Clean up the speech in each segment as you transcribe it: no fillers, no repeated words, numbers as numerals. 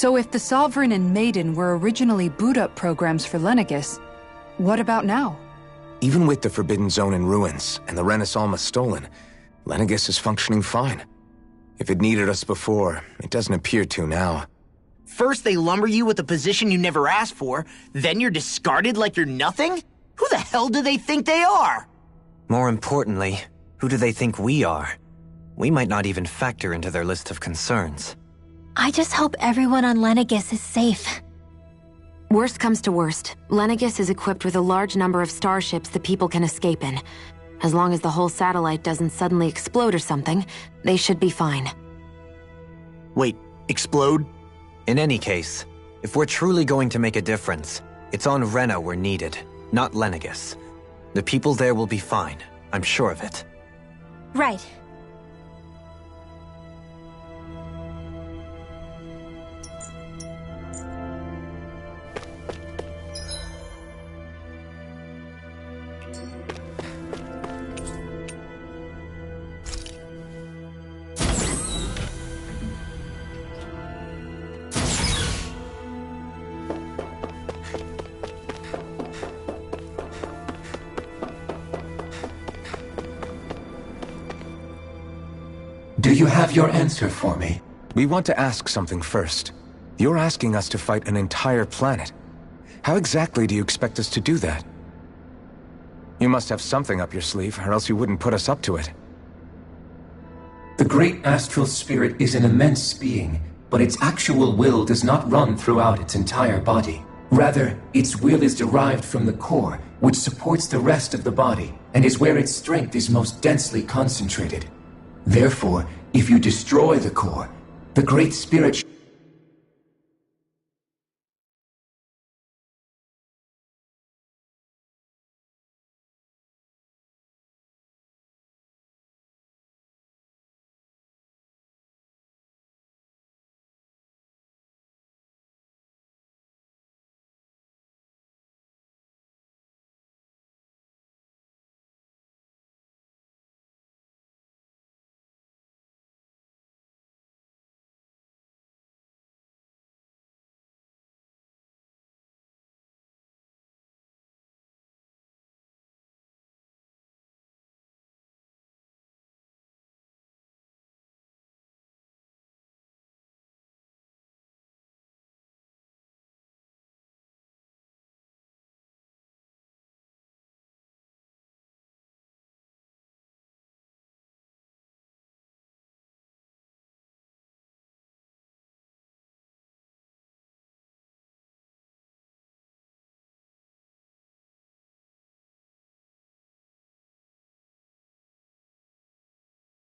So if the Sovereign and Maiden were originally boot-up programs for Lenegis, what about now? Even with the Forbidden Zone in ruins and the Renis Alma stolen, Lenegis is functioning fine. If it needed us before, it doesn't appear to now. First they lumber you with a position you never asked for, then you're discarded like you're nothing? Who the hell do they think they are? More importantly, who do they think we are? We might not even factor into their list of concerns. I just hope everyone on Lenegis is safe. Worst comes to worst, Lenegis is equipped with a large number of starships the people can escape in. As long as the whole satellite doesn't suddenly explode or something, they should be fine. Wait, explode? In any case, if we're truly going to make a difference, it's on Rena we're needed, not Lenegis. The people there will be fine, I'm sure of it. Right. Do you have your answer for me? We want to ask something first. You're asking us to fight an entire planet. How exactly do you expect us to do that? You must have something up your sleeve, or else you wouldn't put us up to it. The great astral spirit is an immense being, but its actual will does not run throughout its entire body. Rather, its will is derived from the core, which supports the rest of the body, and is where its strength is most densely concentrated. Therefore, if you destroy the core, the Great Spirit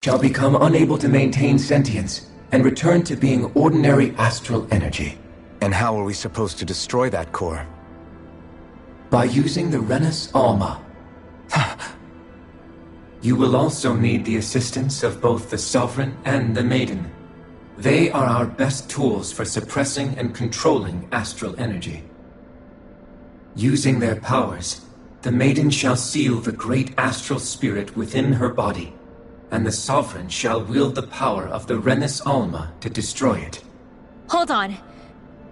shall become unable to maintain sentience and return to being ordinary astral energy. And how are we supposed to destroy that core? By using the Renis Alma. You will also need the assistance of both the Sovereign and the Maiden. They are our best tools for suppressing and controlling astral energy. Using their powers, the Maiden shall seal the great astral spirit within her body, and the Sovereign shall wield the power of the Renis Alma to destroy it. Hold on.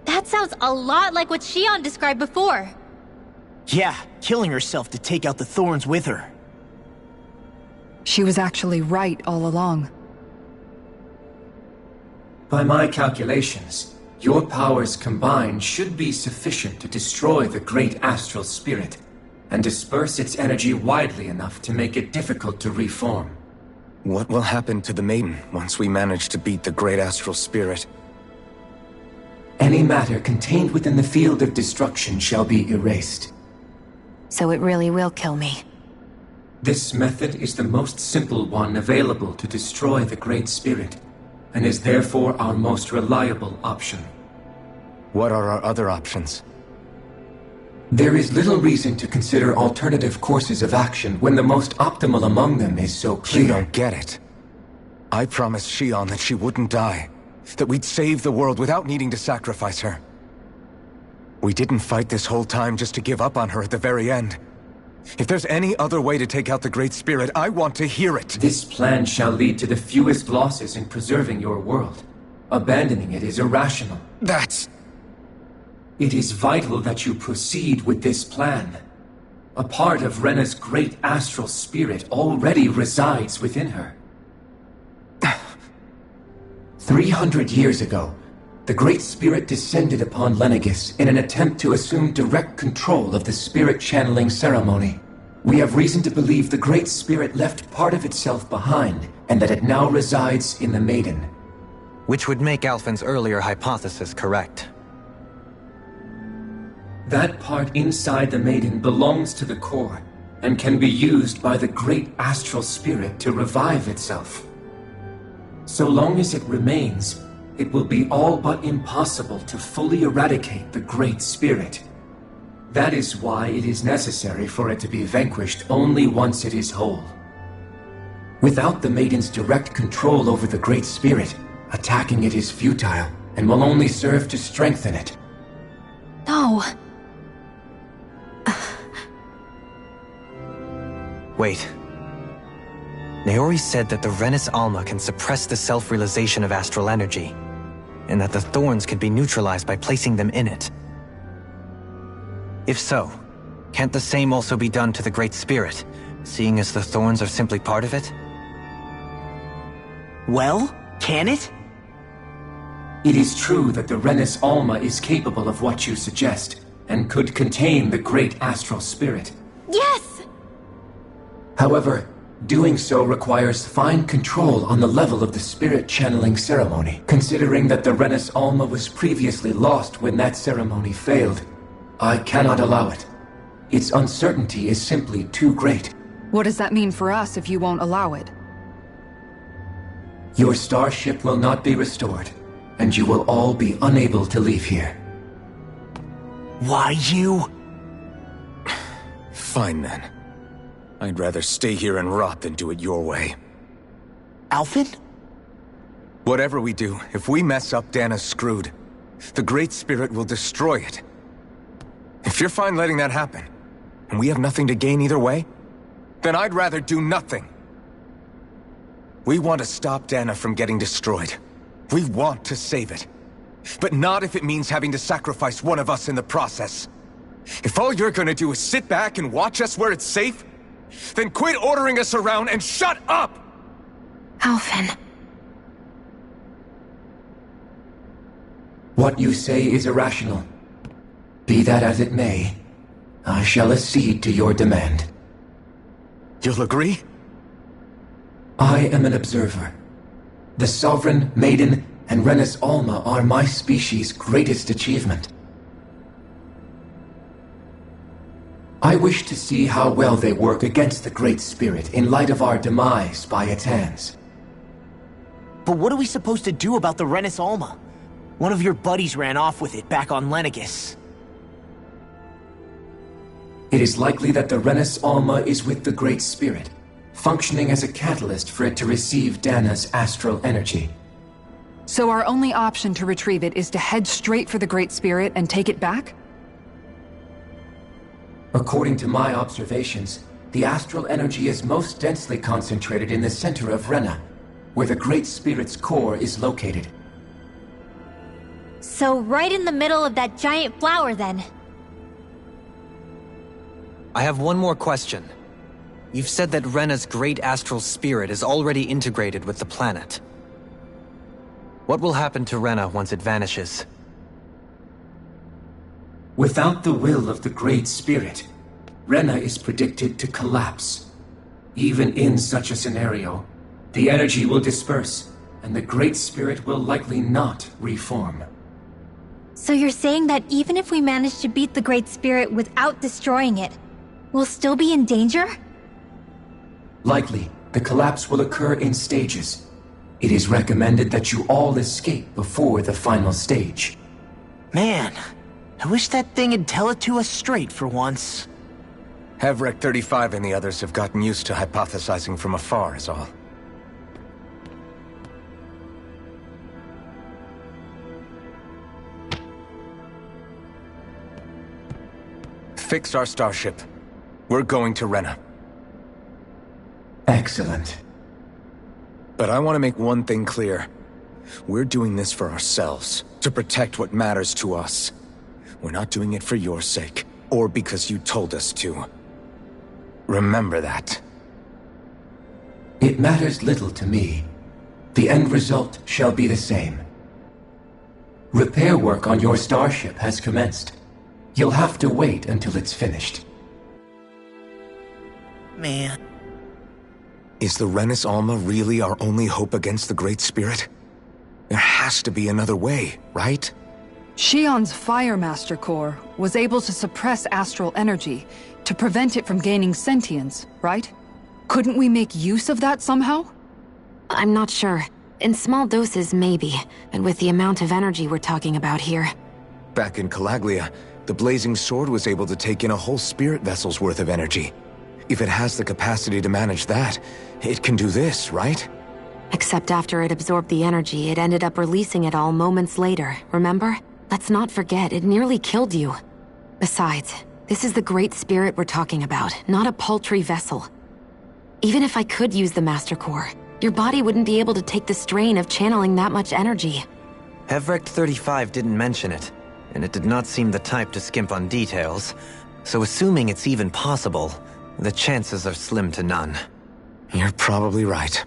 That sounds a lot like what Shion described before. Yeah, killing herself to take out the thorns with her. She was actually right all along. By my calculations, your powers combined should be sufficient to destroy the great astral spirit, and disperse its energy widely enough to make it difficult to reform. What will happen to the Maiden once we manage to beat the great astral spirit? Any matter contained within the field of destruction shall be erased. So it really will kill me. This method is the most simple one available to destroy the Great Spirit, and is therefore our most reliable option. What are our other options? There is little reason to consider alternative courses of action when the most optimal among them is so clear. You don't get it. I promised Shion that she wouldn't die, that we'd save the world without needing to sacrifice her. We didn't fight this whole time just to give up on her at the very end. If there's any other way to take out the Great Spirit, I want to hear it. This plan shall lead to the fewest losses in preserving your world. Abandoning it is irrational. That's... It is vital that you proceed with this plan. A part of Rena's great astral spirit already resides within her. 300 years ago, the Great Spirit descended upon Lenegis in an attempt to assume direct control of the spirit channeling ceremony. We have reason to believe the Great Spirit left part of itself behind, and that it now resides in the Maiden. Which would make Alphen's earlier hypothesis correct. That part inside the Maiden belongs to the core, and can be used by the Great Astral Spirit to revive itself. So long as it remains, it will be all but impossible to fully eradicate the Great Spirit. That is why it is necessary for it to be vanquished only once it is whole. Without the Maiden's direct control over the Great Spirit, attacking it is futile, and will only serve to strengthen it. No. Wait. Naori said that the Renis Alma can suppress the self-realization of astral energy, and that the thorns could be neutralized by placing them in it. If so, can't the same also be done to the Great Spirit, seeing as the thorns are simply part of it? Well, can it? It is true that the Renis Alma is capable of what you suggest, and could contain the Great Astral Spirit. Yes! However, doing so requires fine control on the level of the spirit channeling ceremony, considering that the Renis Alma was previously lost when that ceremony failed. I cannot allow it. Its uncertainty is simply too great. What does that mean for us if you won't allow it? Your starship will not be restored, and you will all be unable to leave here. Why you? Fine then. I'd rather stay here and rot than do it your way. Alphen? Whatever we do, if we mess up, Dana's screwed. The Great Spirit will destroy it. If you're fine letting that happen, and we have nothing to gain either way, then I'd rather do nothing. We want to stop Dana from getting destroyed. We want to save it. But not if it means having to sacrifice one of us in the process. If all you're gonna do is sit back and watch us where it's safe, then quit ordering us around and shut up! Alphen. What you say is irrational. Be that as it may, I shall accede to your demand. You'll agree? I am an observer. The Sovereign, Maiden, and Renis Alma are my species' greatest achievement. I wish to see how well they work against the Great Spirit in light of our demise by its hands. But what are we supposed to do about the Renis Alma? One of your buddies ran off with it back on Lenegis. It is likely that the Renis Alma is with the Great Spirit, functioning as a catalyst for it to receive Dana's astral energy. So our only option to retrieve it is to head straight for the Great Spirit and take it back? According to my observations, the astral energy is most densely concentrated in the center of Rena, where the Great Spirit's core is located. So right in the middle of that giant flower, then. I have one more question. You've said that Rena's great astral spirit is already integrated with the planet. What will happen to Rena once it vanishes? Without the will of the Great Spirit, Rena is predicted to collapse. Even in such a scenario, the energy will disperse, and the Great Spirit will likely not reform. So you're saying that even if we manage to beat the Great Spirit without destroying it, we'll still be in danger? Likely, the collapse will occur in stages. It is recommended that you all escape before the final stage. Man, I wish that thing would tell it to us straight for once. Hevrek 35 and the others have gotten used to hypothesizing from afar, is all. Fix our starship. We're going to Rena. Excellent. But I want to make one thing clear. We're doing this for ourselves, to protect what matters to us. We're not doing it for your sake, or because you told us to. Remember that. It matters little to me. The end result shall be the same. Repair work on your starship has commenced. You'll have to wait until it's finished. Man. Is the Renus Alma really our only hope against the Great Spirit? There has to be another way, right? Shion's Fire Master Core was able to suppress astral energy to prevent it from gaining sentience, right? Couldn't we make use of that somehow? I'm not sure. In small doses, maybe. But with the amount of energy we're talking about here. Back in Calaglia, the Blazing Sword was able to take in a whole spirit vessel's worth of energy. If it has the capacity to manage that, it can do this, right? Except after it absorbed the energy, it ended up releasing it all moments later, remember? Let's not forget, it nearly killed you. Besides, this is the Great Spirit we're talking about, not a paltry vessel. Even if I could use the Master Core, your body wouldn't be able to take the strain of channeling that much energy. Hevrecht 35 didn't mention it, and it did not seem the type to skimp on details. So assuming it's even possible, the chances are slim to none. You're probably right.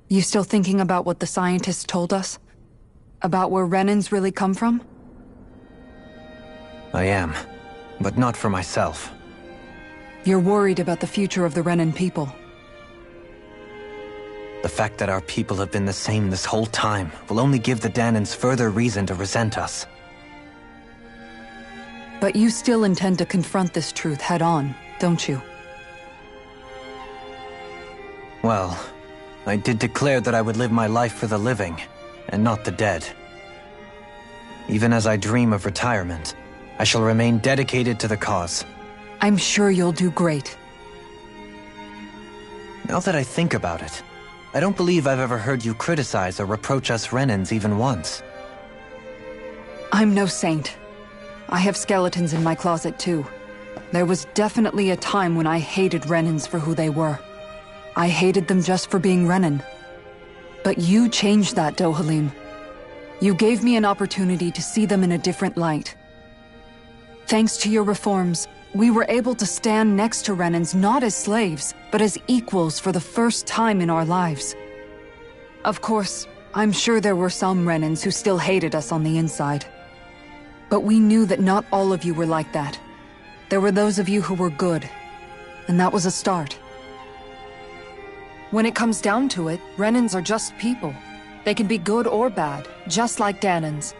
You still thinking about what the scientists told us? About where Renans really come from? I am, but not for myself. You're worried about the future of the Renan people. The fact that our people have been the same this whole time will only give the Dahnans further reason to resent us. But you still intend to confront this truth head-on, don't you? Well, I did declare that I would live my life for the living, and not the dead. Even as I dream of retirement, I shall remain dedicated to the cause. I'm sure you'll do great. Now that I think about it, I don't believe I've ever heard you criticize or reproach us Renans even once. I'm no saint. I have skeletons in my closet too. There was definitely a time when I hated Renans for who they were. I hated them just for being Renan. But you changed that, Dohalim. You gave me an opportunity to see them in a different light. Thanks to your reforms, we were able to stand next to Renans not as slaves, but as equals for the first time in our lives. Of course, I'm sure there were some Renans who still hated us on the inside. But we knew that not all of you were like that. There were those of you who were good, and that was a start. When it comes down to it, Renans are just people. They can be good or bad, just like Dahnans.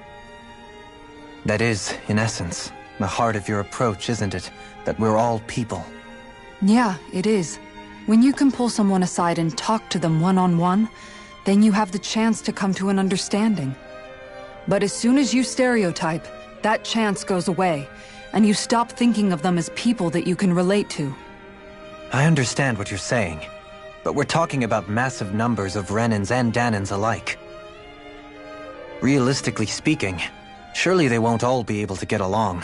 That is, in essence, the heart of your approach, isn't it? That we're all people. Yeah, it is. When you can pull someone aside and talk to them one-on-one, then you have the chance to come to an understanding. But as soon as you stereotype, that chance goes away, and you stop thinking of them as people that you can relate to. I understand what you're saying, but we're talking about massive numbers of Renans and Dahnans alike. Realistically speaking, surely they won't all be able to get along.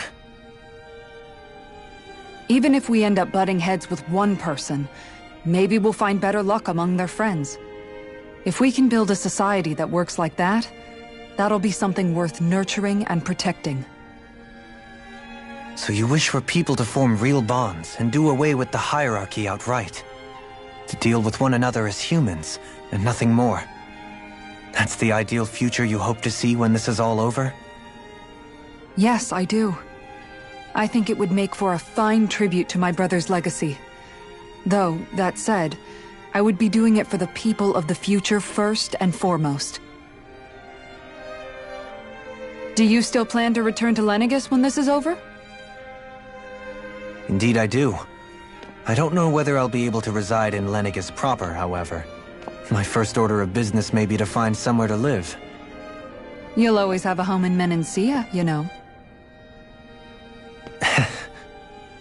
Even if we end up butting heads with one person, maybe we'll find better luck among their friends. If we can build a society that works like that, that'll be something worth nurturing and protecting. So you wish for people to form real bonds and do away with the hierarchy outright. To deal with one another as humans, and nothing more. That's the ideal future you hope to see when this is all over? Yes, I do. I think it would make for a fine tribute to my brother's legacy. Though, that said, I would be doing it for the people of the future first and foremost. Do you still plan to return to Lenegis when this is over? Indeed I do. I don't know whether I'll be able to reside in Lenegis proper, however. My first order of business may be to find somewhere to live. You'll always have a home in Menancia, you know.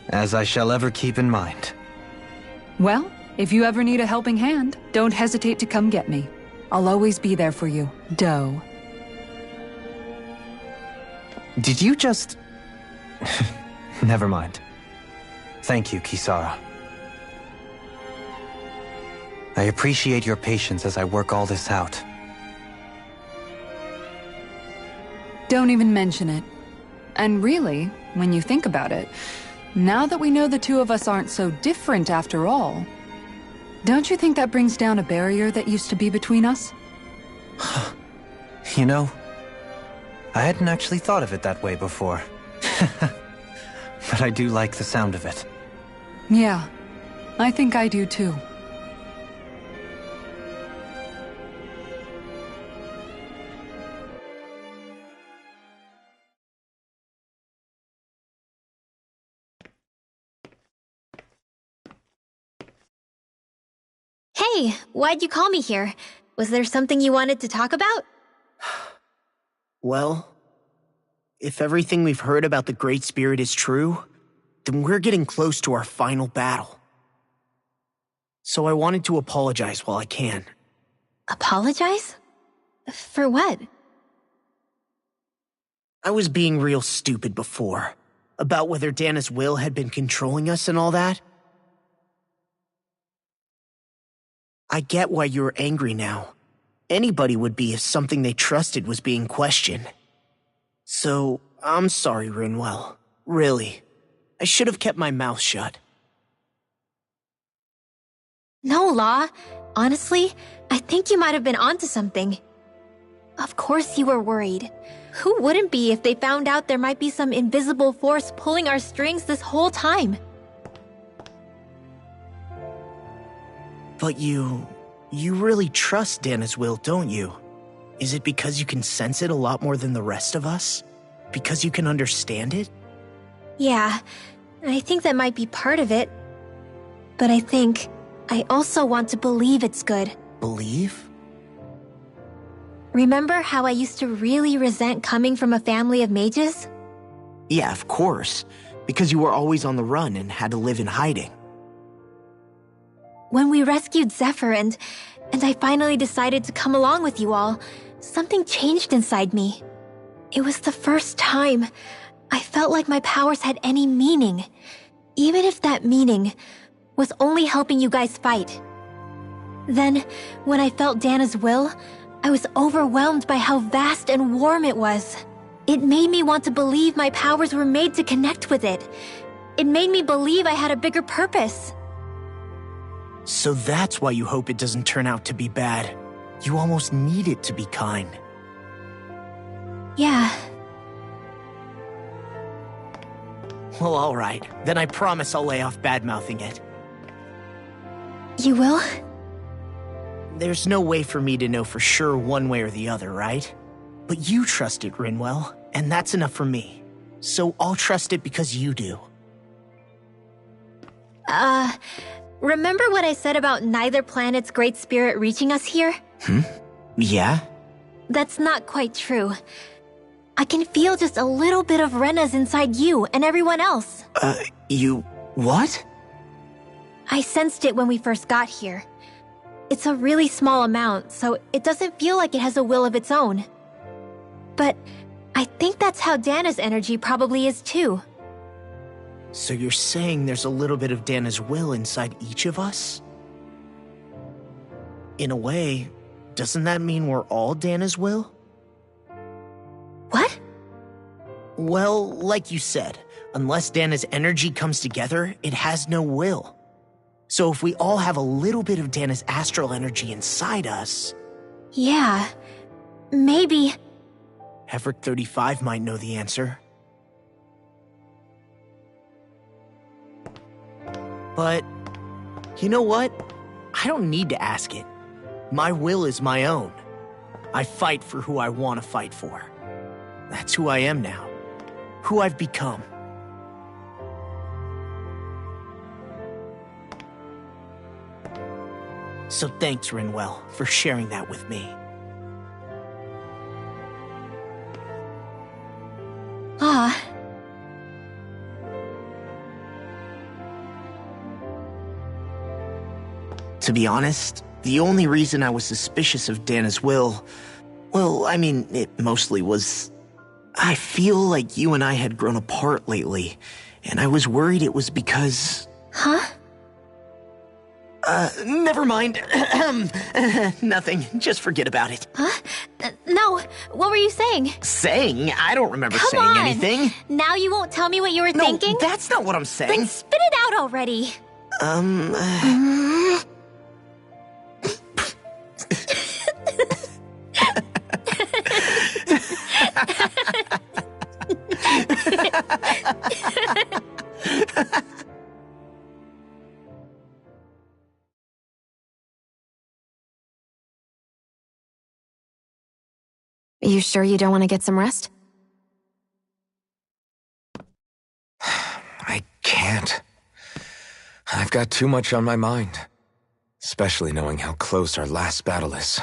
As I shall ever keep in mind. Well, if you ever need a helping hand, don't hesitate to come get me. I'll always be there for you, Doe. Did you just... Never mind. Thank you, Kisara. I appreciate your patience as I work all this out. Don't even mention it. And really, when you think about it, now that we know the two of us aren't so different after all, don't you think that brings down a barrier that used to be between us? You know, I hadn't actually thought of it that way before. But I do like the sound of it. Yeah, I think I do too. Hey, why'd you call me here? Was there something you wanted to talk about? Well, if everything we've heard about the Great Spirit is true, then we're getting close to our final battle. So I wanted to apologize while I can. Apologize? For what? I was being real stupid before, about whether Dana's will had been controlling us and all that. I get why you're angry now. Anybody would be if something they trusted was being questioned. So, I'm sorry, Rinwell. Really. I should have kept my mouth shut. No, Law. Honestly, I think you might have been onto something. Of course you were worried. Who wouldn't be if they found out there might be some invisible force pulling our strings this whole time? But you really trust Dana's will, don't you? Is it because you can sense it a lot more than the rest of us? Because you can understand it? Yeah, I think that might be part of it. But I also want to believe it's good. Believe? Remember how I used to really resent coming from a family of mages? Yeah, of course. Because you were always on the run and had to live in hiding. When we rescued Zephyr and I finally decided to come along with you all, something changed inside me. It was the first time I felt like my powers had any meaning, even if that meaning was only helping you guys fight. Then, when I felt Dana's will, I was overwhelmed by how vast and warm it was. It made me want to believe my powers were made to connect with it. It made me believe I had a bigger purpose. So that's why you hope it doesn't turn out to be bad. You almost need it to be kind. Yeah. Well, alright. Then I promise I'll lay off bad-mouthing it. You will? There's no way for me to know for sure one way or the other, right? But you trust it, Rinwell, and that's enough for me. So I'll trust it because you do. Remember what I said about neither planet's great spirit reaching us here? Yeah? That's not quite true. I can feel just a little bit of Rena's inside you and everyone else. You... what? I sensed it when we first got here. It's a really small amount, so it doesn't feel like it has a will of its own. But I think that's how Dana's energy probably is too. So you're saying there's a little bit of Dana's will inside each of us? In a way, doesn't that mean we're all Dana's will? What? Well, like you said, unless Dana's energy comes together, it has no will. So if we all have a little bit of Dana's astral energy inside us... Yeah, maybe... Heverick 35 might know the answer. But, you know what? I don't need to ask it. My will is my own. I fight for who I want to fight for. That's who I am now. Who I've become. So thanks, Rinwell, for sharing that with me. Ah. To be honest, the only reason I was suspicious of Dana's will... Well, I mean, it mostly was... I feel like you and I had grown apart lately, and I was worried it was because... Huh? Never mind. Nothing. Just forget about it. Huh? No, what were you saying? Saying? I don't remember Come saying on. anything. Now you won't tell me what you were No, thinking? that's not what I'm saying. Then spit it out already. You sure you don't want to get some rest? I can't. I've got too much on my mind. Especially knowing how close our last battle is.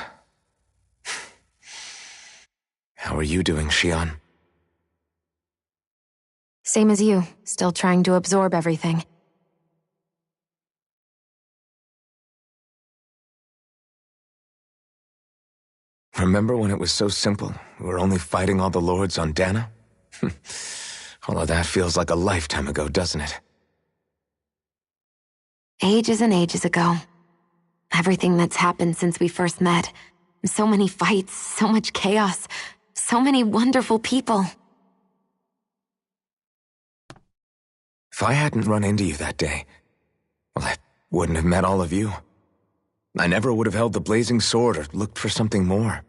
How are you doing, Shion? Same as you, still trying to absorb everything. Remember when it was so simple? We were only fighting all the lords on Dana? All of that feels like a lifetime ago, doesn't it? Ages and ages ago. Everything that's happened since we first met. So many fights, so much chaos, so many wonderful people. If I hadn't run into you that day, well, I wouldn't have met all of you. I never would have held the blazing sword or looked for something more.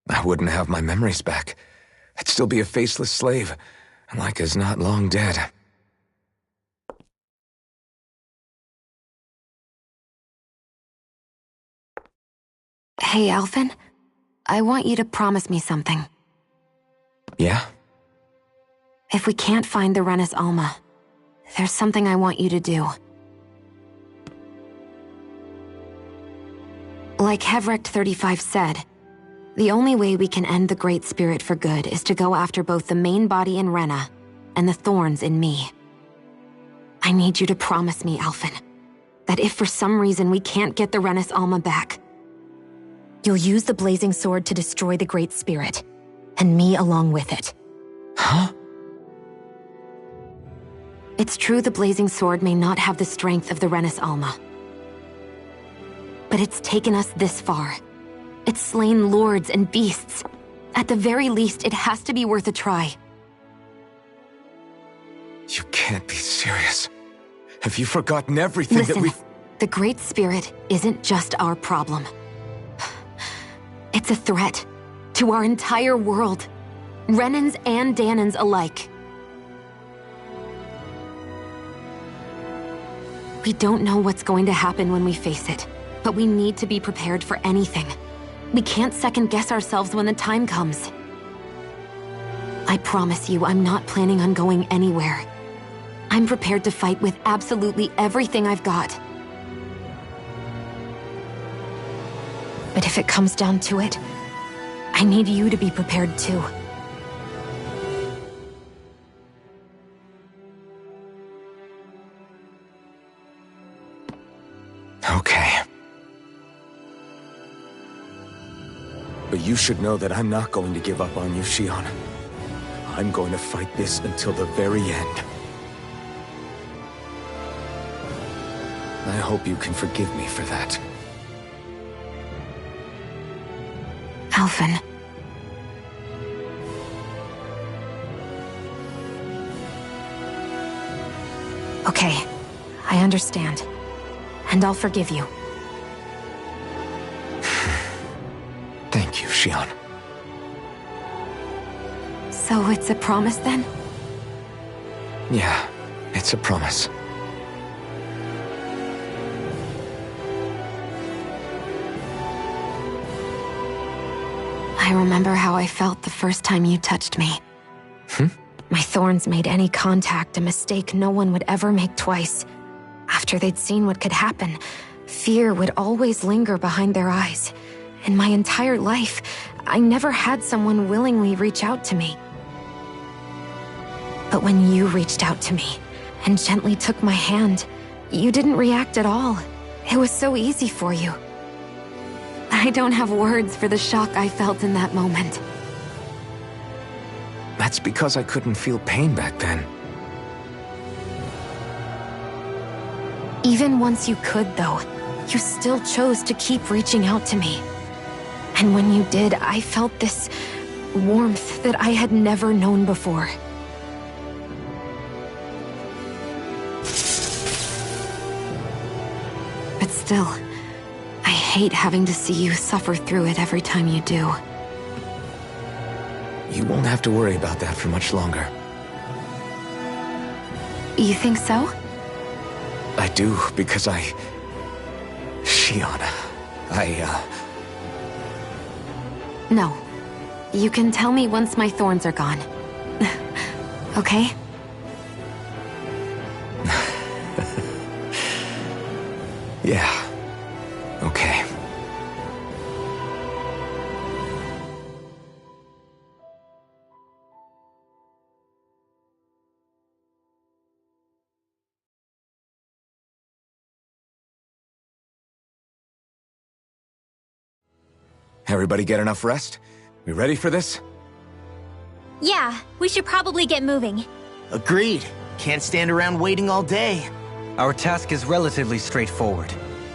I wouldn't have my memories back. I'd still be a faceless slave, like as not long dead. Hey, Alphen. I want you to promise me something. Yeah? If we can't find the Renis Alma, there's something I want you to do. Like Heverick 35 said, the only way we can end the Great Spirit for good is to go after both the main body in Rena and the thorns in me. I need you to promise me, Alphen, that if for some reason we can't get the Renis Alma back, you'll use the blazing sword to destroy the Great Spirit, and me along with it. Huh? It's true the blazing sword may not have the strength of the Renis Alma. But it's taken us this far. It's slain lords and beasts. At the very least, it has to be worth a try. You can't be serious. Have you forgotten everything Listen, that we've... the Great Spirit isn't just our problem. It's a threat to our entire world. Renans and Danans alike. We don't know what's going to happen when we face it, but we need to be prepared for anything. We can't second-guess ourselves when the time comes. I promise you, I'm not planning on going anywhere. I'm prepared to fight with absolutely everything I've got. But if it comes down to it, I need you to be prepared too. Okay. But you should know that I'm not going to give up on you, Shion. I'm going to fight this until the very end. I hope you can forgive me for that. Alphen. Okay, I understand. And I'll forgive you. Thank you, Shion. So it's a promise then? Yeah, it's a promise. I remember how I felt the first time you touched me. My thorns made any contact a mistake no one would ever make twice. After they'd seen what could happen, fear would always linger behind their eyes. In my entire life, I never had someone willingly reach out to me. But when you reached out to me and gently took my hand, you didn't react at all. It was so easy for you. I don't have words for the shock I felt in that moment. That's because I couldn't feel pain back then. Even once you could, though, you still chose to keep reaching out to me. And when you did, I felt this warmth that I had never known before. But still, I hate having to see you suffer through it every time you do. You won't have to worry about that for much longer. You think so? I do, because Shion, No. You can tell me once my thorns are gone. Okay? Yeah. Okay. Everybody get enough rest? We ready for this? Yeah, we should probably get moving. Agreed. Can't stand around waiting all day. Our task is relatively straightforward.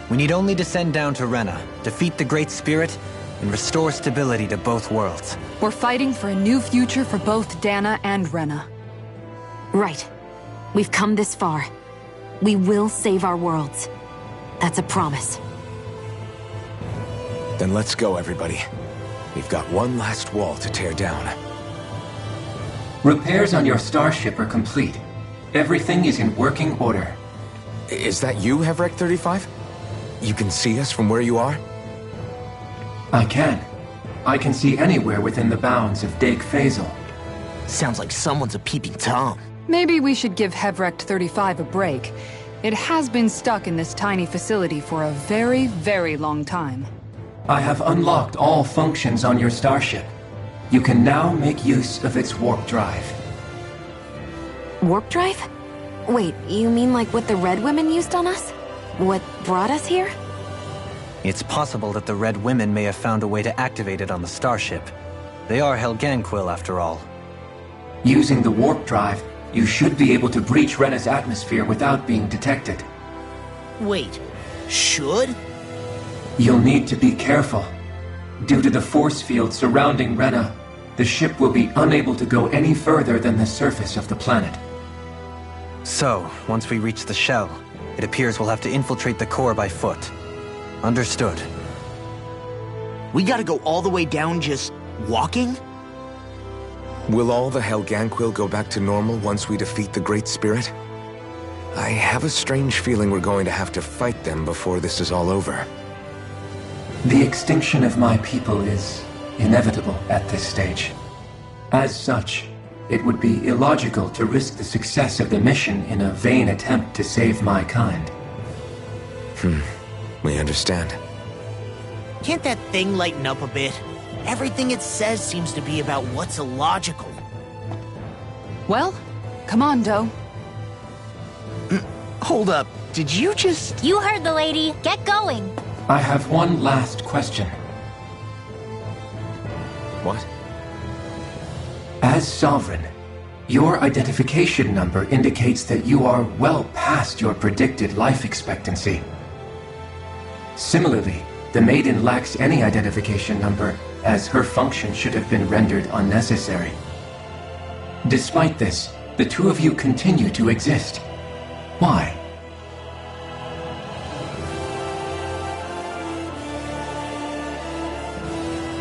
We need only descend down to Rena, defeat the Great Spirit, and restore stability to both worlds. We're fighting for a new future for both Dana and Rena. Right. We've come this far. We will save our worlds. That's a promise. Then let's go, everybody. We've got one last wall to tear down. Repairs on your starship are complete. Everything is in working order. Is that you, Hevrek 35? You can see us from where you are? I can. I can see anywhere within the bounds of Dake Faisal. Sounds like someone's a peeping Tom. Maybe we should give Hevrek 35 a break. It has been stuck in this tiny facility for a very, very long time. I have unlocked all functions on your starship. You can now make use of its warp drive. Warp drive? Wait, you mean like what the Red Women used on us? What brought us here? It's possible that the Red Women may have found a way to activate it on the starship. They are Helganquil, after all. Using the warp drive, you should be able to breach Rena's atmosphere without being detected. Wait, should? You'll need to be careful. Due to the force field surrounding Rena, the ship will be unable to go any further than the surface of the planet. So, once we reach the shell, it appears we'll have to infiltrate the core by foot. Understood. We gotta go all the way down just walking? Will all the Helganquil go back to normal once we defeat the Great Spirit? I have a strange feeling we're going to have to fight them before this is all over. The extinction of my people is inevitable at this stage. As such, it would be illogical to risk the success of the mission in a vain attempt to save my kind. We understand. Can't that thing lighten up a bit? Everything it says seems to be about what's illogical. Well, come on, Doe. Hold up, did you just... You heard the lady. Get going. I have one last question. What? As Sovereign, your identification number indicates that you are well past your predicted life expectancy. Similarly, the Maiden lacks any identification number, as her function should have been rendered unnecessary. Despite this, the two of you continue to exist. Why?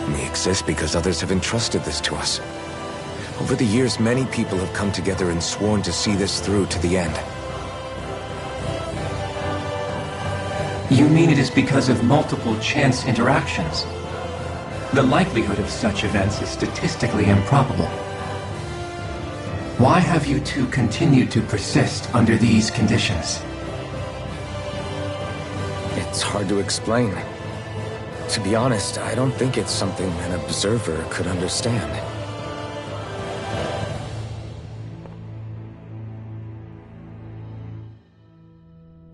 We exist because others have entrusted this to us. Over the years, many people have come together and sworn to see this through to the end. You mean it is because of multiple chance interactions? The likelihood of such events is statistically improbable. Why have you two continued to persist under these conditions? It's hard to explain. To be honest, I don't think it's something an observer could understand.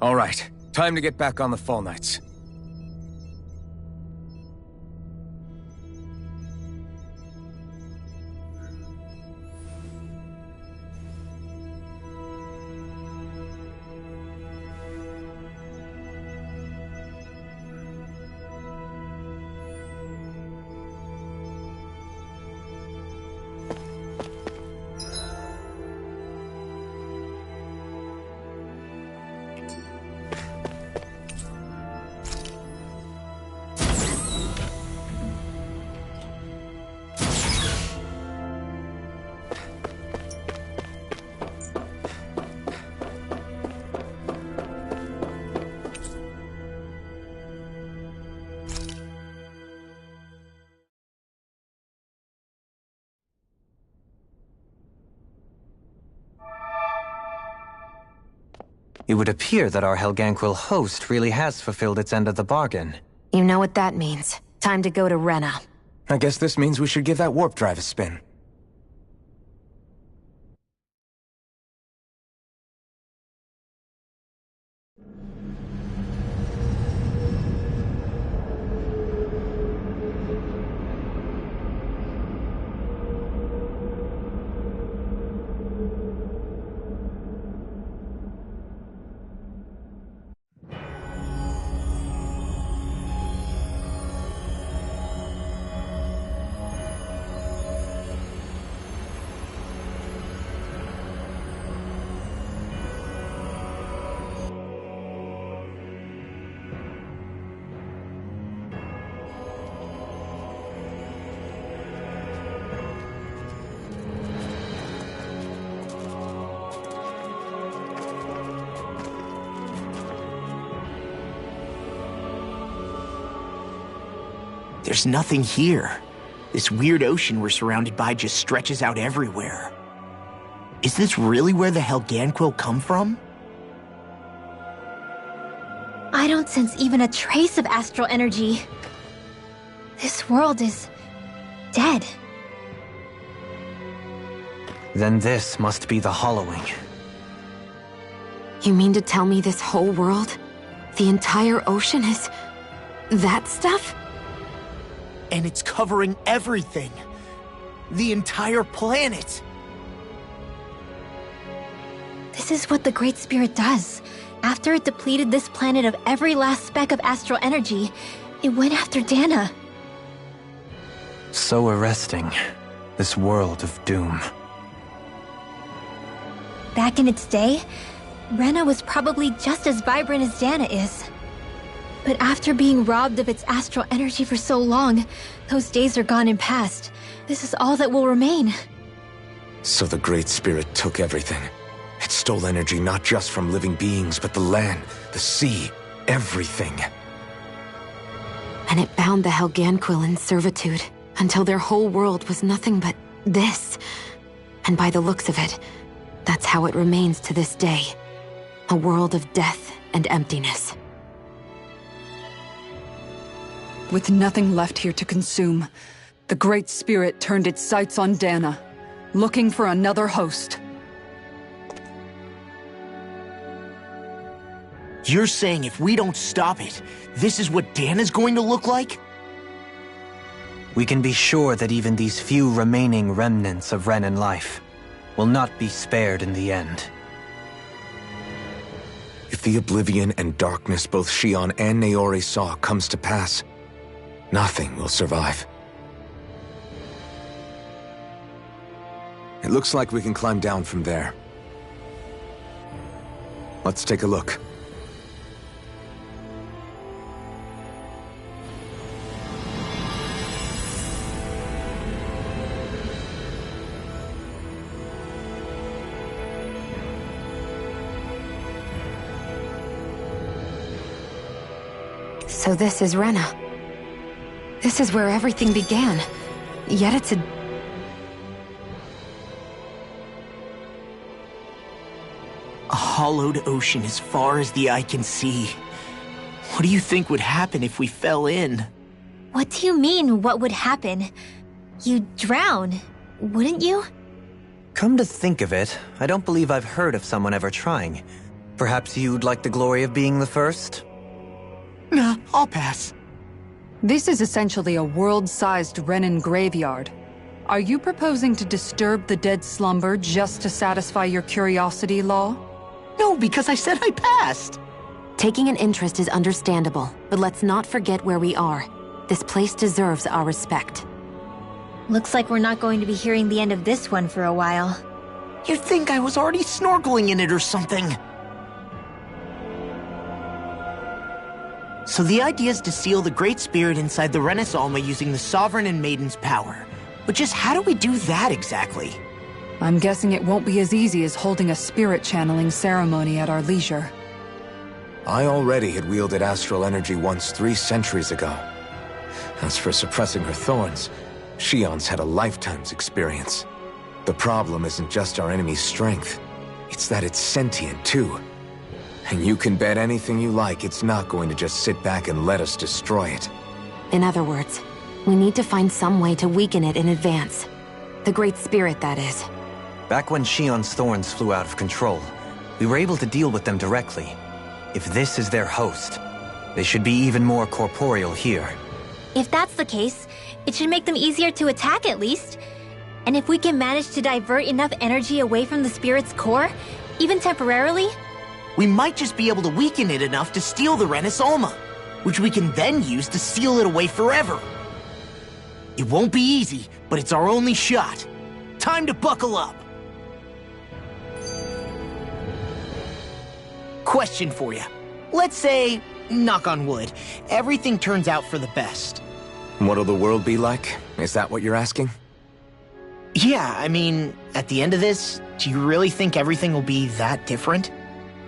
All right, time to get back on the Fall Knights. It would appear that our Helganquil host really has fulfilled its end of the bargain. You know what that means. Time to go to Rena. I guess this means we should give that warp drive a spin. There's nothing here. This weird ocean we're surrounded by just stretches out everywhere. Is this really where the Helganquil come from? I don't sense even a trace of astral energy. This world is dead. Then this must be the Hollowing. You mean to tell me this whole world, the entire ocean is that stuff? And it's covering everything. The entire planet. This is what the Great Spirit does. After it depleted this planet of every last speck of astral energy, it went after Dana. So arresting. This world of doom. Back in its day, Rena was probably just as vibrant as Dana is. But after being robbed of its astral energy for so long, those days are gone and past. This is all that will remain. So the Great Spirit took everything. It stole energy not just from living beings, but the land, the sea, everything. And it bound the Helganquil in servitude, until their whole world was nothing but this. And by the looks of it, that's how it remains to this day. A world of death and emptiness. With nothing left here to consume, the Great Spirit turned its sights on Dana, looking for another host. You're saying if we don't stop it, this is what Dana's going to look like? We can be sure that even these few remaining remnants of Renan life will not be spared in the end. If the oblivion and darkness both Shion and Naori saw comes to pass, nothing will survive. It looks like we can climb down from there. Let's take a look. So this is Rena. This is where everything began. Yet it's a... A hollowed ocean as far as the eye can see. What do you think would happen if we fell in? What do you mean, what would happen? You'd drown, wouldn't you? Come to think of it, I don't believe I've heard of someone ever trying. Perhaps you'd like the glory of being the first? Nah, I'll pass. This is essentially a world-sized Renan graveyard. Are you proposing to disturb the dead slumber just to satisfy your curiosity, Law? No, because I said I passed. Taking an interest is understandable, but let's not forget where we are. This place deserves our respect. Looks like we're not going to be hearing the end of this one for a while. You'd think I was already snorkeling in it or something. So the idea is to seal the Great Spirit inside the Renis Alma using the Sovereign and Maiden's power. But just how do we do that exactly? I'm guessing it won't be as easy as holding a spirit channeling ceremony at our leisure. I already had wielded astral energy once 3 centuries ago. As for suppressing her thorns, Shion's had a lifetime's experience. The problem isn't just our enemy's strength. It's that it's sentient, too. And you can bet anything you like it's not going to just sit back and let us destroy it. In other words, we need to find some way to weaken it in advance. The Great Spirit, that is. Back when Shion's thorns flew out of control, we were able to deal with them directly. If this is their host, they should be even more corporeal here. If that's the case, it should make them easier to attack at least. And if we can manage to divert enough energy away from the spirit's core, even temporarily, we might just be able to weaken it enough to steal the Renis Alma, which we can then use to seal it away forever. It won't be easy, but it's our only shot. Time to buckle up. Question for you. Let's say, knock on wood, everything turns out for the best. What'll the world be like? Is that what you're asking? Yeah, I mean, at the end of this, do you really think everything will be that different?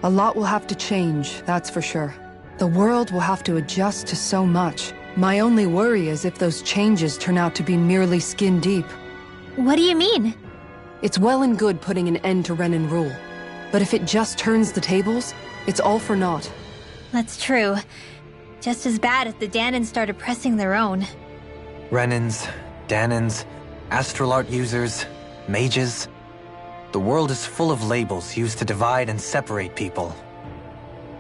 A lot will have to change, that's for sure. The world will have to adjust to so much. My only worry is if those changes turn out to be merely skin deep. What do you mean? It's well and good putting an end to Renan rule. But if it just turns the tables, it's all for naught. That's true. Just as bad if the Danans started pressing their own. Renans, Danans, astral art users, mages. The world is full of labels used to divide and separate people.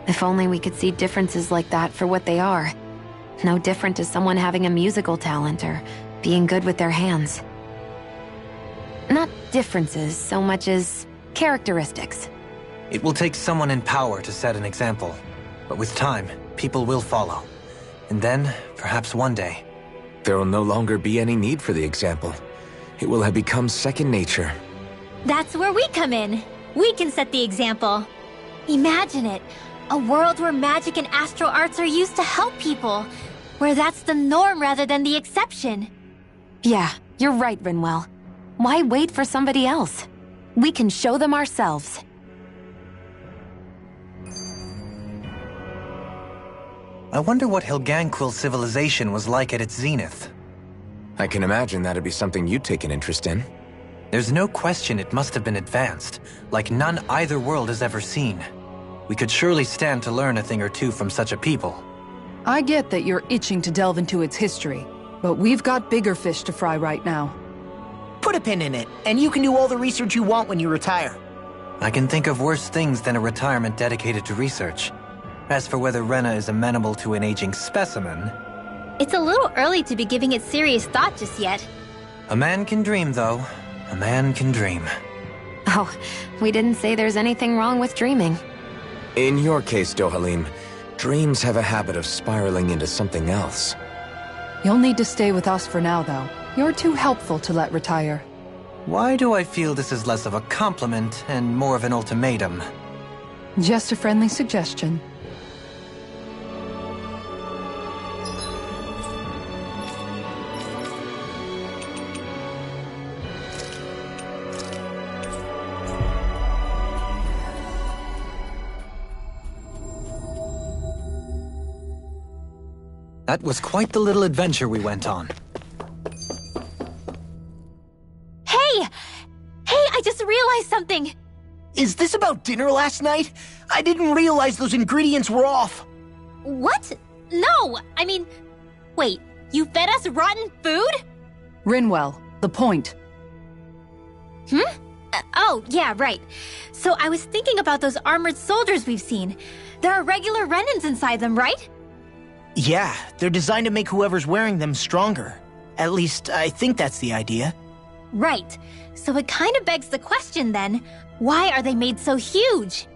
If only we could see differences like that for what they are. No different to someone having a musical talent or being good with their hands. Not differences so much as characteristics. It will take someone in power to set an example. But with time, people will follow. And then, perhaps one day... there will no longer be any need for the example. It will have become second nature. That's where we come in. We can set the example. Imagine it. A world where magic and astral arts are used to help people. Where that's the norm rather than the exception. Yeah, you're right, Rinwell. Why wait for somebody else? We can show them ourselves. I wonder what Hilganquil civilization was like at its zenith. I can imagine that'd be something you'd take an interest in. There's no question it must have been advanced, like none either world has ever seen. We could surely stand to learn a thing or two from such a people. I get that you're itching to delve into its history, but we've got bigger fish to fry right now. Put a pin in it, and you can do all the research you want when you retire. I can think of worse things than a retirement dedicated to research. As for whether Rena is amenable to an aging specimen... It's a little early to be giving it serious thought just yet. A man can dream, though. A man can dream. Oh, we didn't say there's anything wrong with dreaming. In your case, Dohalim, dreams have a habit of spiraling into something else. You'll need to stay with us for now, though. You're too helpful to let retire. Why do I feel this is less of a compliment and more of an ultimatum? Just a friendly suggestion. That was quite the little adventure we went on. Hey! Hey, I just realized something! Is this about dinner last night? I didn't realize those ingredients were off. What? No! I mean, wait, you fed us rotten food? Rinwell, the point. Oh, yeah, right. So I was thinking about those armored soldiers we've seen. There are regular Renans inside them, right? Yeah, they're designed to make whoever's wearing them stronger. At least, I think that's the idea. Right. So it kind of begs the question then, why are they made so huge?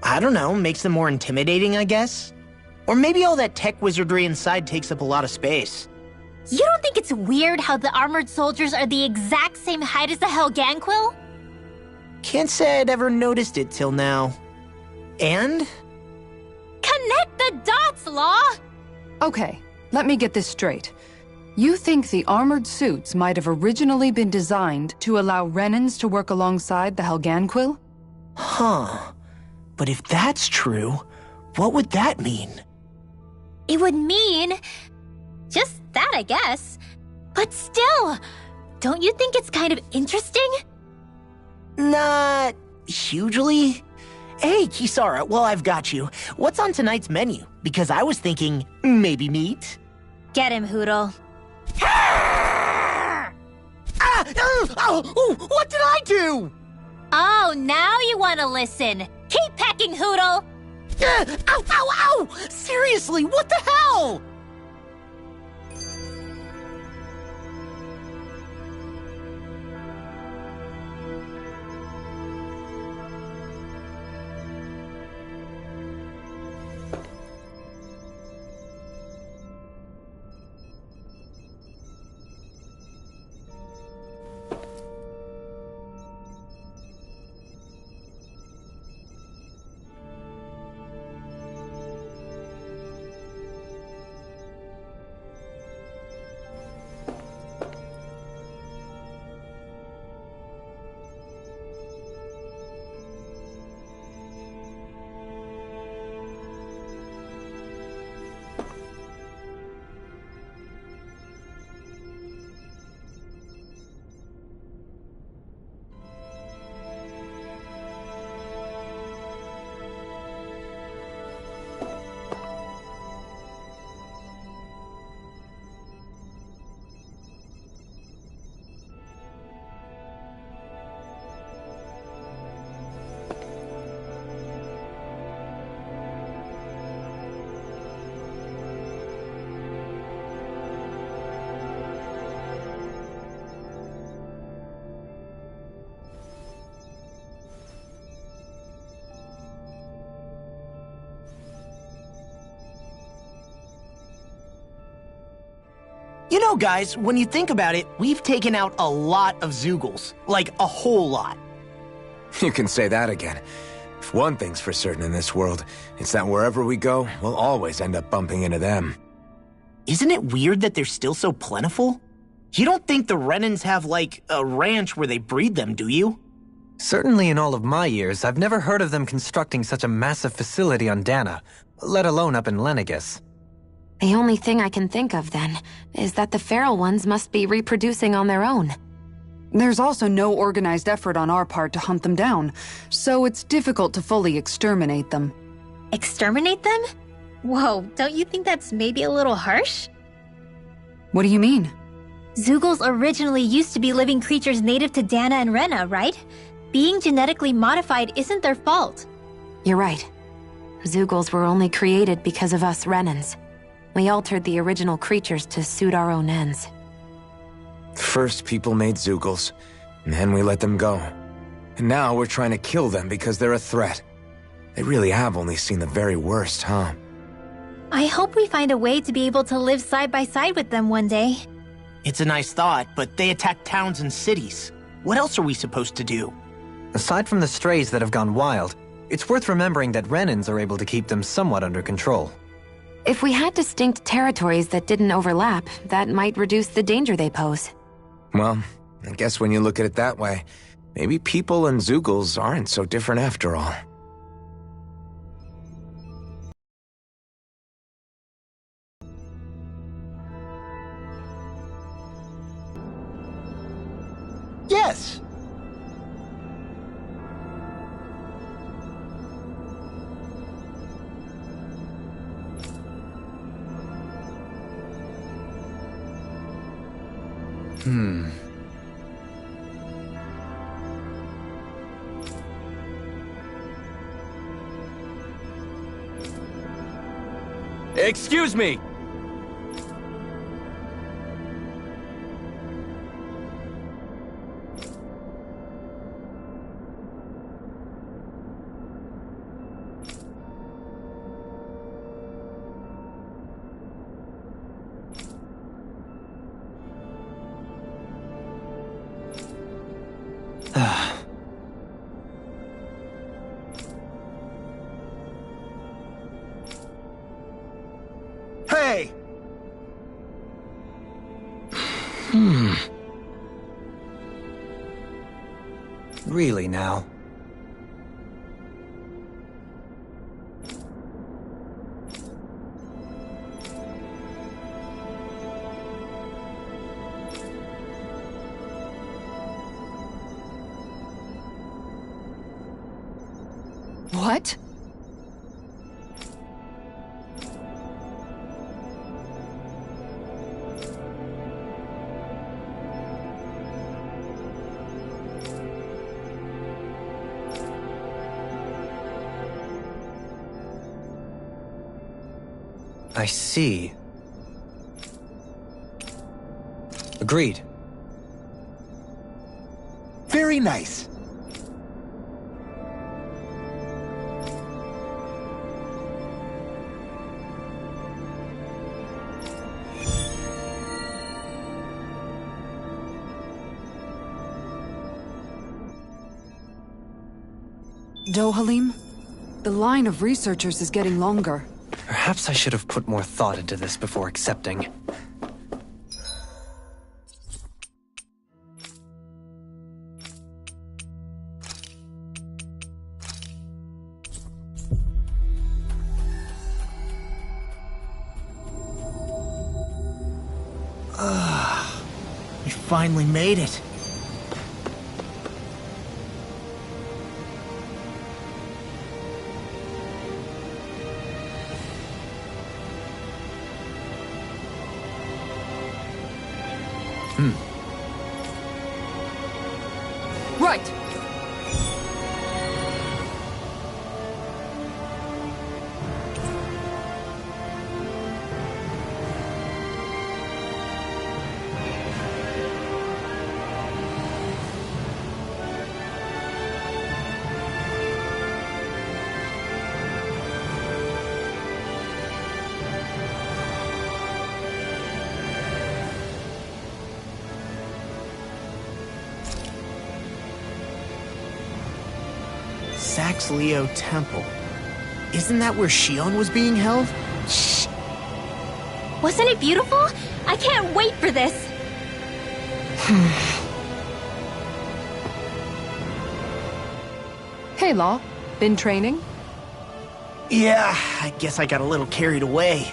I don't know, makes them more intimidating, I guess? Or maybe all that tech wizardry inside takes up a lot of space. You don't think it's weird how the armored soldiers are the exact same height as the Helganquil? Can't say I'd ever noticed it till now. And? Connect the dots, Law! Okay, let me get this straight. You think the armored suits might have originally been designed to allow Renans to work alongside the Helganquil? Huh. But if that's true, what would that mean? It would mean... just that, I guess. But still, don't you think it's kind of interesting? Not hugely. Hey, Kisara, well, I've got you. What's on tonight's menu? Because I was thinking, maybe meat? Get him, Hootle. What did I do? Oh, now you want to listen. Keep pecking, Hootle! Ow! Seriously, what the hell? You know, guys, when you think about it, we've taken out a lot of Zeugles. Like, a whole lot. You can say that again. If one thing's for certain in this world, it's that wherever we go, we'll always end up bumping into them. Isn't it weird that they're still so plentiful? You don't think the Renans have, like, a ranch where they breed them, do you? Certainly in all of my years, I've never heard of them constructing such a massive facility on Dana, let alone up in Lenegis. The only thing I can think of, then, is that the feral ones must be reproducing on their own. There's also no organized effort on our part to hunt them down, so it's difficult to fully exterminate them. Exterminate them? Whoa, don't you think that's maybe a little harsh? What do you mean? Zeugles originally used to be living creatures native to Dana and Rena, right? Being genetically modified isn't their fault. You're right. Zeugles were only created because of us Renans. We altered the original creatures to suit our own ends. First, people made Zeugles, and then we let them go. And now we're trying to kill them because they're a threat. They really have only seen the very worst, huh? I hope we find a way to be able to live side by side with them one day. It's a nice thought, but they attack towns and cities. What else are we supposed to do? Aside from the strays that have gone wild, it's worth remembering that Renans are able to keep them somewhat under control. If we had distinct territories that didn't overlap, that might reduce the danger they pose. Well, I guess when you look at it that way, maybe people and Zeugles aren't so different after all. Yes. Excuse me! Hey! Really now? What? I see. Agreed. Very nice. Dohalim? The line of researchers is getting longer. Perhaps I should have put more thought into this before accepting. We finally made it. Right! Sax Leo Temple. Isn't that where Shion was being held? Shh! Wasn't it beautiful? I can't wait for this! Hey, Law. Been training? Yeah, I guess I got a little carried away.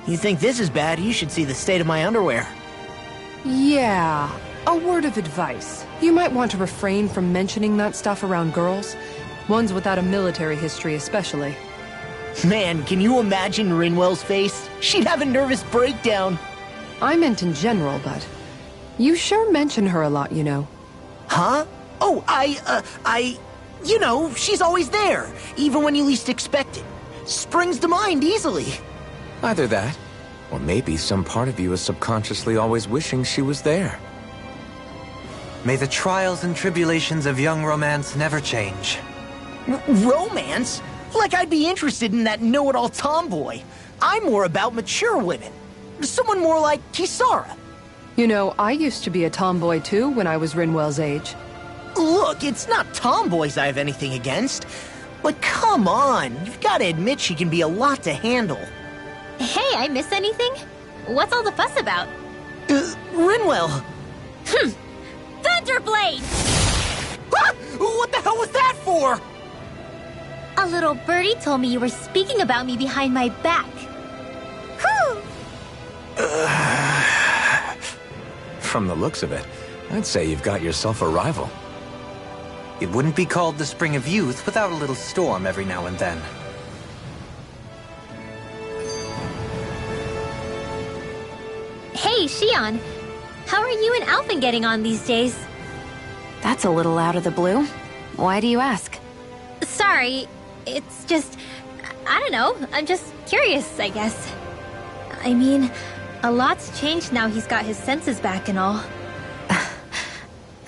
You think this is bad, you should see the state of my underwear. Yeah. A word of advice. You might want to refrain from mentioning that stuff around girls. Ones without a military history especially. Man, can you imagine Rinwell's face? She'd have a nervous breakdown. I meant in general, but... You sure mention her a lot, you know. Huh? Oh, you know, she's always there, even when you least expect it. Springs to mind easily. Either that, or maybe some part of you is subconsciously always wishing she was there. May the trials and tribulations of young romance never change. Romance? Like I'd be interested in that know-it-all tomboy. I'm more about mature women. Someone more like Kisara. You know, I used to be a tomboy too when I was Rinwell's age. Look, it's not tomboys I have anything against. But come on, you've got to admit she can be a lot to handle. Hey, I miss anything? What's all the fuss about? Rinwell! Thunderblade! Ah! What the hell was that for? A little birdie told me you were speaking about me behind my back. Whew! From the looks of it, I'd say you've got yourself a rival. It wouldn't be called the Spring of Youth without a little storm every now and then. Hey, Shion. How are you and Alphen getting on these days? That's a little out of the blue. Why do you ask? Sorry, it's just... I don't know, I'm just curious, I guess. I mean, a lot's changed now he's got his senses back and all.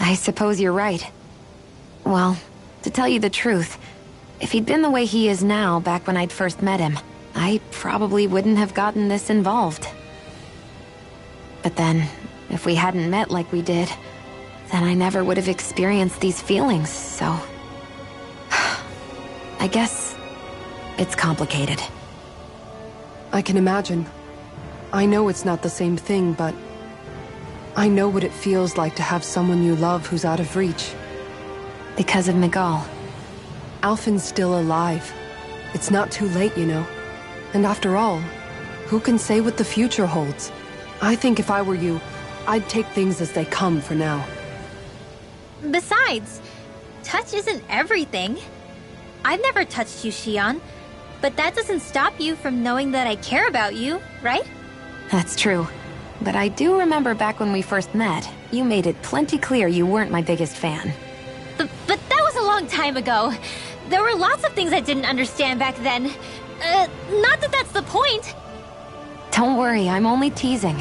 I suppose you're right. Well, to tell you the truth, if he'd been the way he is now back when I'd first met him, I probably wouldn't have gotten this involved. But then, if we hadn't met like we did, then I never would have experienced these feelings, so... I guess it's complicated. I can imagine. I know it's not the same thing, but I know what it feels like to have someone you love who's out of reach. Because of Miguel. Alphen's still alive. It's not too late, you know. And after all, who can say what the future holds? I think if I were you, I'd take things as they come for now. Besides, touch isn't everything. I've never touched you, Shion, but that doesn't stop you from knowing that I care about you, right? That's true. But I do remember back when we first met, you made it plenty clear you weren't my biggest fan. But that was a long time ago. There were lots of things I didn't understand back then. Not that that's the point. Don't worry, I'm only teasing.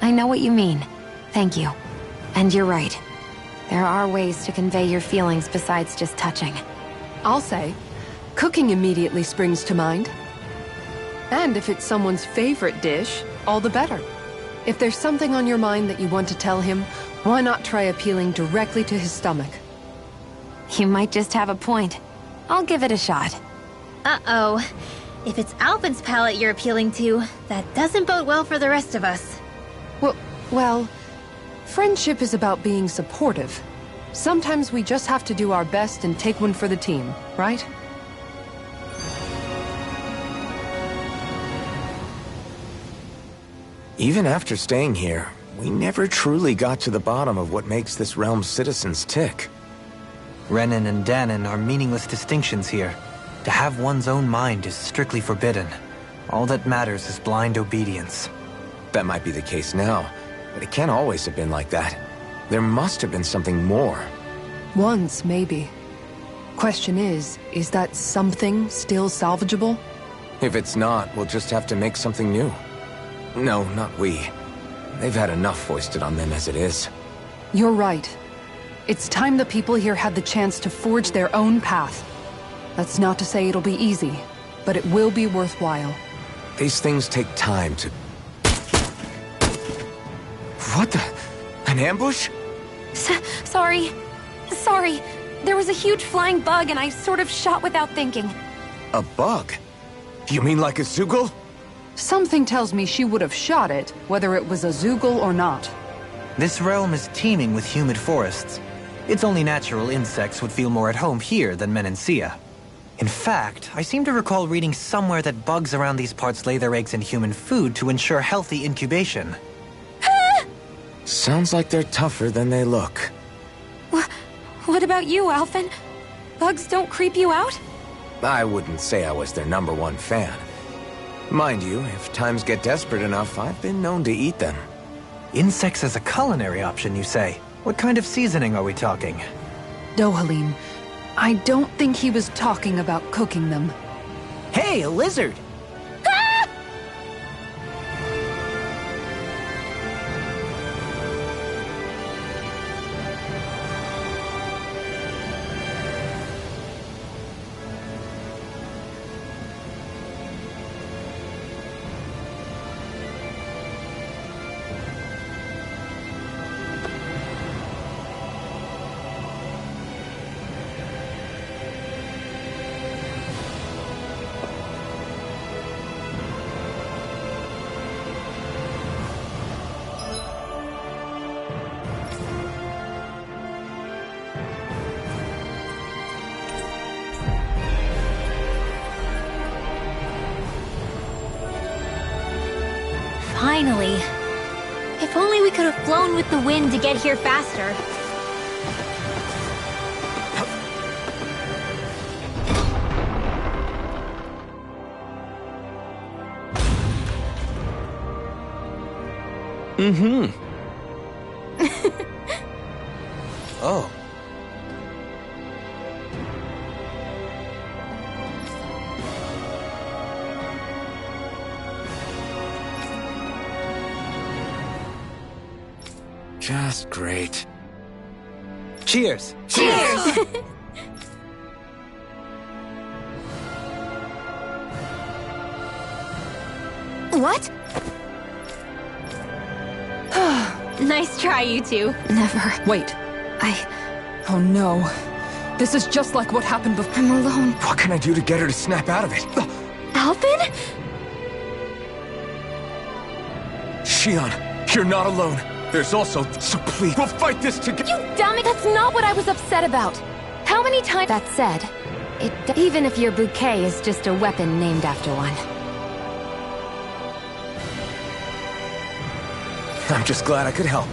I know what you mean. Thank you. And you're right. There are ways to convey your feelings besides just touching. I'll say, cooking immediately springs to mind. And if it's someone's favorite dish, all the better. If there's something on your mind that you want to tell him, why not try appealing directly to his stomach? You might just have a point. I'll give it a shot. Uh-oh. If it's Alphen's palate you're appealing to, that doesn't bode well for the rest of us. Well, friendship is about being supportive. Sometimes we just have to do our best and take one for the team, right? Even after staying here, we never truly got to the bottom of what makes this realm's citizens tick. Renan and Danon are meaningless distinctions here. To have one's own mind is strictly forbidden. All that matters is blind obedience. That might be the case now, but it can't always have been like that. There must have been something more. Once, maybe. Question is that something still salvageable? If it's not, we'll just have to make something new. No, not we. They've had enough foisted on them as it is. You're right. It's time the people here had the chance to forge their own path. That's not to say it'll be easy, but it will be worthwhile. These things take time to... What the... An ambush? Sorry. There was a huge flying bug and I sort of shot without thinking. A bug? You mean like a Zeugle? Something tells me she would have shot it, whether it was a Zeugle or not. This realm is teeming with humid forests. It's only natural insects would feel more at home here than Menancia. In fact, I seem to recall reading somewhere that bugs around these parts lay their eggs in human food to ensure healthy incubation. Sounds like they're tougher than they look. What about you, Alphen? Bugs don't creep you out? I wouldn't say I was their #1 fan. Mind you, if times get desperate enough, I've been known to eat them. Insects as a culinary option, you say? What kind of seasoning are we talking? Dohalim, I don't think he was talking about cooking them. Hey, a lizard! Finally. If only we could have flown with the wind to get here faster. Oh. Just great. Cheers! Cheers! What? Nice try, you two. Never. Wait. Oh no. This is just like what happened before. I'm alone. What can I do to get her to snap out of it? Alphen? Shion, you're not alone. There's also... So please, we'll fight this together. You dummy! That's not what I was upset about. How many times... That said, even if your bouquet is just a weapon named after one. I'm just glad I could help.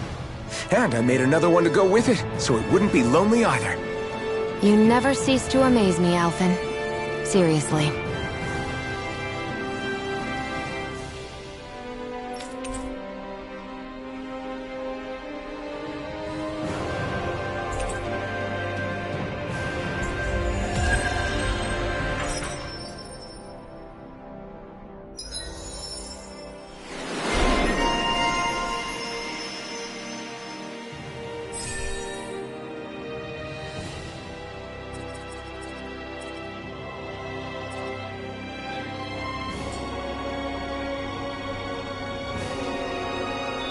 And I made another one to go with it, so it wouldn't be lonely either. You never cease to amaze me, Alphen. Seriously.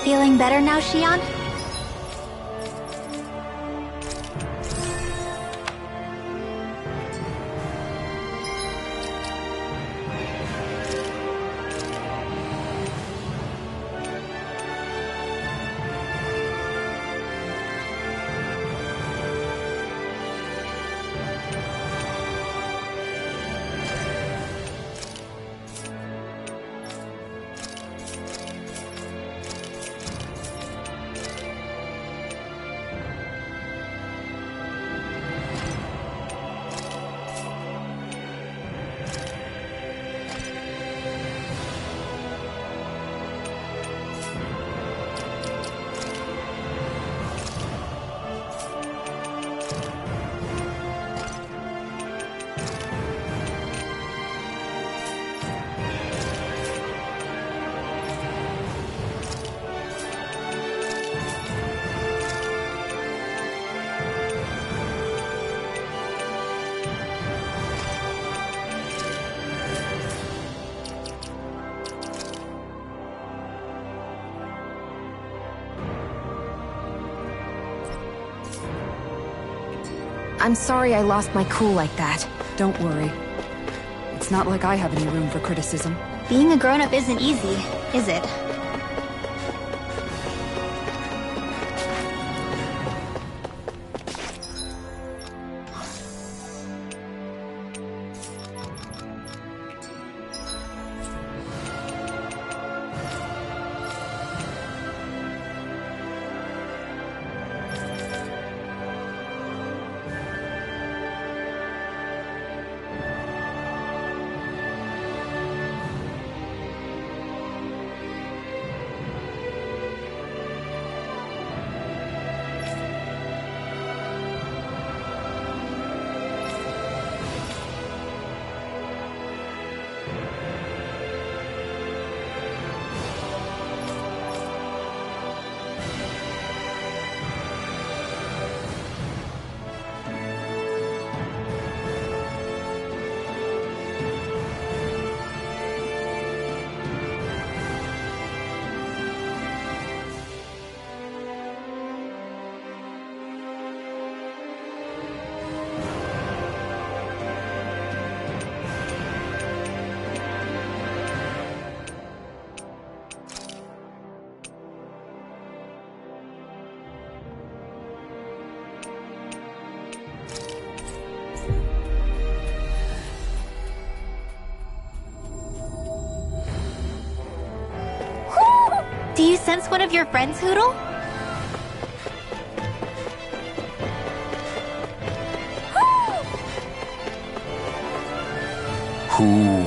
Feeling better now, Shion? I'm sorry I lost my cool like that. Don't worry. It's not like I have any room for criticism. Being a grown-up isn't easy, is it? sense one of your friends, Hootle? Hoo.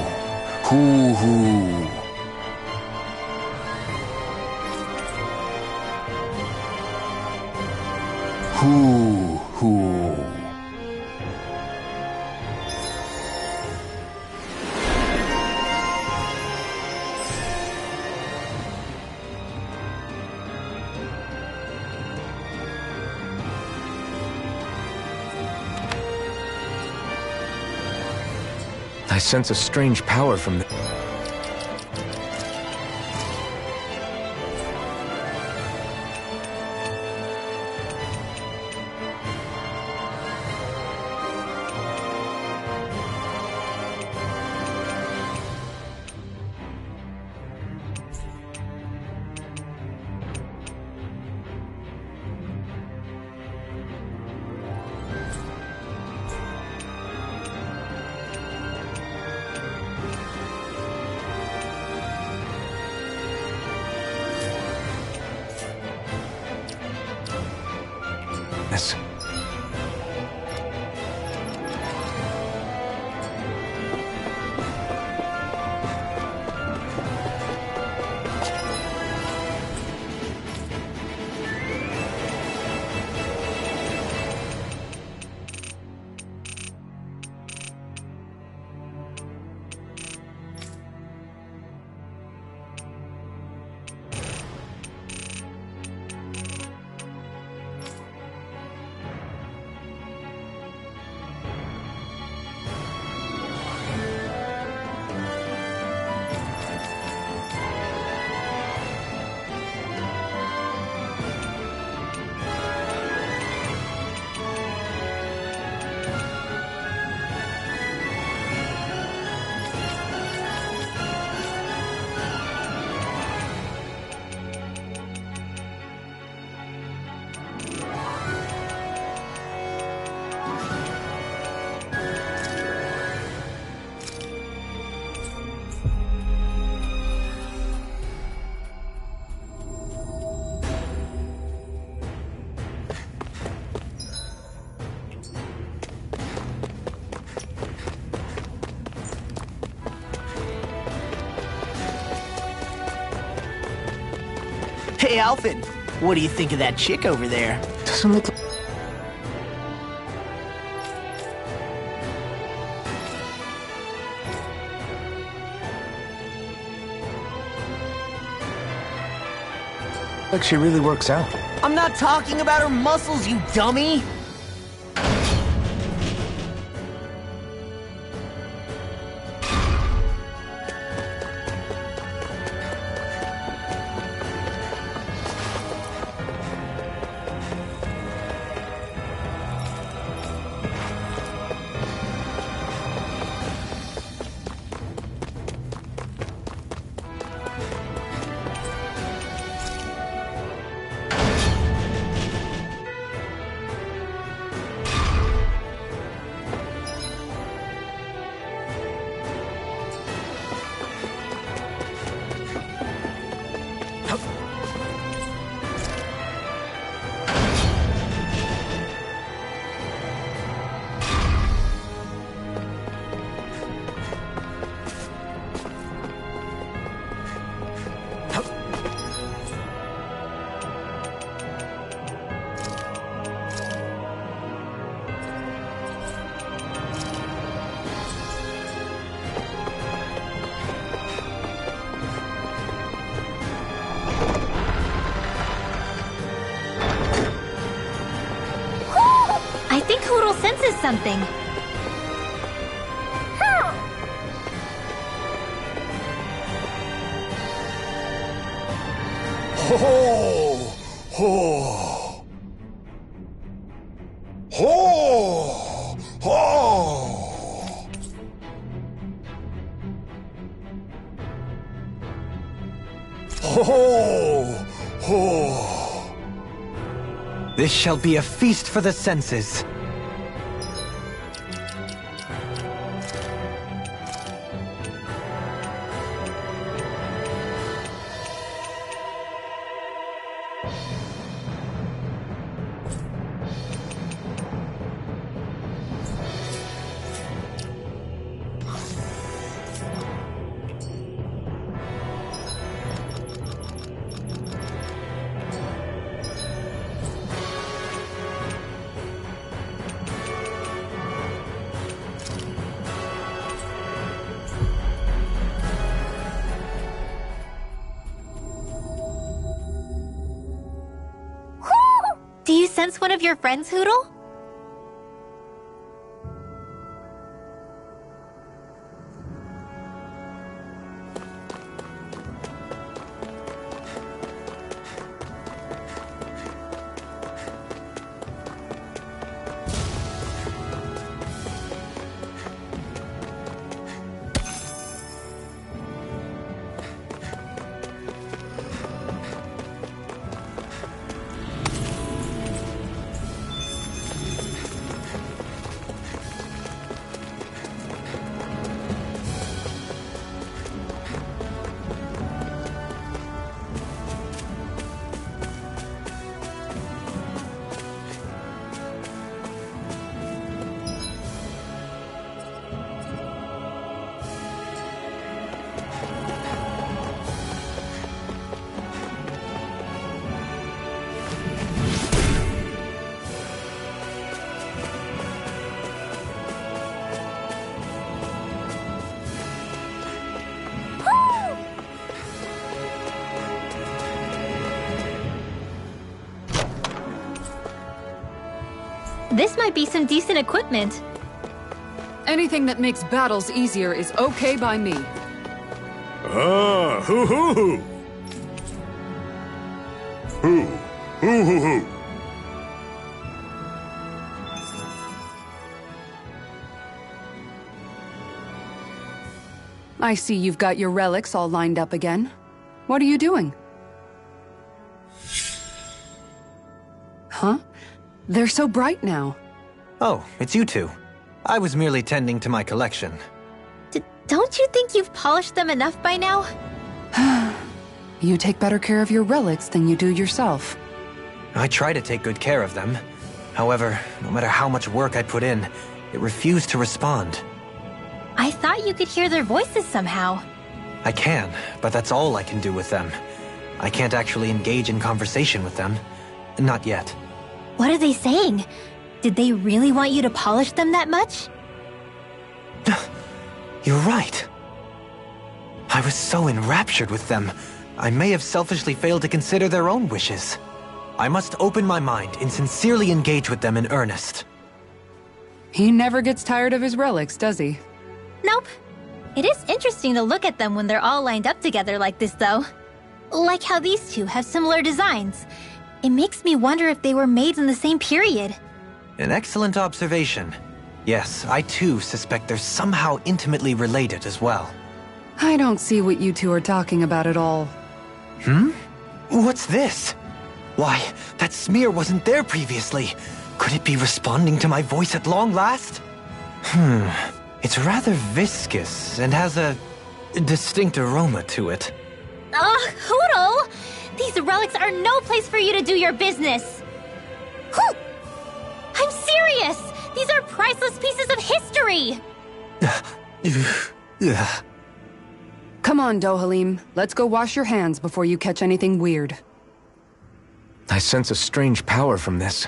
I sense a strange power from the... Yes. Hey, Alfin, what do you think of that chick over there? Doesn't look like she really works out. I'm not talking about her muscles, you dummy! I think Hootle senses something. Ho! Ho! Ho! Ho! Ho! Ho! This shall be a feast for the senses. this one of your friends, Hootle? This might be some decent equipment. Anything that makes battles easier is okay by me. Ah, hoo hoo hoo! Hoo, hoo hoo hoo! I see you've got your relics all lined up again. What are you doing? Huh? They're so bright now. Oh, it's you two. I was merely tending to my collection. Don't you think you've polished them enough by now? You take better care of your relics than you do yourself. I try to take good care of them. However, no matter how much work I put in, it refused to respond. I thought you could hear their voices somehow. I can, but that's all I can do with them. I can't actually engage in conversation with them. Not yet. What are they saying? Did they really want you to polish them that much? You're right. I was so enraptured with them, I may have selfishly failed to consider their own wishes. I must open my mind and sincerely engage with them in earnest. He never gets tired of his relics, does he? Nope. It is interesting to look at them when they're all lined up together like this, though. Like how these two have similar designs. It makes me wonder if they were made in the same period. An excellent observation. Yes, I too suspect they're somehow intimately related as well. I don't see what you two are talking about at all. What's this? Why, that smear wasn't there previously. Could it be responding to my voice at long last? It's rather viscous and has a distinct aroma to it. Ugh, Hootle! These relics are no place for you to do your business! Whew! I'm serious! These are priceless pieces of history! Come on, Dohalim. Let's go wash your hands before you catch anything weird. I sense a strange power from this.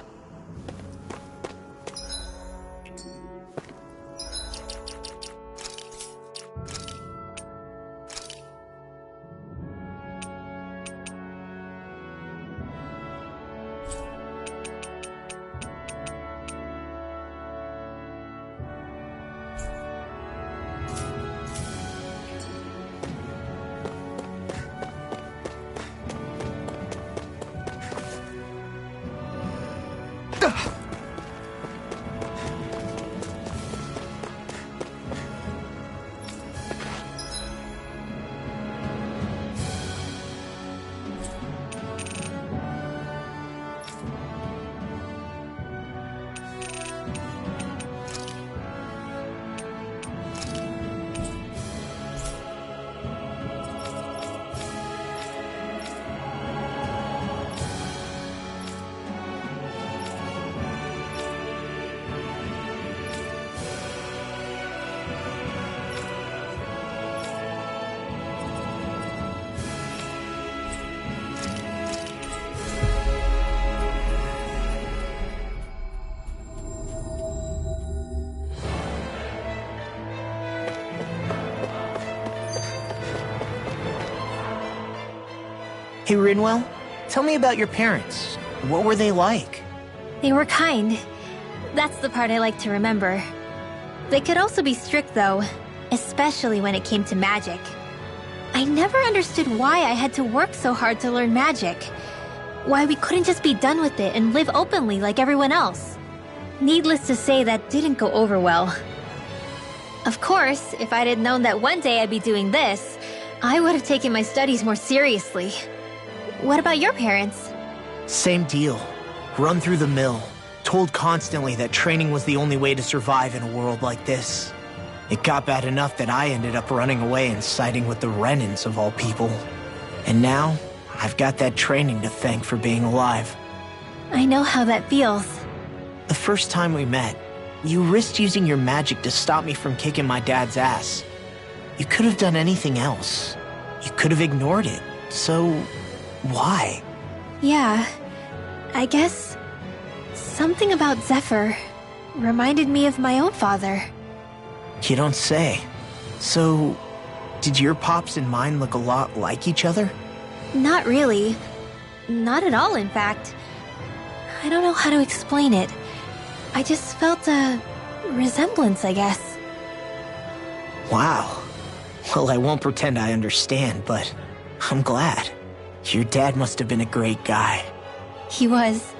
Hey, Rinwell, tell me about your parents. What were they like? They were kind. That's the part I like to remember. They could also be strict, though, especially when it came to magic. I never understood why I had to work so hard to learn magic. Why we couldn't just be done with it and live openly like everyone else. Needless to say, that didn't go over well. Of course, if I'd had known that one day I'd be doing this, I would have taken my studies more seriously. What about your parents? Same deal. Run through the mill. Told constantly that training was the only way to survive in a world like this. It got bad enough that I ended up running away and siding with the Renans of all people. And now, I've got that training to thank for being alive. I know how that feels. The first time we met, you risked using your magic to stop me from kicking my dad's ass. You could have done anything else. You could have ignored it. So, why? Yeah, I guess something about Zephyr reminded me of my own father. You don't say. So, did your pops and mine look a lot like each other? Not really. Not at all, in fact. I don't know how to explain it. I just felt a resemblance, I guess. Wow. Well, I won't pretend I understand, but I'm glad. Your dad must have been a great guy. He was.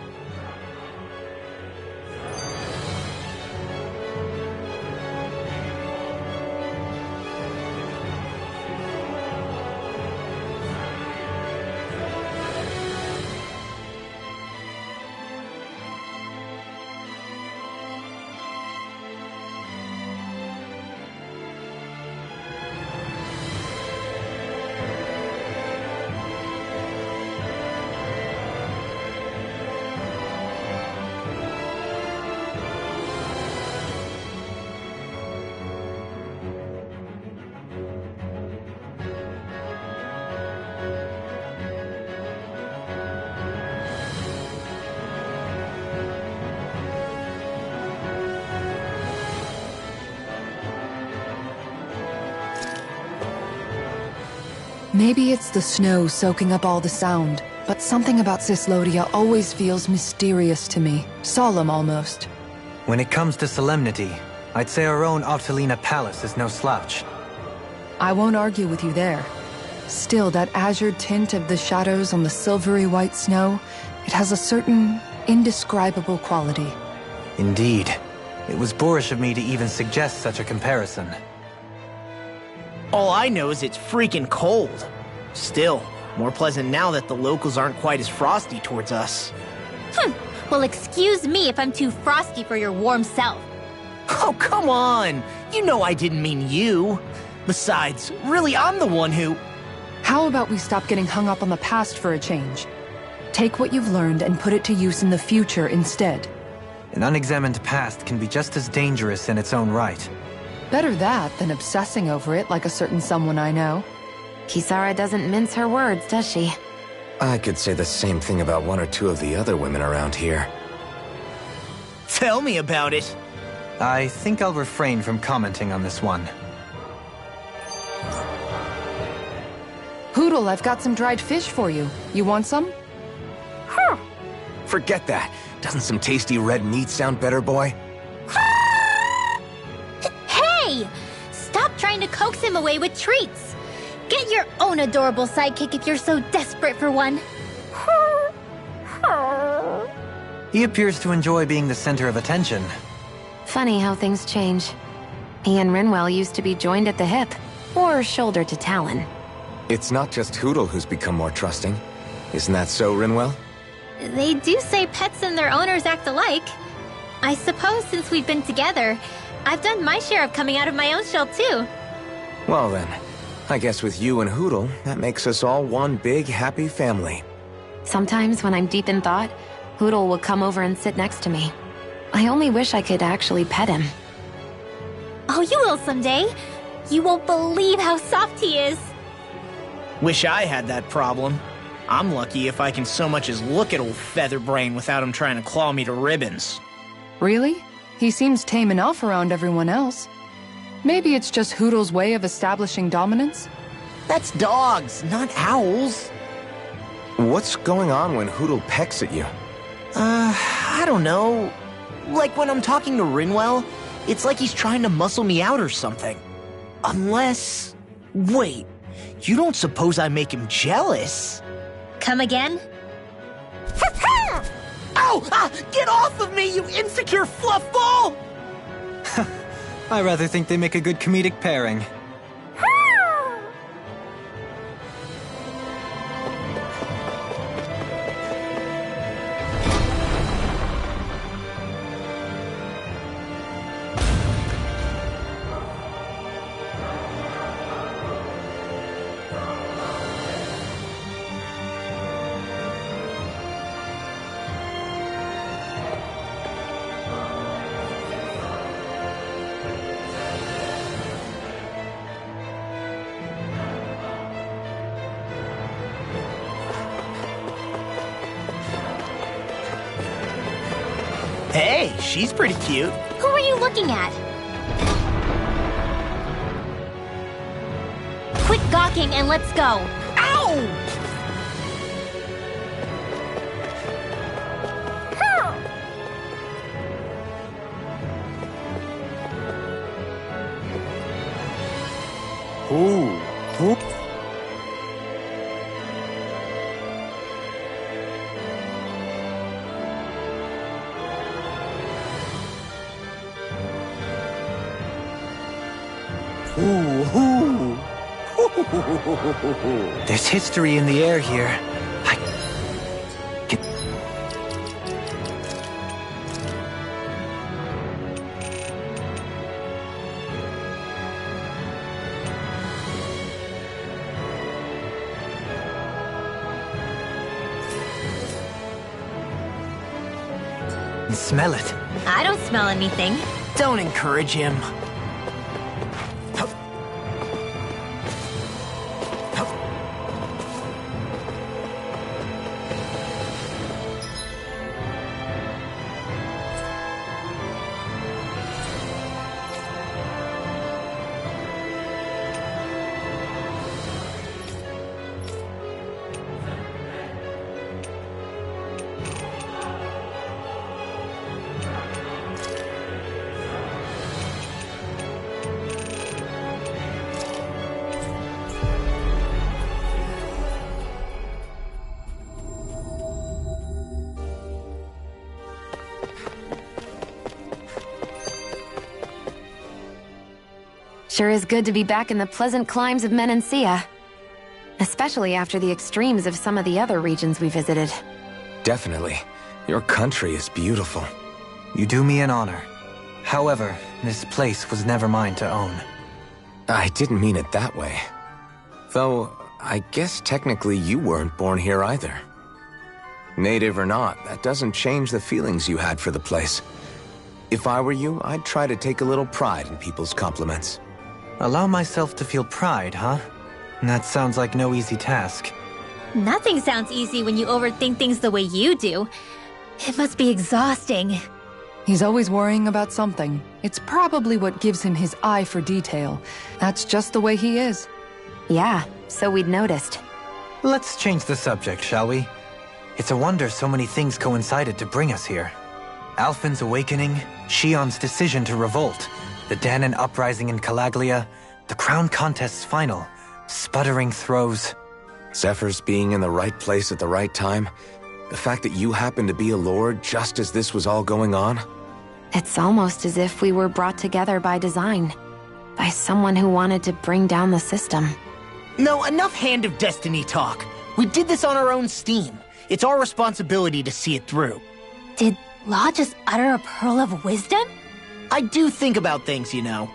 Maybe it's the snow soaking up all the sound, but something about Cyslodia always feels mysterious to me. Solemn, almost. When it comes to solemnity, I'd say our own Octolina Palace is no slouch. I won't argue with you there. Still, that azure tint of the shadows on the silvery white snow, it has a certain indescribable quality. Indeed. It was boorish of me to even suggest such a comparison. All I know is it's freaking cold. Still, more pleasant now that the locals aren't quite as frosty towards us. Well, excuse me if I'm too frosty for your warm self. Oh, come on! You know I didn't mean you. Besides, really, I'm the one who... How about we stop getting hung up on the past for a change? Take what you've learned and put it to use in the future instead. An unexamined past can be just as dangerous in its own right. Better that than obsessing over it like a certain someone I know. Kisara doesn't mince her words, does she? I could say the same thing about one or two of the other women around here. Tell me about it. I think I'll refrain from commenting on this one. Hootle, I've got some dried fish for you. You want some? Forget that. Doesn't some tasty red meat sound better, boy? Hey! Stop trying to coax him away with treats! Get your own adorable sidekick if you're so desperate for one. He appears to enjoy being the center of attention. Funny how things change. He and Rinwell used to be joined at the hip, or shoulder to talon. It's not just Hootle who's become more trusting. Isn't that so, Rinwell? They do say pets and their owners act alike. I suppose since we've been together, I've done my share of coming out of my own shell too. Well then, I guess with you and Hootle, that makes us all one big happy family. Sometimes when I'm deep in thought, Hootle will come over and sit next to me. I only wish I could actually pet him. Oh, you will someday. You won't believe how soft he is. Wish I had that problem. I'm lucky if I can so much as look at old Featherbrain without him trying to claw me to ribbons. Really? He seems tame enough around everyone else. Maybe it's just Hootle's way of establishing dominance? That's dogs, not owls. What's going on when Hootle pecks at you? I don't know. Like when I'm talking to Rinwell, it's like he's trying to muscle me out or something. Unless... Wait, you don't suppose I make him jealous? Come again? Ow! Get off of me, you insecure fluffball! I rather think they make a good comedic pairing. Hey, she's pretty cute. Who are you looking at? Quit gawking and let's go. Ow! Ooh. Whoop. Ooh. There's history in the air here. Smell it. I don't smell anything. Don't encourage him. Sure is good to be back in the pleasant climes of Menancia. Especially after the extremes of some of the other regions we visited. Definitely. Your country is beautiful. You do me an honor. However, this place was never mine to own. I didn't mean it that way. Though, I guess technically you weren't born here either. Native or not, that doesn't change the feelings you had for the place. If I were you, I'd try to take a little pride in people's compliments. Allow myself to feel pride, huh? That sounds like no easy task. Nothing sounds easy when you overthink things the way you do. It must be exhausting. He's always worrying about something. It's probably what gives him his eye for detail. That's just the way he is. Yeah, so we'd noticed. Let's change the subject, shall we? It's a wonder so many things coincided to bring us here. Alphen's awakening, Shion's decision to revolt, the Dahnan uprising in Calaglia, the crown contest's final, sputtering throws. Zephyr's being in the right place at the right time, the fact that you happened to be a lord just as this was all going on. It's almost as if we were brought together by design. By someone who wanted to bring down the system. No, enough Hand of Destiny talk. We did this on our own steam. It's our responsibility to see it through. Did Law just utter a pearl of wisdom? I do think about things, you know.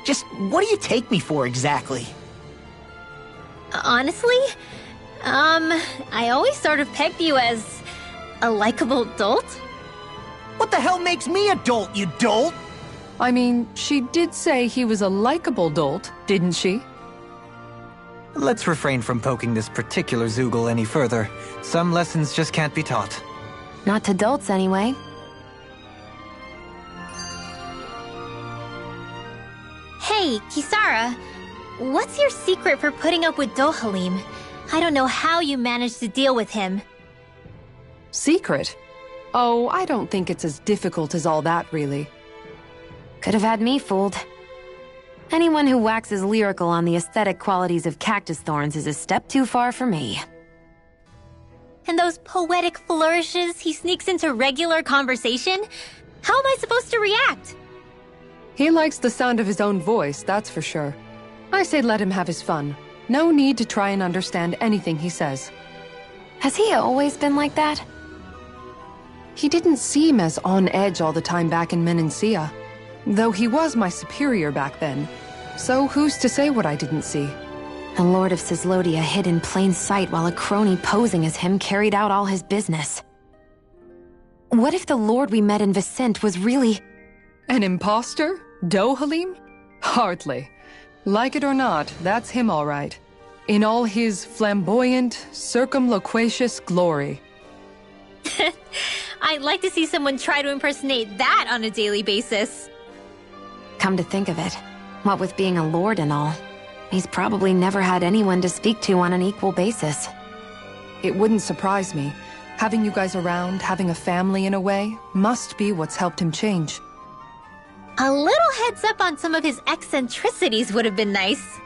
Just what do you take me for exactly? Honestly, I always sort of pegged you as a likable dolt. What the hell makes me a dolt, you dolt? I mean, she did say he was a likable dolt, didn't she? Let's refrain from poking this particular Zoogle any further. Some lessons just can't be taught. Not to dolts, anyway. Hey, Kisara, what's your secret for putting up with Dohalim? I don't know how you managed to deal with him. Secret? Oh, I don't think it's as difficult as all that, really. Could have had me fooled. Anyone who waxes lyrical on the aesthetic qualities of cactus thorns is a step too far for me. And those poetic flourishes he sneaks into regular conversation? How am I supposed to react? He likes the sound of his own voice, that's for sure. I say let him have his fun. No need to try and understand anything he says. Has he always been like that? He didn't seem as on edge all the time back in Menancia. Though he was my superior back then. So who's to say what I didn't see? The Lord of Cislodia hid in plain sight while a crony posing as him carried out all his business. What if the Lord we met in Vicente was really... An imposter? Dohalim? Hardly. Like it or not, that's him all right. In all his flamboyant, circumloquacious glory. I'd like to see someone try to impersonate that on a daily basis. Come to think of it, what with being a lord and all, he's probably never had anyone to speak to on an equal basis. It wouldn't surprise me. Having you guys around, having a family in a way, must be what's helped him change. A little heads up on some of his eccentricities would have been nice.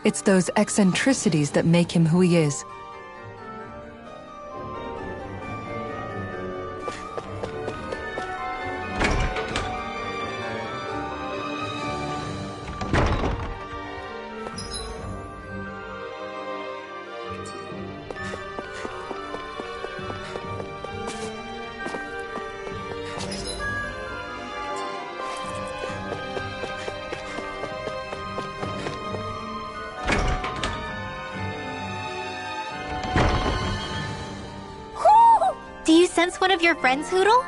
It's those eccentricities that make him who he is. Do you sense one of your friends, Hootle?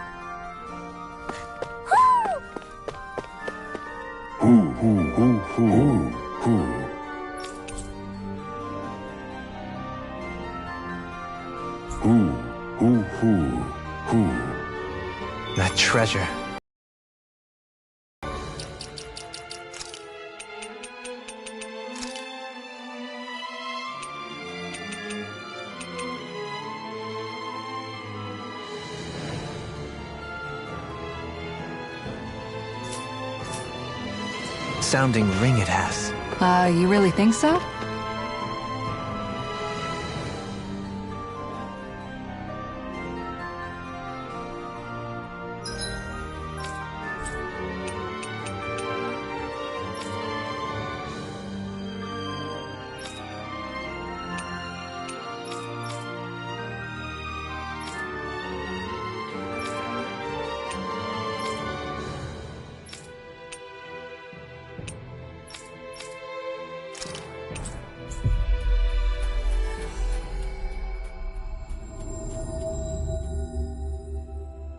That treasure. Sounding ring it has. You really think so?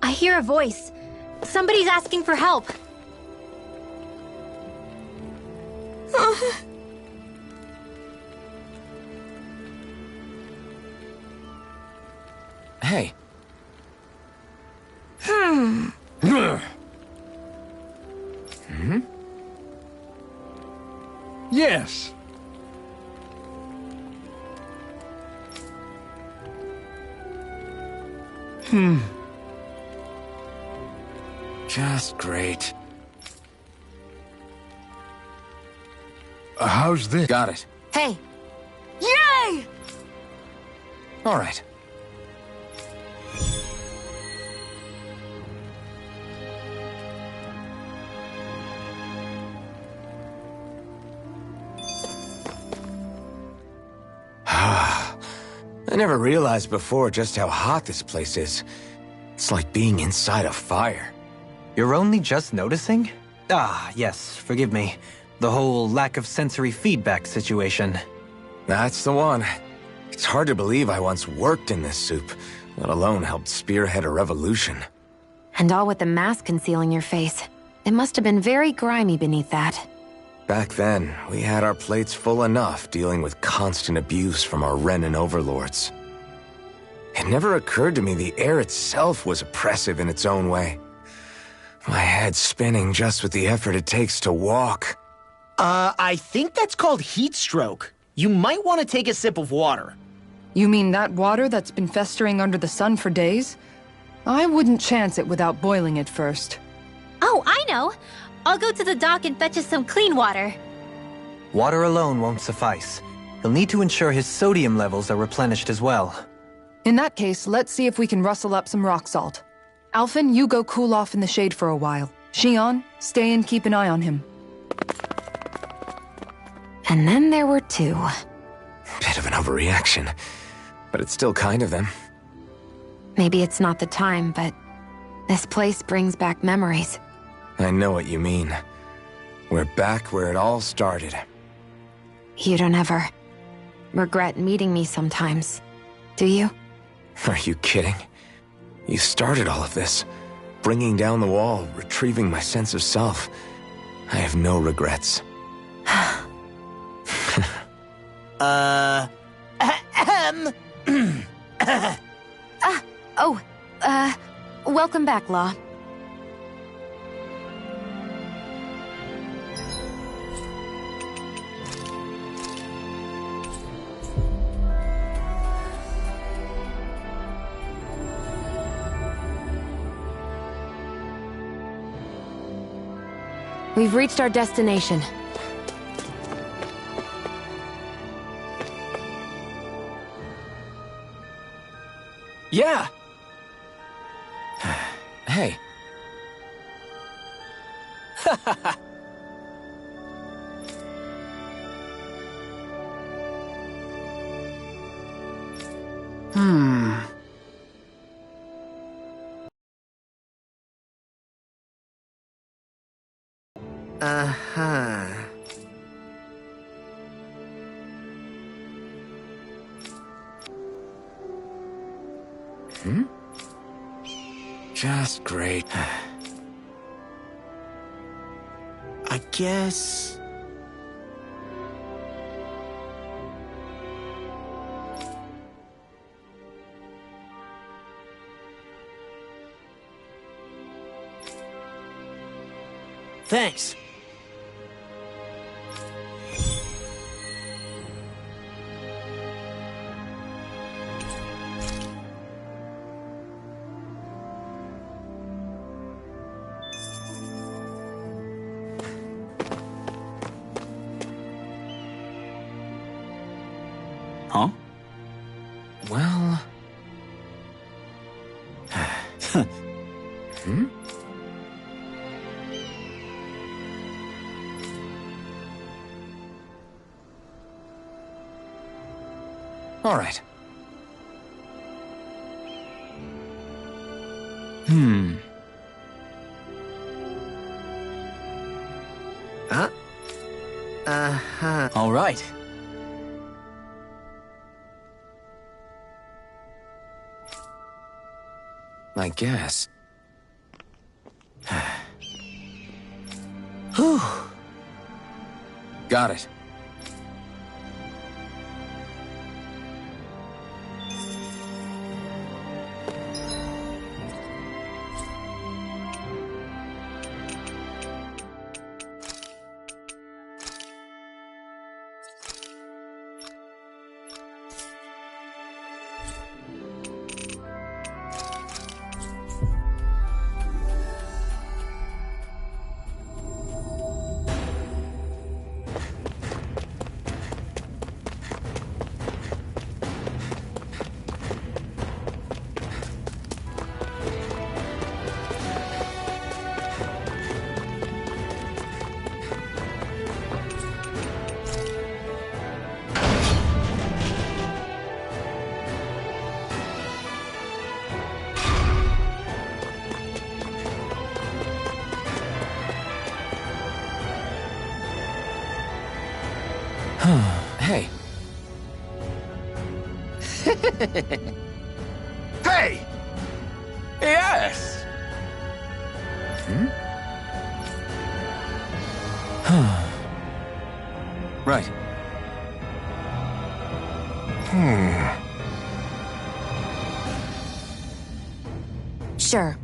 I hear a voice. Somebody's asking for help. Hey. Yes. Just great. How's this? Got it. Hey! Yay! All right. I never realized before just how hot this place is. It's like being inside a fire. You're only just noticing? Ah, yes, forgive me. The whole lack of sensory feedback situation. That's the one. It's hard to believe I once worked in this soup, let alone helped spearhead a revolution. And all with the mask concealing your face. It must have been very grimy beneath that. Back then, we had our plates full enough dealing with constant abuse from our Renan overlords. It never occurred to me the air itself was oppressive in its own way. My head's spinning just with the effort it takes to walk. I think that's called heat stroke. You might want to take a sip of water. You mean that water that's been festering under the sun for days? I wouldn't chance it without boiling it first. Oh, I know! I'll go to the dock and fetch us some clean water. Water alone won't suffice. He'll need to ensure his sodium levels are replenished as well. In that case, let's see if we can rustle up some rock salt. Alphen, you go cool off in the shade for a while. Xion, stay and keep an eye on him. And then there were two. Bit of an overreaction, but it's still kind of them. Maybe it's not the time, but this place brings back memories. I know what you mean. We're back where it all started. You don't ever regret meeting me sometimes, do you? Are you kidding? You started all of this. Bringing down the wall, retrieving my sense of self. I have no regrets. Welcome back, Law. We've reached our destination. Yeah! Hey. Uh-huh. Just great. I guess... Thanks. Huh? Well... All right. Uh-huh. All right. I guess. Whew. Got it. Hey. Hey! Yes! Right. Sure.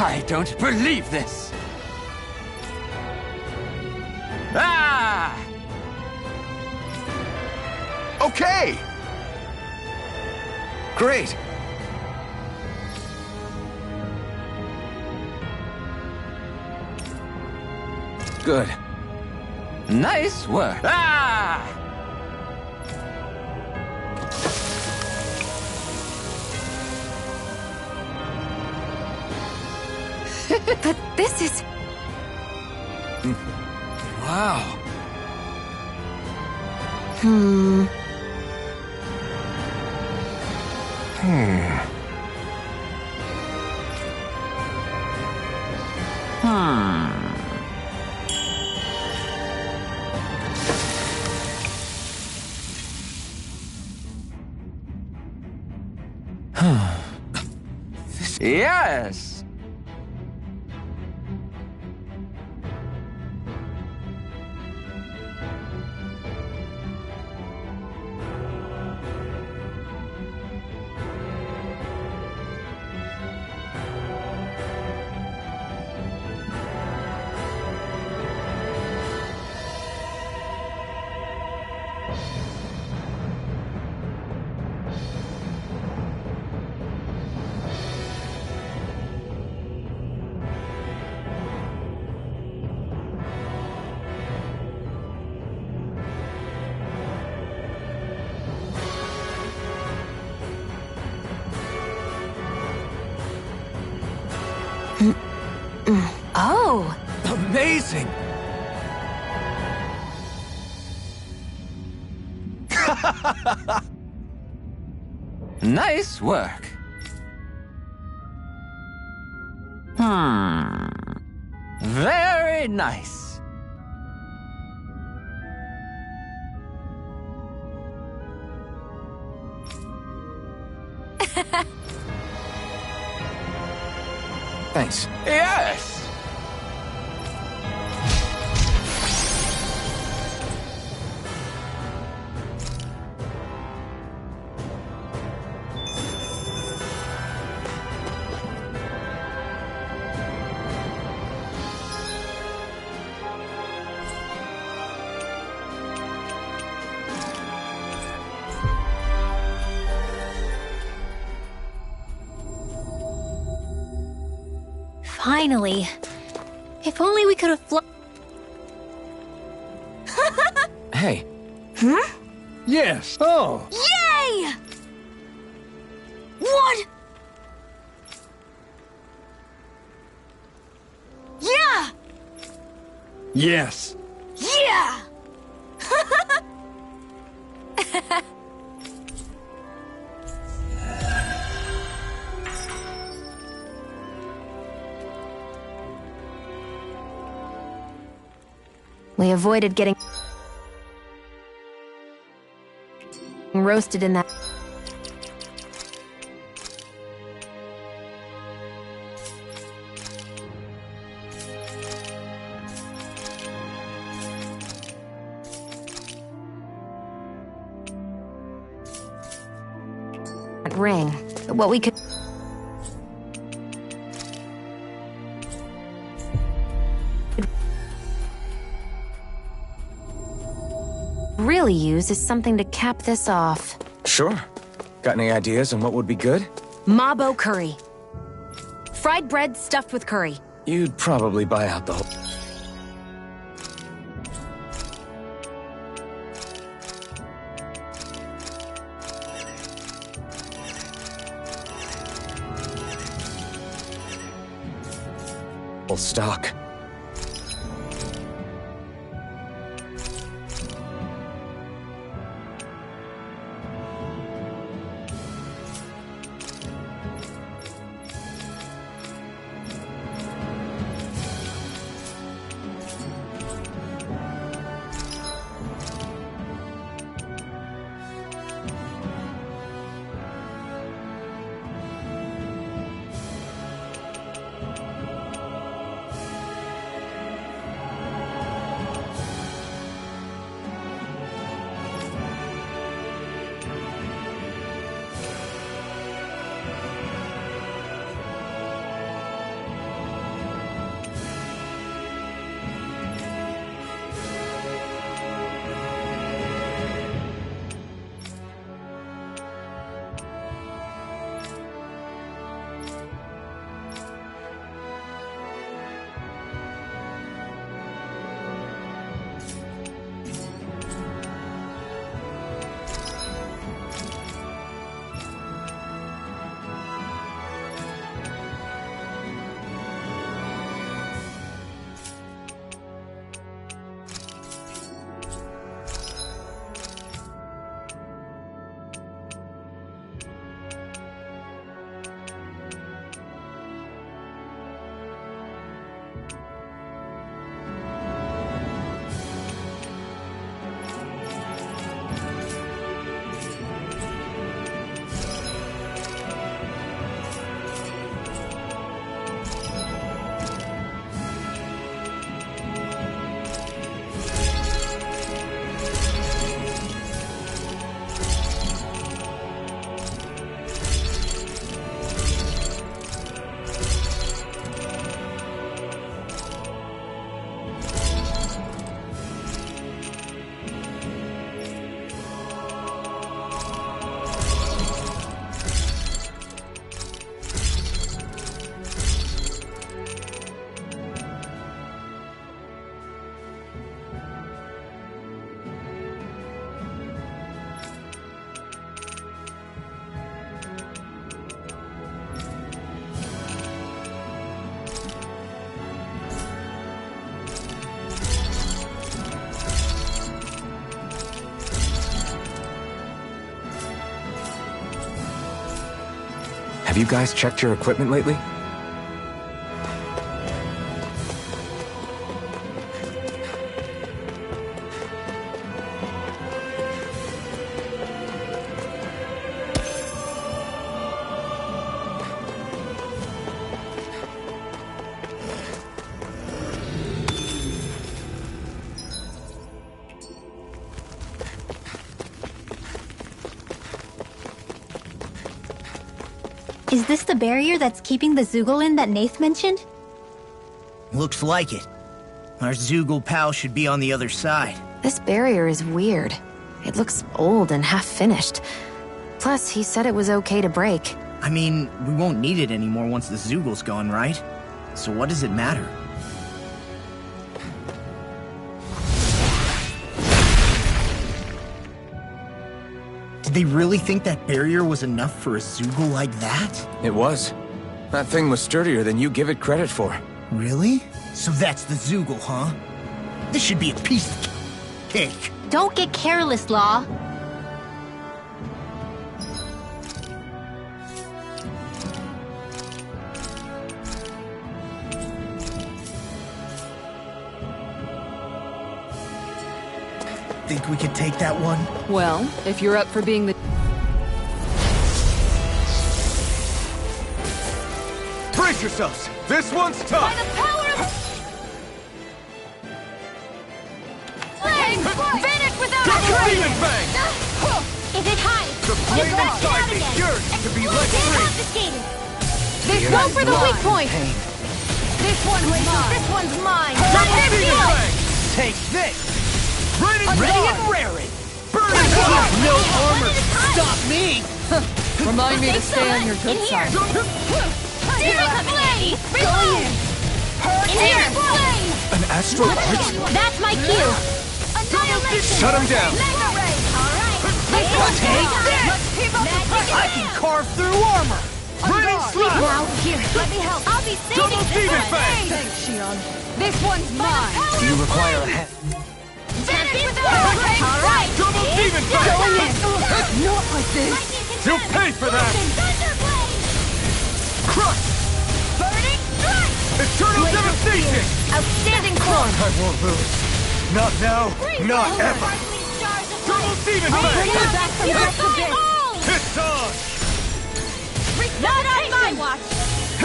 I don't believe this! Ah! Okay! Great! Good. Nice work. Ah! But this is... Wow. Hmm. Yes! Oh! Amazing! Nice work. Very nice. Thanks. Yes! Finally. If only we could have Hey. Yes. Oh. Yay! What? Yeah! Yes. Yeah! We avoided getting roasted in that. Ring. What we could. Really use is something to cap this off. Sure. Got any ideas on what would be good? Mabo curry. Fried bread stuffed with curry. You'd probably buy out the whole... whole stock. you guys checked your equipment lately? Is this the barrier that's keeping the Zoogle in that Nath mentioned? Looks like it. Our Zoogle pal should be on the other side. This barrier is weird. It looks old and half-finished. Plus, he said it was okay to break. I mean, we won't need it anymore once the Zoogle's gone, right? So what does it matter? Did they really think that barrier was enough for a Zoogle like that? It was. That thing was sturdier than you give it credit for. Really? So that's the Zoogle, huh? This should be a piece of cake. Don't get careless, Law. Think we could take that one? Well, if you're up for being the... Brace yourselves! This one's tough! By the power of... Flame! Vanish without a trace! Demon Fang! If it hides, The flame it's inside me yearns to be let free! confiscated. There's no for the weak point! This one's mine. This one's mine. Let him Demon feel it. Fang! Take this! Ready and raring! Burn it up! No armor can stop me! Remind me to stay on your good side. Demon Flame! Going in! In here! Flame! An astral arch? That's my cue! Annihilation! Shut him down! Mega Ray! Alright! Take this! Let's keep up the pressure! I can carve through armor! Ready, slap! Now, here, let me help. I'll be saving Double this Demon one. Fang! Thanks, Shion. This one's mine. Do you require a hand? Vanish without a trace! Alright! Double Demon Fang! Not like this. You'll pay for that! Thunderblade! Crush! Burning strike! Eternal devastation! Outstanding form! I won't lose. Not now, not ever! Double Demon Bring Fang! her back from death to this! It's on! Not on my watch!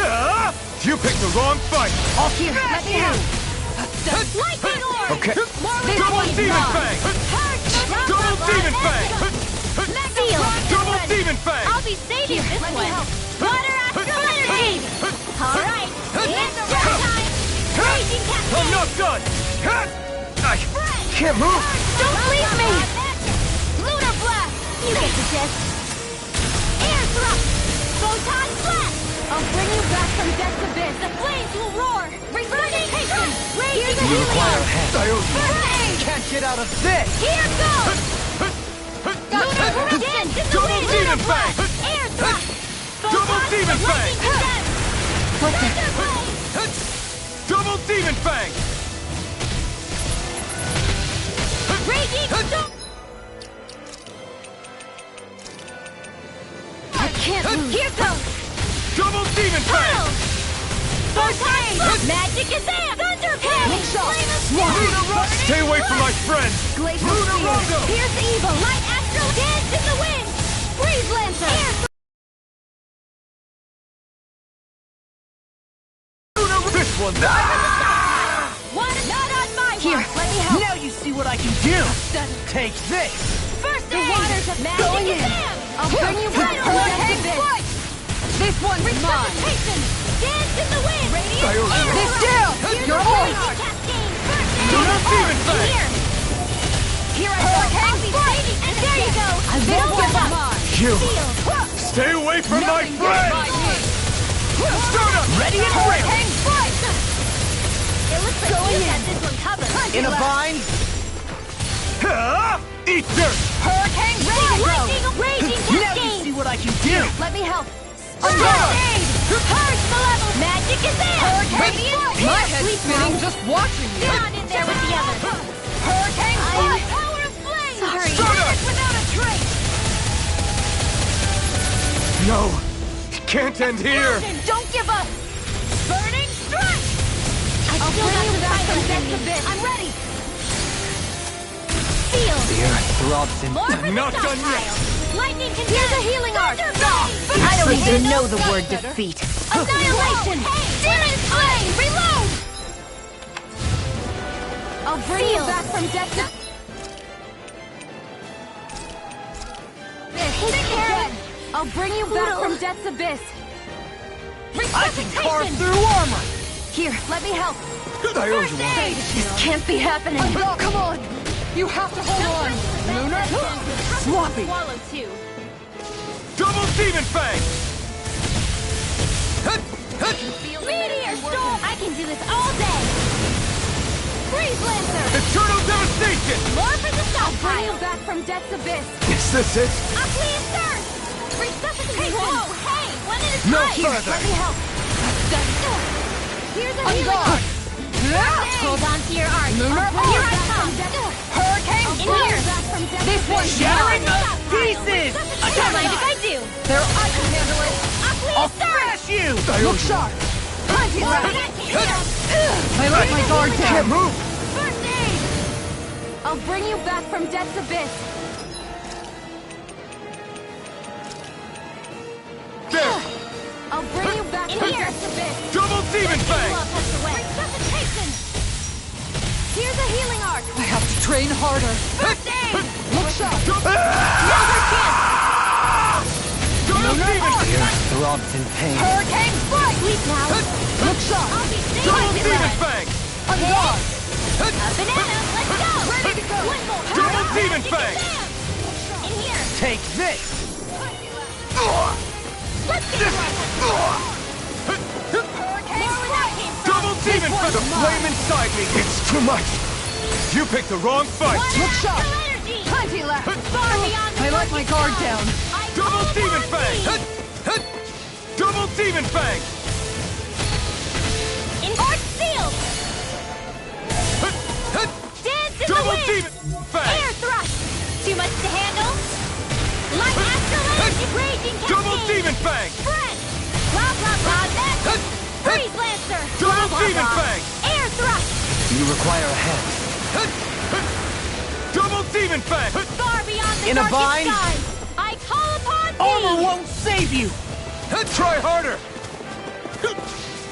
Ah! You picked the wrong fight! Here, let me help! Lightning Orb! Okay. This Double one's Demon mine. Fang! Double Demon Fang! Seal! Double Demon Fang! I'll be saving this one! Water Astral Energy! Alright, it's the right time! Raging I'm Cascade! not done! I can't move! Don't leave me! Lunar Blast! You get the gist! Air Thrust! Photon Blast! I'll bring you back from death's abyss! The flames will roar! Resuscitation! Raging Do you require a hand? I owe Burning! Can't get out of this! Here goes! Lunar Corruption! Double Demon Fang! Air Thrust! Double Demon Fang! Thunderblade! Double Demon Fang! Raging Storm! I can't lose! Here goes! Double Demon Fang! Photon! Magic Kazam! Thunder Panic! Flame of Steel! Stay away from my friend! Glacial Lunar Spear! Rondo! Pierce Evil! Light Astral! Dance in the Wind! Breeze Lancer! Air This one! One not on my Here, watch! Let me help! now you see what I can do! Take this! First the waters of Magic Going in. Kazam! I'll bring you back from death to this. This one's mine. Resuscitation! Dance in the Wind! Radiant I owe you. Air This Thrust! down! Here's You're the on. Raging Cascade! First Lunar Demon Fang! Here! Here I go! I'll be fighting! And there you go! This Don't give one's up! mine. You! Seal! Stay away from my Nothing gets friend! by me. Start up! Ready and ready! Hang fight! It looks like you got this one covered. In a bind? Eat dirt! Hurricane Raging Now you Cascade! see what I can do! Let me help. Start! Purge Malevolent! Magic is in! Hurricane My head's spinning just watching you. Get on in there with the others! Hurricane Power of Flame! Sorry. Start up! Without a trace! No! It can't end here! Don't give up! Burning strike! I'll bring you back from Death's Abyss. I'm ready! Feel! The earth throbs in... More for Not the done yet. stockpile. Lightning can Here's a healing arc! I don't even know the word defeat. Annihilation! Demon Flame! Reload! I'll bring you back from Death's Abyss. I'll bring you back from Death's Abyss. I can carve through armor! Here, let me help. I owe you one. This can't be happening. Oh, come on! You have to hold on! Lunar! Sloppy! Swallow too. Double Demon Fang! Meteor Storm! I can do this all day. Freeze Lancer! Eternal Devastation! More for the stockpile. I'll bring you back from Death's Abyss. Is this it? Aqueous Surge! Resuscitation! Whoa, hey! One at a No time! further. Let me help. Here's a healing God! arc. Hold on to your arc. Lunar Here I arc. come. Hurricane In here. This one's Shattering mine. to pieces! Don't mind if I do. I can handle it. Aqueous Surge! you! Look sharp. Plenty left. I let my guard Can't down. move! First aid! I'll bring you back from Death's Abyss. There! I'll bring you back from Death's Abyss. Double Demon Fang! Resuscitation! Here's a healing arc. I have to train harder. First aid! Look sharp. Double Demon! The earth throbs in pain. Hurricane strike. Sleep now. Look sharp. I'll be safe. Double Demon Fang! On guard. Banana, let's go! Ready to go. One more. Double Demon Fang! In here. Take this! Let's get right. Hurricane strike. Double Demon Fang! The flame inside me! It's too much! You picked the wrong fight! Look sharp. Energy. Plenty left. Far beyond the I let my guard down. I Double call Demon upon Fang! thee. Double Demon Fang! In arc sealed. Dance in the Double wind. Demon Fang! Air thrust. Too much to handle. Light astral energy. Raging cascade. Double Demon Fang! Friend. Blah blah blah. Then freeze lancer. Double Blah, blah, Demon blah. Fang! Air thrust. Do you require a hand? Double Demon Fang! Far beyond the In a darkest bind? skies. I call upon thee. Armor won't save you! Try harder!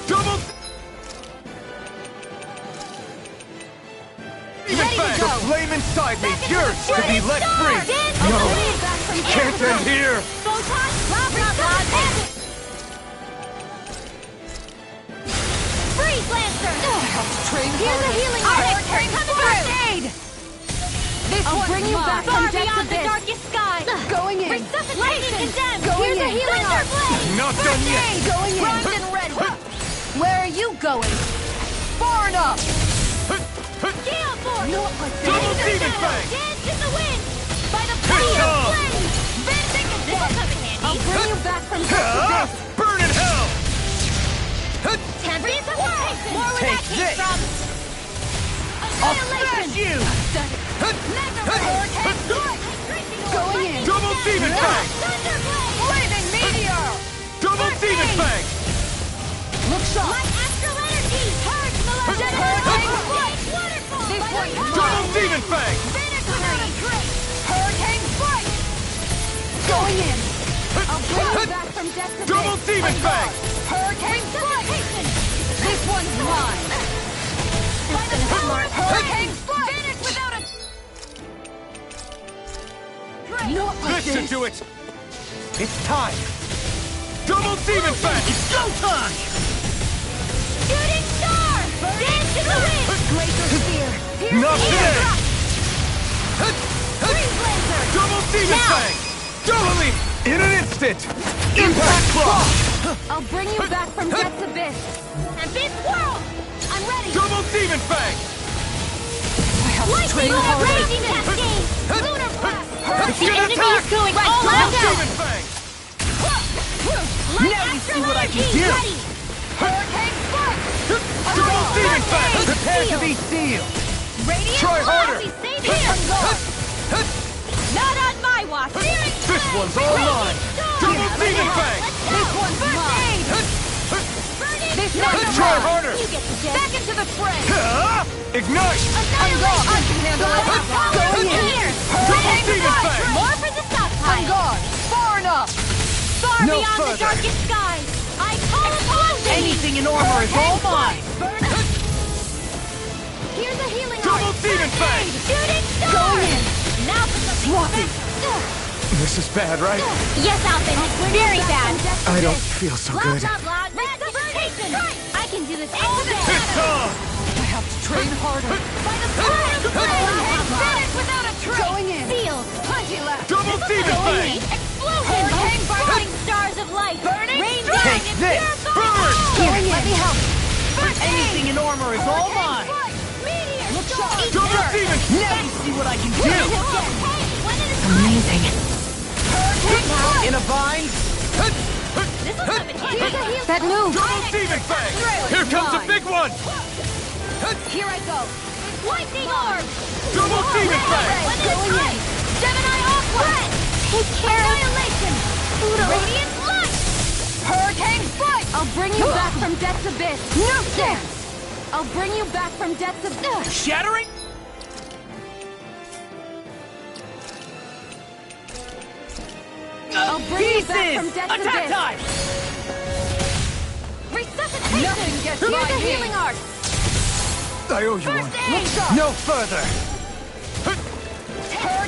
Double Demon Ready to Fang! go. The flame inside me Second yearns to be shooting let star. free! Dance No! in the wind. Back from air Can't thrust. end here! Photon. Blah blah blah. Then freeze lancer. Train Here's a harder. healing arc. Hurricane Coming strike. first aid. This I'll one's bring you back mine. far beyond the darkest sky. Going in. Resuscitation condemned. Going Here's a in. healing arc. Not done yet! Going in. Bronze and red. Where are you going? Far enough. Gale force. Not like Double Dance in the Demon shadows. Fang! Dance in the wind. By the Hit fire on. of flames. Venting is this will come in handy. I'll bring you back from Death's Ah! Abyss. Burn in hell! Tempest whirl. More where that Take came this. from. I'll Annihilation. smash you! Mega hurricane strike. Going in. Double Demon Fang! Thunderblade. Flaming meteor. Double Demon Fang! Look sharp. Light astral energy. Purge Melodic. Hurricane Strike. Waterfall. This By one's the mine. Double Demon Fang! Vinegar. Hurricane strike. Going in. I'll bring you back from Death's Abyss. Double Demon Fang! Hurricane strike. This one's mine. By the power of Hurricane strike. Vanish without a... Not like This should this. do it! It's time! Double Demon Fang! It's go time! Shooting star. Dance in the wind. Glacier spear. Here's Not the air today. thrust. Freeze laser. Double Demon Now. Fang! Double me! In an instant! Impact Claw! I'll bring you back from Death's Abyss. And this world. I'm ready. Double Demon Fang! Lightning harder. raging cascade. Lunar blast. It's The gonna enemy attack. is going all Double out. Demon Fang! Light Now you see astral what I can energy do. ready. Hurricane strike. Double Demon Fang! Prepare to be sealed! Radiant Try Claw, harder. we save here. Not on my watch. This one's all mine! Double Demon Fang! This one's mine. Try harder! You get the gist. Back into the fray! Ignite! Annihilation! I can handle it! Going in! Here! Double demon fang! More for the stockpile! On guard! Far enough! Far No beyond further. the darkest skies! I call upon thee! Anything in armor is all mine! Here's a healing Double demon fang! Shooting star! Going in! Now for the Swappy! This is bad, right? Yes, Alvin, very bad. I don't feel so Blah, good. blah, blah, resuscitation! I can do this all day! It's on! I have to train harder. By the power of the flame! Finish without a trace! Going in. Sealed! Plenty left! Double demon fang! Explosion! Burning stars of light! Burning rain Take and this! pure Burn! Here, let me help! Anything in armor is all mine! Meteor star! Double demon! Now you see what I can do! Amazing. In a bind? That move! Double demon fang! Here comes a big one! Here I go! Lightning orb! Double demon fang! Gemini offline! Take care! Annihilation! Radiant light! Hurricane strike! I'll bring you back from death's abyss. No chance! I'll bring you back from death's abyss. Shattering? I'll bring you back from Pieces! death's Attack abyss. time! Resuscitation! Nothing gets Here's by a me. healing art! I owe you one. First aid! No further!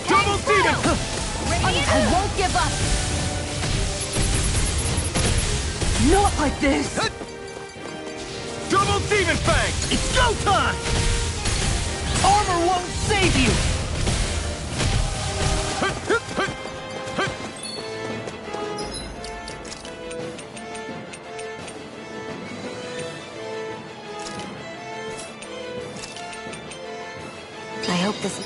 Double demon! I won't give up! Not like this. Double demon fang! It's go time! Armor won't save you! I hope this...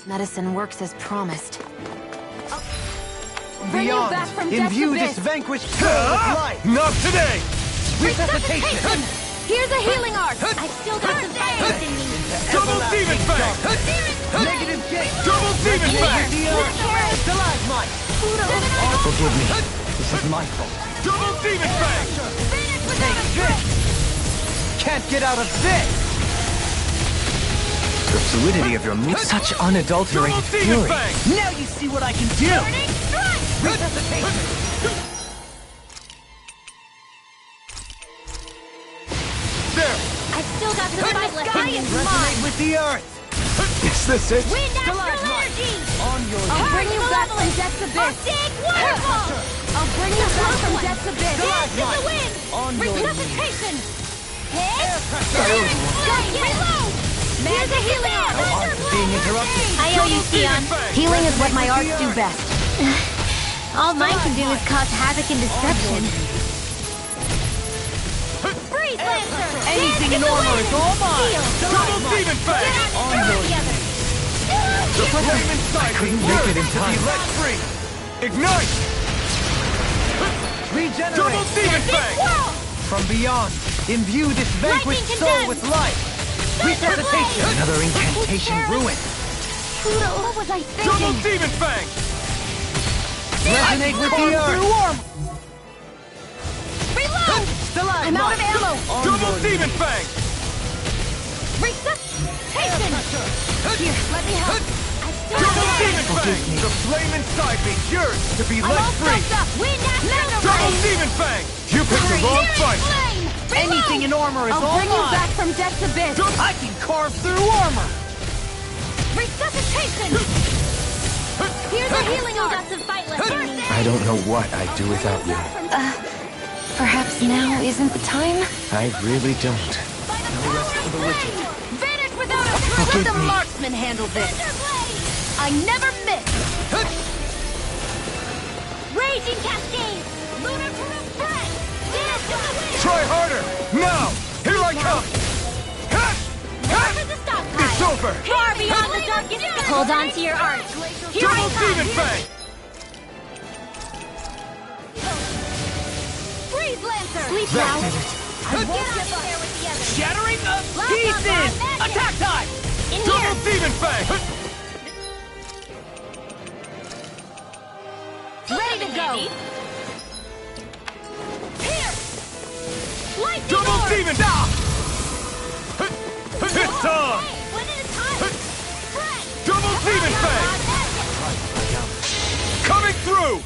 medicine works as promised. Bring you Beyond, back from death's imbue abyss. this vanquished foe with life! Not today! Resuscitation! Here's a healing art! I've still got some violence in me! Double demon fang! Negative gate! Double demon fang! Stalagmite! Forgive me. This is my fault. Double demon fang! Take this! Can't get out of this! The fluidity of your move, such unadulterated Double demon fury. fang! Now you see what I can do! Burning strike! Resuscitation! There! I've still got some fight left in me! Resonate with the earth! Is this it? Wind astral Stalagmite! energy! On your I'll bring you back from death's abyss. Big waterfall! I'll bring you back from death's abyss. This is the wind! On your Resuscitation! Hit! pressure! Reload! Here's a healing art! Being interrupted. I owe you, Sion. Healing is what my arts do best. All mine can do is cause havoc and destruction. Breeze Lancer! Anything in armor is all mine! Double demon fang! On your The flame inside me couldn't make it in yearns to be time. let free! Ignite! regenerate! Double demon fang! From beyond, imbue this vanquished Lightning soul condemned. with life! Resuscitation! Another incantation ruined. Pluto, what was I Double thinking? demon fang! Resonate with the earth! Reload! Stalagmite! I'm out of ammo! On Double your demon fang! Resuscitation! Here, let me help. I've still Double got demon fang! The flame inside me yearns to be I'm let all free! fucked up! Wind astral Double energy! demon fang! You picked the wrong fight! Flame! Anything in armor is I'll all bring you mine! back from death's abyss. I can carve through armor! Resuscitation! Here's a healing art! Got some fight left in me. I don't know what I'd do without you. Perhaps now isn't the time? I really don't. By the power of flame! Vanish without a trace! Let the marksman handle this! I never miss! Raging Cascade! Lunar Proof Breath! Dance to the wind! Try harder! Now! Here I come! Now for the stockpile! It's over! Far beyond the darkest sky! Hold on to your art! Here I Double come! demon fang! Breeze Lancer! Sleep That now! did it. I won't get up there with the others! Shattering of Blah, blah, pieces! blah, magic. Attack time! In Double here! demon fang! ready to go. Here! Lightning Double orb! demon! It's on! Hey, when it is time! Spread! Double demon fang! Coming through!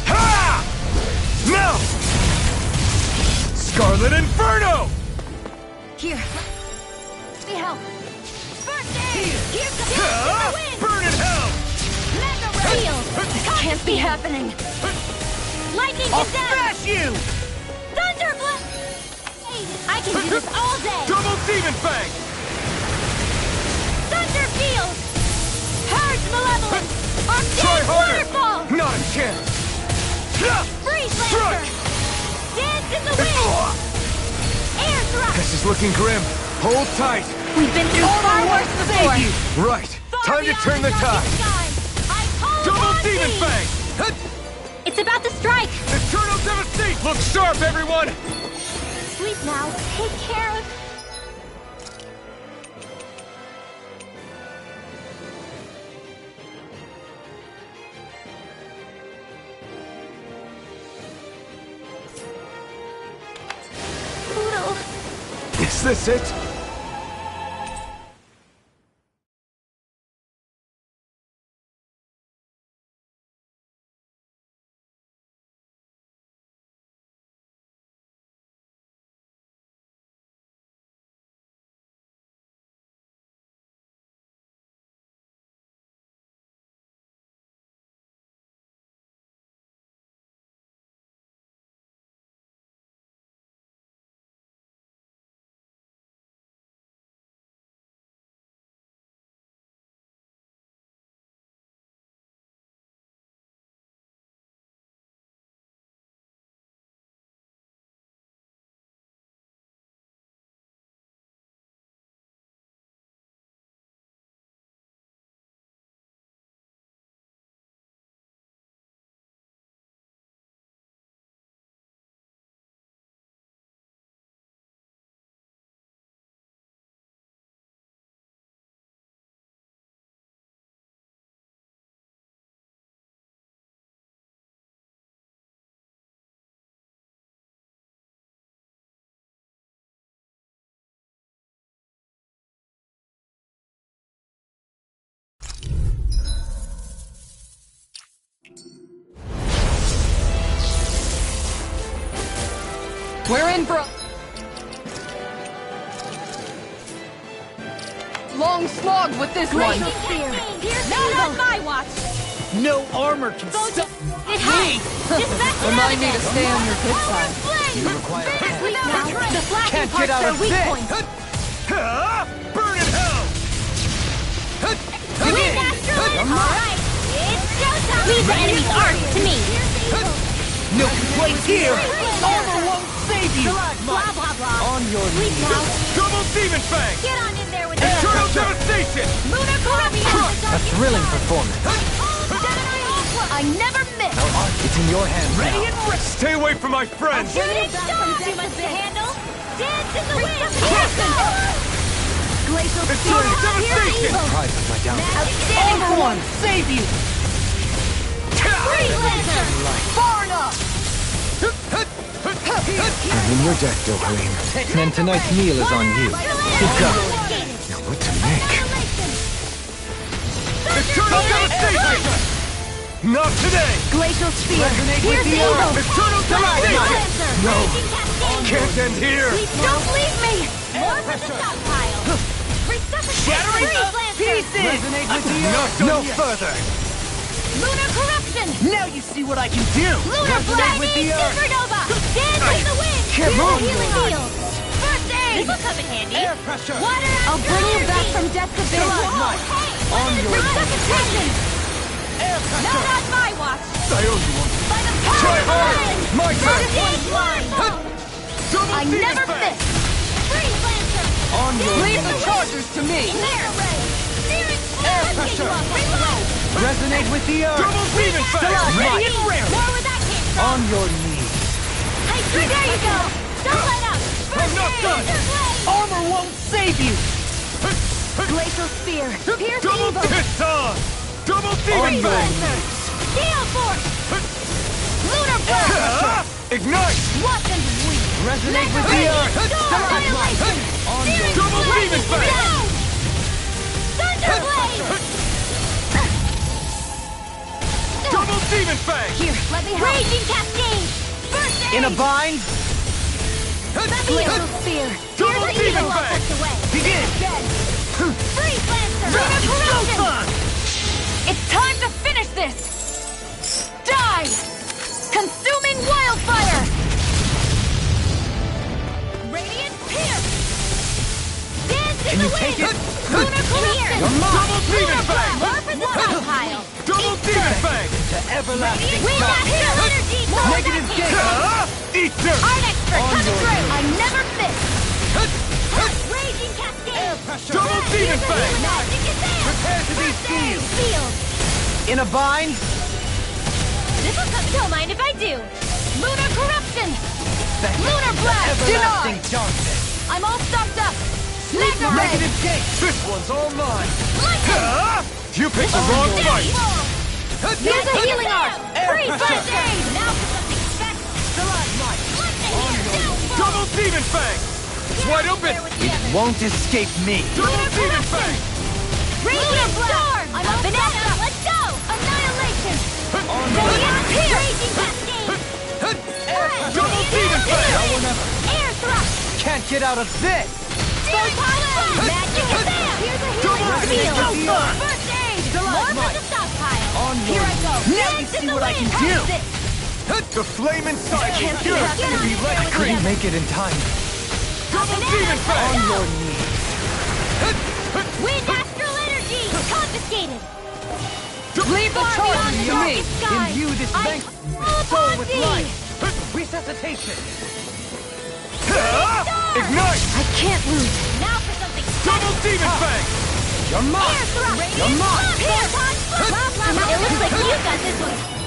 Ha! Now! Scarlet Inferno! Here. Let me help. First aid! Here comes the wind! Burn in hell! Mega Rail! This can't be happening! Lightning I'll condemned! smash you! Thunderblast! I can do this all day! Double demon fang! Thunder Field! Purge Malevolence! Try Arcane harder! Waterfall! Not a chance! Freeze Strike! Lancer! Dance in the wind! Air thrust! This is looking grim. Hold tight. We've been through far worse before! Right. Far Time to beyond turn the darkest tide. skies, I call Double upon demon thee! fang! It's about to strike! Eternal devastation! Look sharp, everyone! Sleep now. Take care of... Pluto. Is this it? We're in, bro. Long slog with this one. Spear. Not on my watch! No armor can Go to... stop It high! Dispatch it Remind out me to again. stay on your good Power side. flame! You require Sleep now. The flashing Can't parts get out are of weak this. points. Burn in hell! Sleep, Astrolin! Alright, it's showtime! Leave the enemy's arcs to me! No complaints here! Armor won't save you! Blah, blah, blah. On your Sleep knees. now. Double demon fang! Get on in there with the Eternal devastation! Lunar Corruption! A thrilling performance. I never miss! It's in your hands Ready now. and ready! Stay away from my friends! Shooting stars! Too much to handle! Dance in the wind! Glacial Eternal Spear! devastation! Pride of my downfall. Outstanding! Armor one, save you! Freeze Lancer! Far enough! I'm in your debt, Dohalim. Then tonight's meal is on you. Good God. Now what to make? Eternal devastation! Not today! Glacial Spear! Resonate with Here's the evil! earth. Eternal devastation! No! Can't end here! Don't leave me! More for the stockpile! Resuscitate Shattering Freeze Lancer! pieces! Resonate with the earth! No further! Lunar Corruption! Now you see what I can do! Lunar Resonate with the Blinding earth! Supernova! Dance in the wind! Can't Here's move. the healing field! First aid! This will come in handy! Air pressure! Water I'll bring you back from death's abyss. On your Resuscitation! air Not pressure! on my watch! I owe you one. By the power Try of the hard! wind! My turn! Arcane Waterfall! Double I demon never fang! miss! Freeze Lancer! On your Leave the chargers to me. Flare Ray! Steering Air I'll get pressure. you off. Reload! Resonate with the earth! Double demon fang! Ready and ready! More where that came from! On your knees! Hey, there you go! Don't let up! I'm not done! Armor won't save you! Glacial Spear! Pierce Double evil! it's on! Double demon Freeze fang! Lancer! Gale Force! Lunar Blast! Ignite! Watch them bleed! Resonate with the earth! Annihilation! Double Demon Fang! Thunderblade! Double Demon Fang! Here, let me help! Raging Cascade! First aid! In a bind! Glacial Spear! Double Here's a Demon heal Fang! tucked away! Begin! Dead! Freeze Lancer! Lunar Corruption! It's time to finish this! Die! Consuming Wildfire! Radiant Pierce! Dance in the take wind! it? Lunar Corruption! Double Demon Fang! More for the stockpile! Double Demon Fang! To everlasting Wind Astral Energy! Negative gate! Eat dirt! Art Expert On coming your through! I never miss! Raging Cascade! Double Demon Fang! Magic is there! Prepare to be First aid! sealed! Sealed! In a bind! Don't mind if I do! Lunar Corruption! Lunar Blast! Everlasting Denied! darkness! I'm all stocked up! Mega Ray! Negative gate! This one's all mine! Lightning! You picked the wrong fight! Here's a healing art! Free pressure. first aid! Now for something special! Stalagmite! Lightning here! Downfall! Double Demon Fang! It's wide open! It won't escape me! Double Demon Fang! Radiant Storm! I'm up and out! Let's go! Annihilation! Radiant Pierce! Raging Cascade! Double Demon Fang! Air Thrust! Can't get out of this! Stone Power! Magic is there! Here's a healing field! First aid! More for the stockpile! Here I go! Dance in the wind! How's this? The flame inside you! Can't Yours get to out. be Get let out. free! Couldn't make it in time. Double Demon Fang! On your knees. Wind Astral Energy! Confiscated! Leave the Far charge beyond the to me! darkest sky! Imbue this I bank call soul upon with thee! life! Resuscitation! Ignite! I can't lose! Now for something Double special! Demon Fang! You're mine! Air Thrust! You're mine! It looks like you got this one!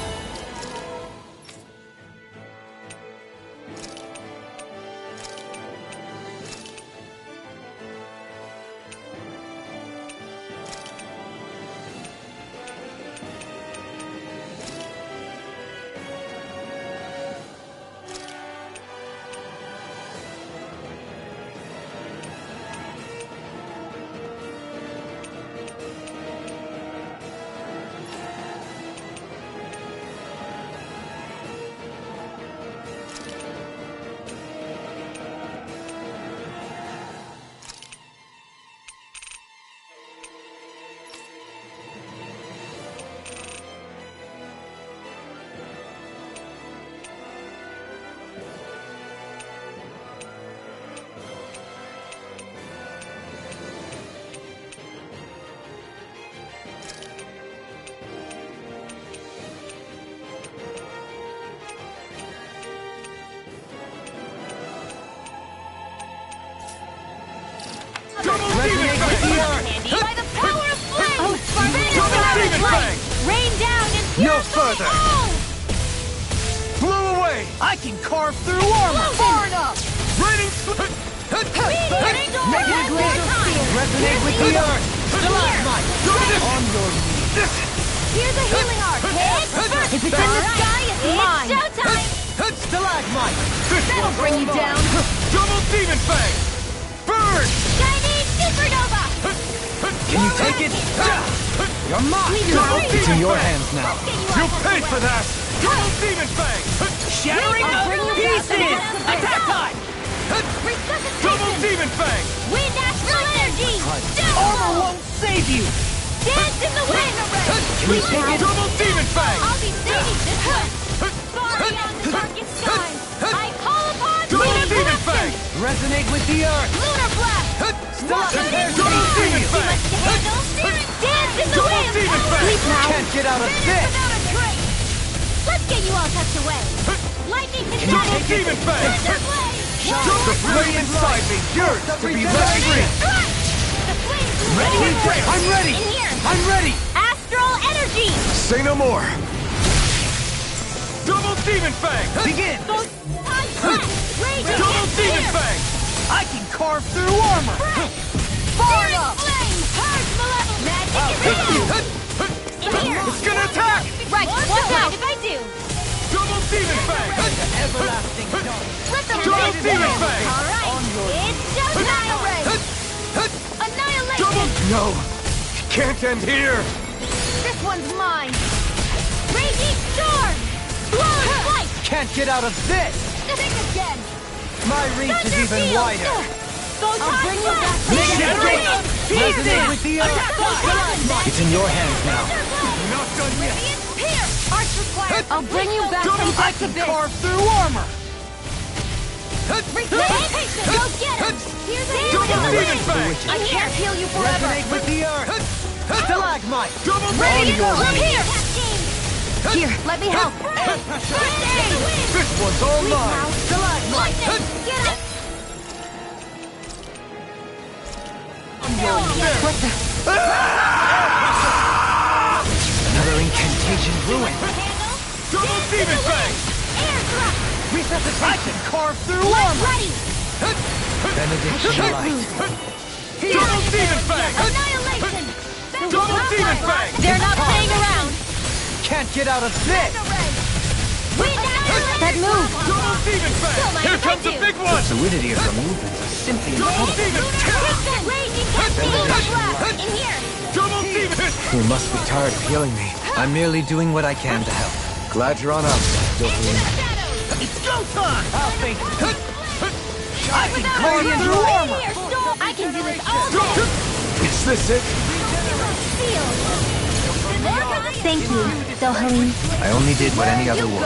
Demon Fang! By the power of flame! Double Demon Fang! Rain down and No purify further. all! Blew away! I can carve through armor! Far enough! Raining Negative laser field! Resonate with the earth! Stalagmite! On your knees! Here's a healing art! If it's in the sky, it's mine! It's showtime! Stalagmite! That'll bring you down! Double Demon Fang! Burn! Chinese Supernova! Can you take it? You're mine! It's in your hands now. You paid for that! Double Demon Fang! Shattering I'll bring you back to pieces! the Attack time! Double Resuscitation! Demon Fang! Wind Astral Energy! Armor won't save you! Dance in the wind! Can we take it? Double Demon Fang! I'll be saving this one! Far beyond the darkest skies! I call upon Double thee! Demon Fang! Resonate with the earth! Lunar Blast! Stalagmite! Double Demon Too Fang! much to handle! Dance in the Double wind! Demon Fang! Leap now! Can't get out of this! Without a trace! Let's get you all tucked away! Lightning can Double Demon Fang! Thunderblade! The flame inside me yearns to be let free! The flames will Ready? burn. I'm ready! In here! I'm ready! Astral Energy! Say no more! Double Demon Fang! Begin! Raging Double Demon Fire! Fang! I can carve through armor! Far enough! Flame! Purge malevolence! Magic is you. here! In here! It's gonna attack! Right, watch out if I do! Double Demon Fang! Everlasting dark. Let them Double face Demon it! Fang! Alright, it's showtime! Annihilation! No! It can't end here! This one's mine! Raging Storm! Blow Flight! Can't get out of this! Think again! My reach is even wider. I'll bring you back to Resonate with the earth. It's in your hands now. Not done yet! Here! Arch required! I'll bring you back I to can this! carve through armor. Go get him! Here's a Double Demon Fang! I can't heal you forever! Resonate with the earth. Stalagmite. Double Ready to Demon go! Here! Here, let me help! This one's all mine! Stalagmite! Get up! What the? Another incantation ruined. Double Demon Fang! I can carve through armor. Ready! Benediction light. Double Demon Fang! Annihilation! Double Demon Fang! They're not playing around! Can't get out of this. That move! Double Demon Fang! Here comes the big one! Fluidity of your movements is simply Double incredible. Demon! Raging Cascade! In here! Double Demon! You must be tired of healing me. I'm merely doing what I can to help. Glad you're on our side, Dopamine. It's go time. I'll face it. I can carve through armor. I can do this all day! Is this it? Thank you, Dohalim. I only did what any other would.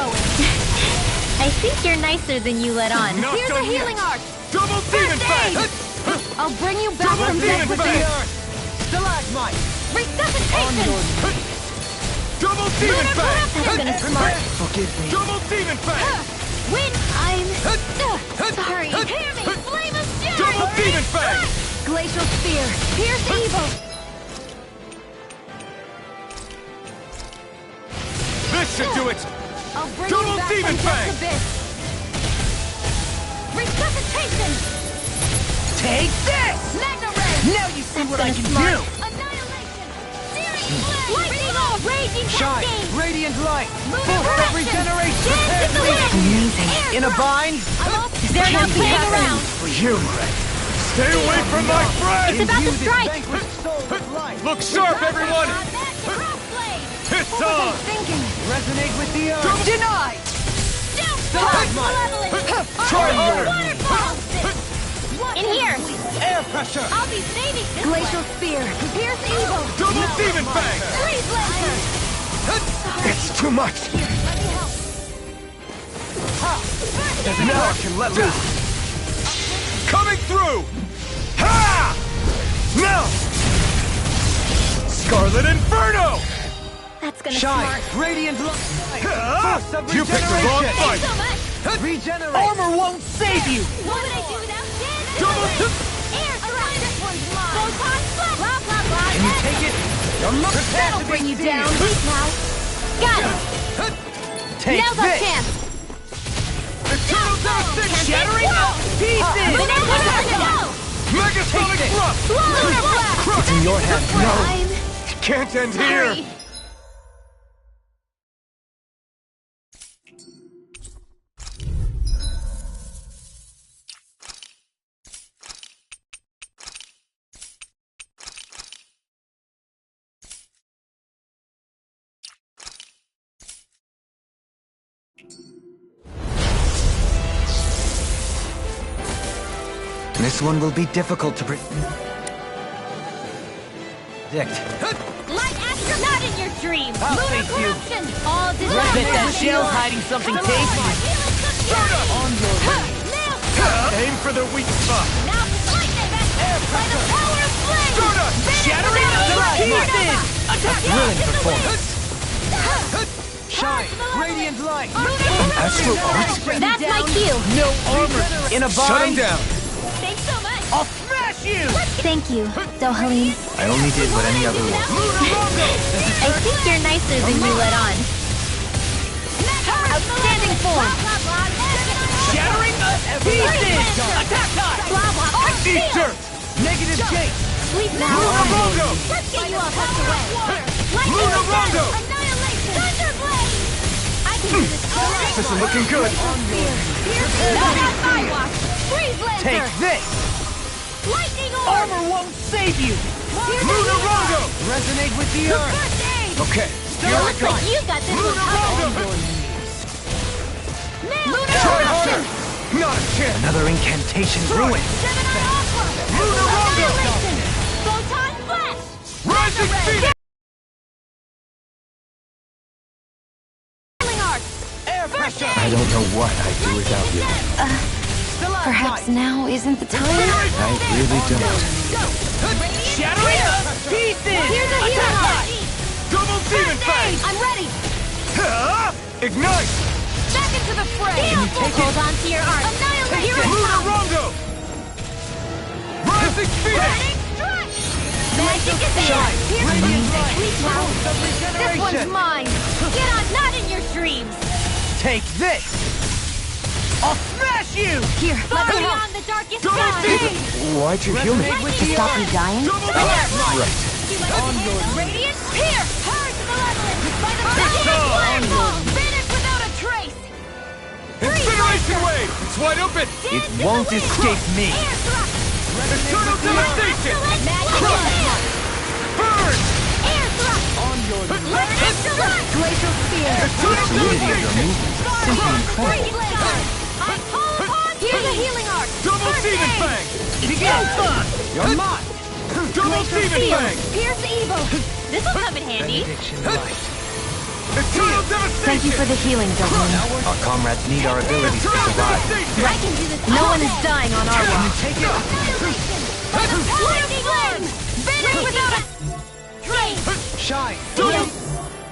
I think you're nicer than you let on. Not Here's a done yet. healing arc! Double Demon Fang! I'll bring you back Double from this Demon with Fang! the Stalagmite. resuscitation! Double Demon Fang! That's been a smart. Forgive me. Double Demon Fang! When I'm sorry. Hear me! Flame of fury! Double Demon Fang! Glacial Spear! Pierce evil! This should do it! I'll bring Double you back Demon from Fang! this abyss! Resuscitation! Take this. Magna Ray! Now you see what I can smart. do. Annihilation! Searing Flame! Lightning off! Raging Shine. Cascade! Radiant light. Lunar Force of correction! regeneration. Dance in the wind! Amazing. Air In a drop. bind. They're not playing around! You! Stay away from my friend! It's about to Imbue this strike! vanquished soul with light. Look sharp, everyone! It's What was I on! thinking? Resonate with the earth. Denied. Try your- In here! Air pressure. I'll be saving this Glacial Spear! Pierce evil! Double Demon Fang! Freeze Lancer! It's too much! Here, let me help! Now I can let loose! Coming through! Ha! Now! Scarlet Inferno! That's gonna Shine. smart. Radiant light. Ah! Force of You picked the wrong regeneration. fight! So much! Regenerate. Armor won't save you. What would I do without this? Double Air Thrust! This one's mine! Photon Flux! Blah, blah, blah! Can you take it? You're not prepared That'll to bring be you seen. down! Weak now! Got it! Take Now's our this. chance! Eternal Devastation! Shattering out pieces. Banana! Megasonic Thrust! Lunar Blast! It's in your hands now. I'm Can't end here! sorry. This one will be difficult to predict. Light Astro, not in your dream! I'll Lunar face you. corruption! All Bet distracted! that shell's hiding something tasty. On your Aim for the weak spot! Now lightning! By the power of flame! Stardust! Shattering out to pieces. Attack! Brilliant performance. Shine. Radiant light. Astral Arts? That's my cue! No armor. In a bind. Shut him down! Thanks so much! I'll smash you. Thank you, Dohalim. I only did what any other would. I think you're nicer than you let on. Outstanding form! Shattering us pieces. Attack time. Blah blah! Eat dirt! Negative Jake. Sweet now! Lunar Rondo! Let's get you all tucked away! Lunar Rondo! Annihilation! Thunderblade! I This isn't looking good. Not on my watch! Freeze Lancer! Take this! Lightning Orb! Armor won't save you! Lunarongo! Resonate with the earth! First aid! Okay, here I Looks come. like you got this one covered! Try harder! Not a chance! Another incantation ruined! Gemini Aqua! Lunarongo! Annihilation! Photon Flash! Rising Phoenix! Healing Arc! Air pressure! I don't know what I'd do without you. Perhaps now isn't the time? I really don't. Shatter it to pieces! Here's a healing arc! Double Demon Fang! I'm ready! Ignite! Back into the fray! Hold on to your arc! Annihilate! Here it comes! Lunarongo! Rising Phoenix! Magic is here! Here's Radiant light! Please now! This one's mine! Get on, not in your dreams! Take this! I'll smash you! Here, let me help. Beyond the darkest Double sky! Demon! Why'd you heal me? Resonate with To the stop me earth! dying? Double Right. Right. You like to handle Radiant? Here! Purge Malevolence! By the Pixel! Flame Ball! Finish without a trace! Incineration Wave! It's wide open! It won't escape me! Air thrust! Eternal Devastation! Magic Crush! Missile! Burn! Air thrust! On your Learn Excellence! Glacial Spear! Eternal Devastation! Freeze Laser! I call upon Here's a healing arc! Double First Demon aid! Fang! Begin! You're mine! Double Demon Fang! Pierce Evil! This'll come in handy! Benediction light! Eternal Devastation! Thank you for the healing, Dolan. Our comrades need our abilities to Eternal survive. Devastation! I can do this! No one is dying on our watch. Take it! Lightning Flame! Finish without a trace! Shine! Double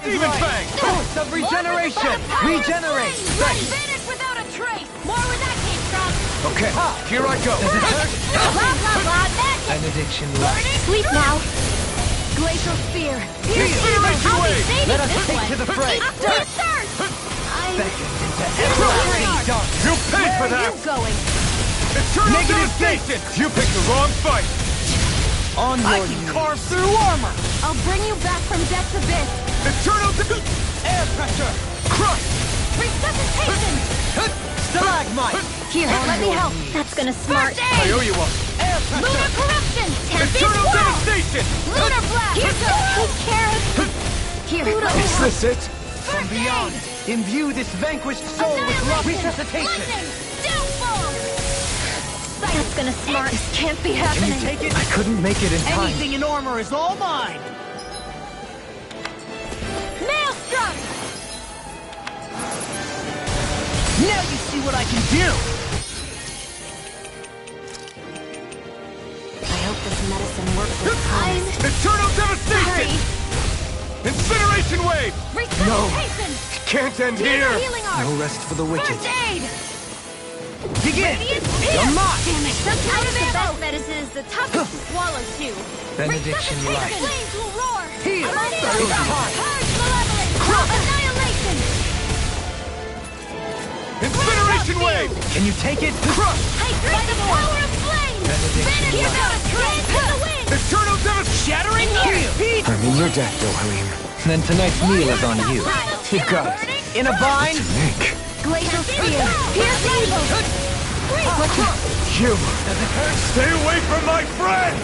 Demon Fang! Force of regeneration! Regenerate! Finish without a trace! More where that came from! Okay, here I go! Blah blah blah magic! Benediction light! Sleep now! Glacial Spear! Incineration Wave! Let us take to the fray! After a thirst! Beckon into everlasting dark! You paid for Where are that! you going? Eternal Negative Devastation! You picked the wrong fight! On your I can carve through armor! I'll bring you back from death's abyss! Eternal Air pressure! Crush! Resuscitation! Stalagmite! Here, let me help. That's gonna smart. First I aid! owe you one! Air pressure! Lunar corruption! Tempest Eternal whirl! Devastation! Lunar blast! Here, take care of... Here, let me Is help. this it? From beyond, imbue this vanquished soul with love resuscitation! Lightning! Downfall! That's gonna smart. This can't be Can happening. you take it? I couldn't make it in time. Anything in armor is all mine! Maelstrom! Now you see what I can do! I hope this medicine works this time. Eternal Devastation! Incineration Wave! Resuscitation! Can't end here! Healing arc! No rest for the wicked. First aid! Begin! Radiant You're pierce! mine! Damn it! Sometimes the best medicine is the toughest to swallow, too. Benediction light. Flames will roar! Heal! Purge Time. malevolence! Annihilation! Incineration Wave! Can you take it? Crush! By the power of flames! Benediction Finish light. without a trace in the wind! Eternal Devastation! Shattering heal! I mean, you're dead, Dohalim. Then tonight's meal is on you. You got it. In a bind! Nick. Glacial Spear! Pierce evil! You! Stay away from my friends!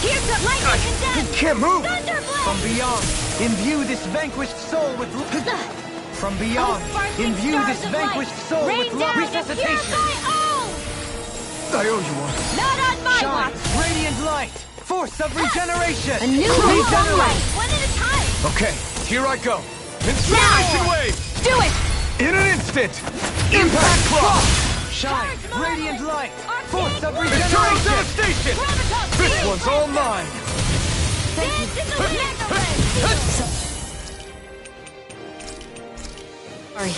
Here's the lightning condemned! Can't move! Thunderblast! From beyond, imbue this vanquished soul with... From beyond, Sparkling imbue stars this of vanquished light, soul rain with down to resuscitation! purify all! I owe you one. Not on my Shine, watch! radiant light, force of regeneration! A new Regenerate! One at a time! Okay, here I go. Incineration Wave! Do it! In an instant! Impact Claw! Shine, radiant light, Arcane force of blast! Eternal regeneration! Devastation! Gravitas! This one's all mine! Dance in the wind! Sorry.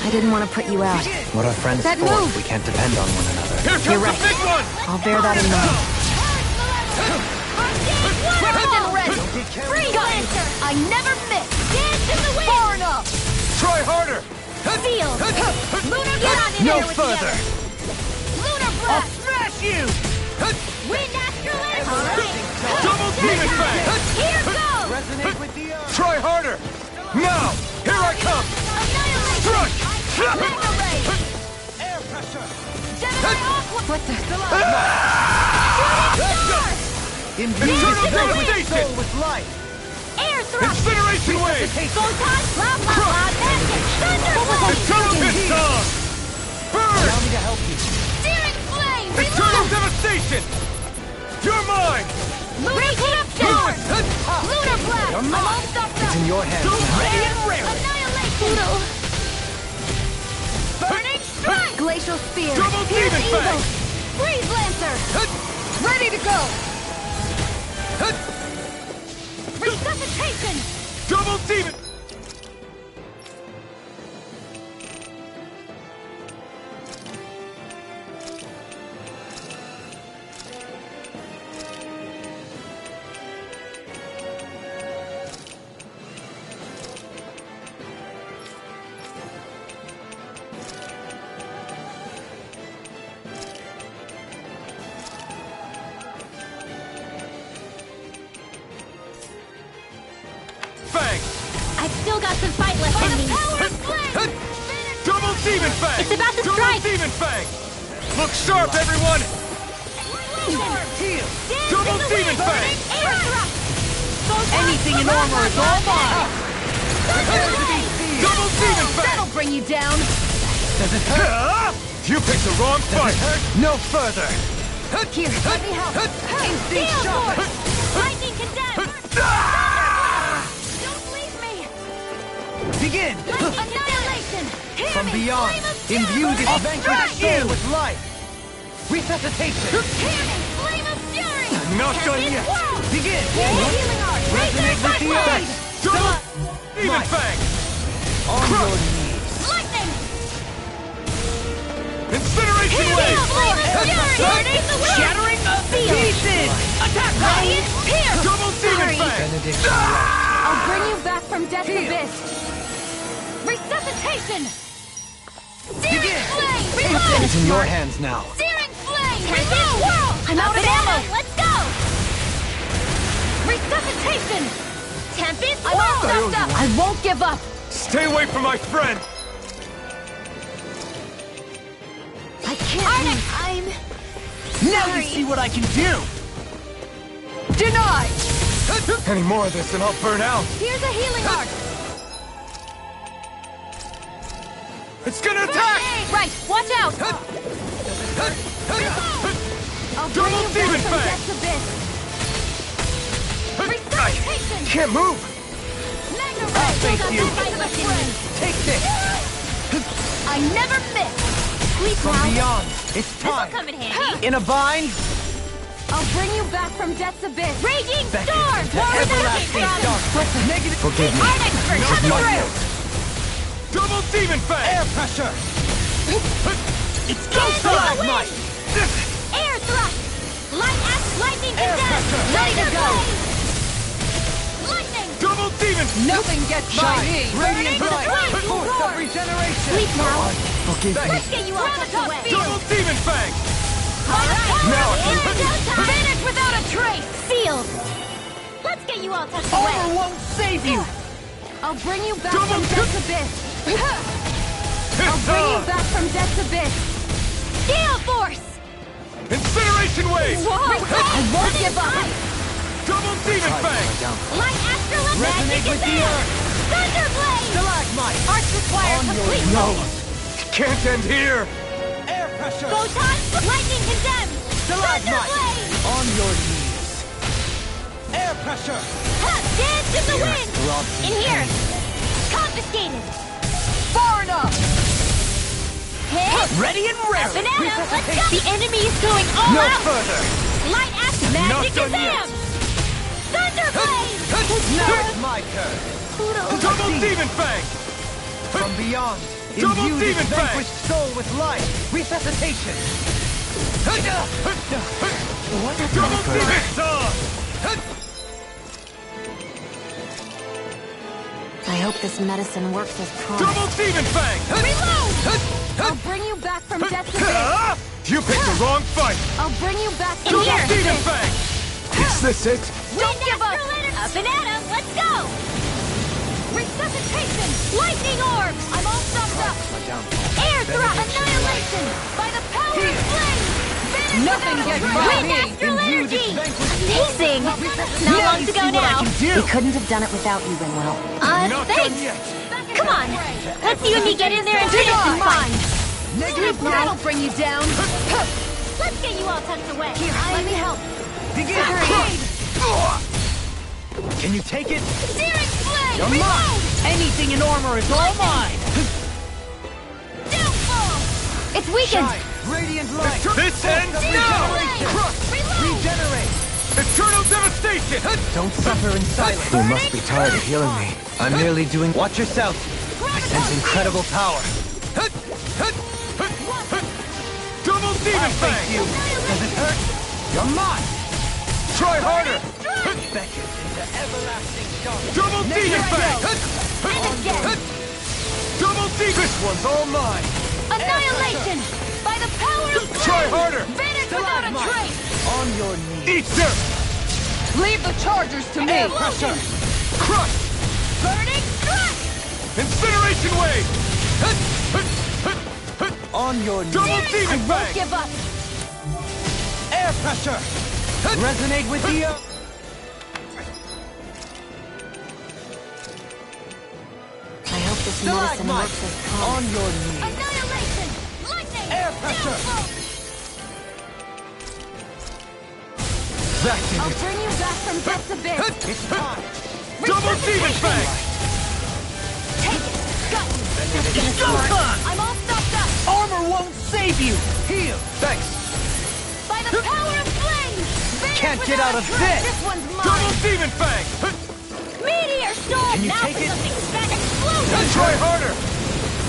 I didn't want to put you out. What are friends That for move. if we can't depend on one another? Here comes You're right. the big one! I'll bear that in mind. Crimson Red! Don't get carried Free away. Lancer! I never miss! Dance in the wind! Far enough! Try harder! Feel! Lunar get on in No there with further. the others! Lunar I'll Blast! smash you! Wind Astral Laser! Double Demon Fang! Here goes! Resonate with the earth! Try harder! Now! Here I come! Mega Ray! Air pressure! Gemini Aqua! What the? Shooting Star! Infuse Devastation! soul with light! Air Thrust! Incineration Wave! Photon! Blah blah blah! Magic! Thunderblade! Eternal Pistol! Burn! Allow me to help you. Searing Flame! Eternal Reload! Devastation! You're mine! Lunar Corruption! Lunar Blast! I'm all stuffed up! It's in your hands now. Ready and rare! Annihilation! Burning Strike! Glacial Spear. Double Pierce Demon Eagle! Fang! Freeze Lancer! Ready to go. Resuscitation! Double Demon! Fang! I've still got some fight left in me. Power of Flame! Double Demon Fang! It's about to Double strike! Demon Fang! Look sharp, everyone! Heal! Double Demon Fang! Air Thrust! Anything in armor is all mine! Double Demon Fang! That'll bring you down. Does it hurt? You picked the wrong fight! No further! Here, let me help. Instinct Gale shot! Force! Lightning Condemned! Don't leave me! Begin! Annihilation! From beyond, imbue this vanquished soul with light! Resuscitation! Flame of Fury! Not done Tempest yet! Whirl! Begin! Healing Art! Resonate with the Razor earth! Double Demon Might. Fang! On your knees! Lightning! Incineration Wave! Flame of Fury! Burning the wind! Shattering of pieces! Attack! Radiant Pierce! Double Demon Sorry. Fang! Benediction. I'll bring you back from death's abyss. Resuscitation! Begin. Searing Flame! Reload! It's in your hands now. Searing Flame! Tempest Whirl! I'm out of ammo. Let's go! Resuscitation! Tempest I'm all Whirl! stuffed up. I won't give up. Stay away from my friend! I can't. I'm... Now Sorry. you see what I can do! Denied. Any more of this and I'll burn out! Here's a healing art! It's gonna attack! Right, watch out! I'll bring Double you back Demon from Fang! death's abyss. Resuscitation! Can't move! Mega Ray! I'll face Still you. got some fight left in me. Take this! I never miss! Sleep From now. beyond, it's This'll time! come in handy. In a bind, I'll bring you back from death's abyss. Raging beckon Storm! to War everlasting darkness! Negative... Forgive me. Art expert, come through! Double Demon Fang! Air pressure! It's Dance with the Stalagmite! wind! Air Thrust! Light Axe Lightning Air Condemned! pressure. Ready to Ready to go! go. Lightning! Double Demon! Nothing gets by Shine! me. Radiant Burning light! strike. Force of regeneration! Sleep now. Forgive me. Let's get you all tucked away! Double Demon Fang! Now Vanish without a trace! Sealed! Let's get you all tucked Over away! won't save you! I'll bring you back Double from death's abyss. I'll bring you back from death's abyss. Gale Force! Incineration Wave! I won't give up. Double Demon Fang! Light Astrolith Resonate Magic with is the there! earth! Thunderblade! Stalagmite! Arts require On your complete nose! Can't end here! Air pressure! Photon! Lightning Condemned! Stalagmite! Thunderblade! On your knees! Air pressure! Ha! Dance in the Here, wind! throbs In here! Confiscated! Far enough. Hit! Ready and ready! Banana, let's go! The enemy is going all No out! further! Light Axe Magic done Exam! Thunderblade! Now it's my turn! Double Demon Fang! From beyond, Double imbue this Demon Fang! vanquished soul with light! Resuscitation! What a Double Demon Pistol! I hope this medicine works as promised. Double Demon Fang! I'll bring you back from death's abyss. You picked the wrong fight! I'll bring you back from Double death's Demon abyss. Fang! Is this it? Don't give up! A banana, let's go! Resuscitation! Lightning orbs! I'm all stuffed up! Air thrust! Annihilation! By the power of flame! Nothing gets by Wind me! astral energy! Amazing! Not long to go now. We couldn't have done it without you, Rinwell. Thanks! Come on! Let's you and me get in there and finish this fight! Negative that'll bring you down! Let's get you all tucked away! Here, let me help! Can you take it? Searing flame! You're mine! Anything in armor is all mine! Downfall! It's weakened! Radiant light! This ends now! Regenerate! Eternal devastation! Don't suffer in silence. You must be tired of healing me. I'm merely doing... Watch yourself! I sense incredible power. Double demon fang! You. Does it hurt? You're mine! Try harder! Beckon into everlasting darkness. Double demon fang! And again! Double demon! This one's all mine! Annihilation! By the power of flame! Try harder! Vanish without a trace! On your knees. Eat dirt! Leave the chargers to me! Pressure! Crush! Burning strike! Incineration wave! On your knees. Double I demon won't fang! give up! Air pressure! Resonate with the... I hope this medicine works as promised. On your knees. Annihilation! Lightning! Air pressure! Downfall! That's I'll it. bring you back from death's abyss! It's time. Double demon fang! Take it! Got you! That's gonna start! I'm all stuffed up! Armor won't save you. Heal. Thanks! By the power of flame! Vanish Can't get without out a of trace! this. This one's Double mine! demon fang! Meteor storm! Can you Now take for it? something fat explosion! Try harder!